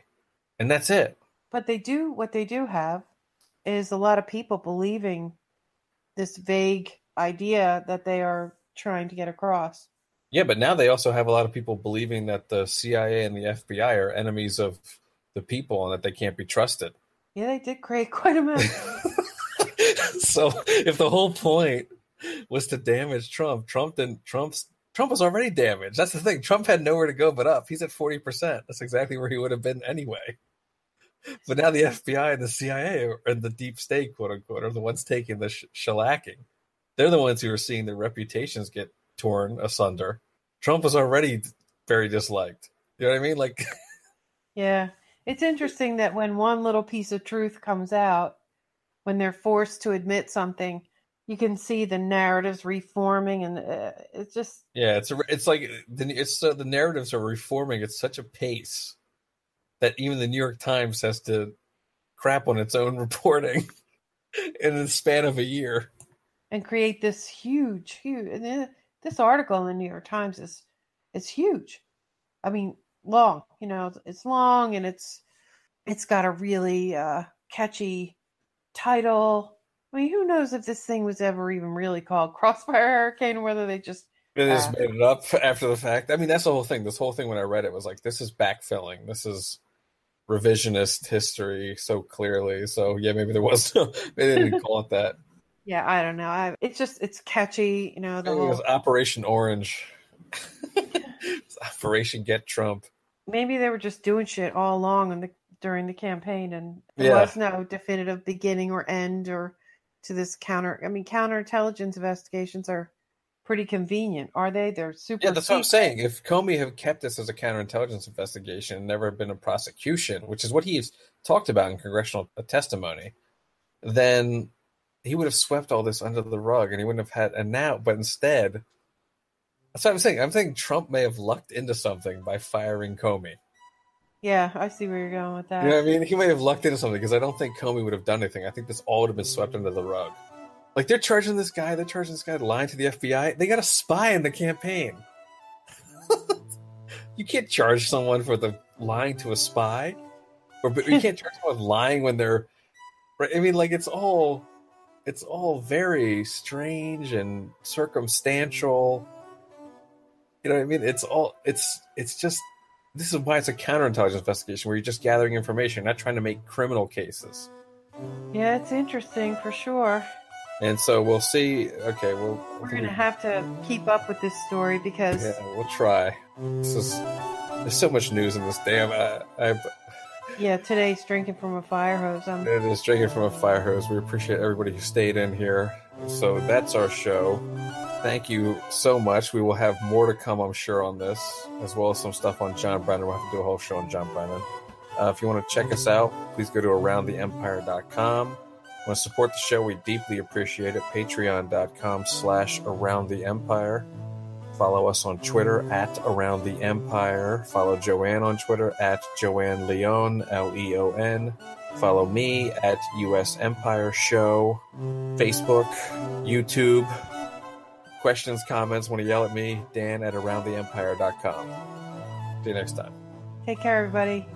and that's it. But what they do have is a lot of people believing this vague idea that they are trying to get across. Yeah, but now they also have a lot of people believing that the CIA and the FBI are enemies of the people and that they can't be trusted. Yeah, they did create quite a mess. So if the whole point was to damage Trump was already damaged. That's the thing. Trump had nowhere to go but up. He's at 40%. That's exactly where he would have been anyway. But now the FBI and the CIA and the deep state, quote unquote, are the ones taking the shellacking. They're the ones who are seeing their reputations get torn asunder. Trump was already very disliked. You know what I mean? Like, yeah, it's interesting that when one little piece of truth comes out, when they're forced to admit something, you can see the narratives reforming, and it's just the narratives are reforming at such a pace that even the New York Times has to crap on its own reporting in the span of a year. And create this huge, and this article in the New York Times is huge. I mean, long, it's long, and it's got a really catchy title. I mean, who knows if this thing was ever even really called Crossfire Hurricane, or whether they just made it up after the fact. I mean, that's the whole thing. This whole thing, when I read it, was like, this is backfilling. This is revisionist history so clearly. So yeah, maybe there was maybe they didn't call it that. Yeah, I don't know. It's catchy, It was Operation Orange. Operation Get Trump. Maybe they were just doing shit all along during the campaign, and there was no definitive beginning or end or to this counterintelligence investigations are pretty convenient, are they? They're super. Yeah, that's what I'm saying. If Comey had kept this as a counterintelligence investigation and never been a prosecution, which is what he's talked about in congressional testimony, then he would have swept all this under the rug, and he wouldn't have had. But instead, that's what I'm saying. I'm saying Trump may have lucked into something by firing Comey. Yeah, I see where you're going with that. You know what I mean? He may have lucked into something, because I don't think Comey would have done anything. I think this all would have been swept under the rug. Like, they're charging this guy lying to the FBI. They got a spy in the campaign. You can't charge someone for lying to a spy. Or you can't charge someone with lying when they're... I mean, like, it's all very strange and circumstantial. You know what I mean? It's just... This is why it's a counterintelligence investigation, where you're just gathering information, not trying to make criminal cases. Yeah, it's interesting for sure. And so we'll see. Okay, we're going to have to keep up with this story, because we'll try. There's so much news in this damn. Yeah, today's drinking from a fire hose. It is drinking from a fire hose. We appreciate everybody who stayed in here. So that's our show. Thank you so much. We will have more to come, I'm sure, on this, as well as some stuff on John Brennan. We'll have to do a whole show on John Brennan. If you want to check us out, please go to AroundTheEmpire.com. Want to support the show? We deeply appreciate it. Patreon.com/AroundTheEmpire. Follow us on Twitter @AroundTheEmpire. Follow Joanne on Twitter @Joanne Leon, Leon. Follow me @US Empire Show. Facebook, YouTube. Questions, comments, want to yell at me? Dan @AroundTheEmpire.com. See you next time. Take care, everybody.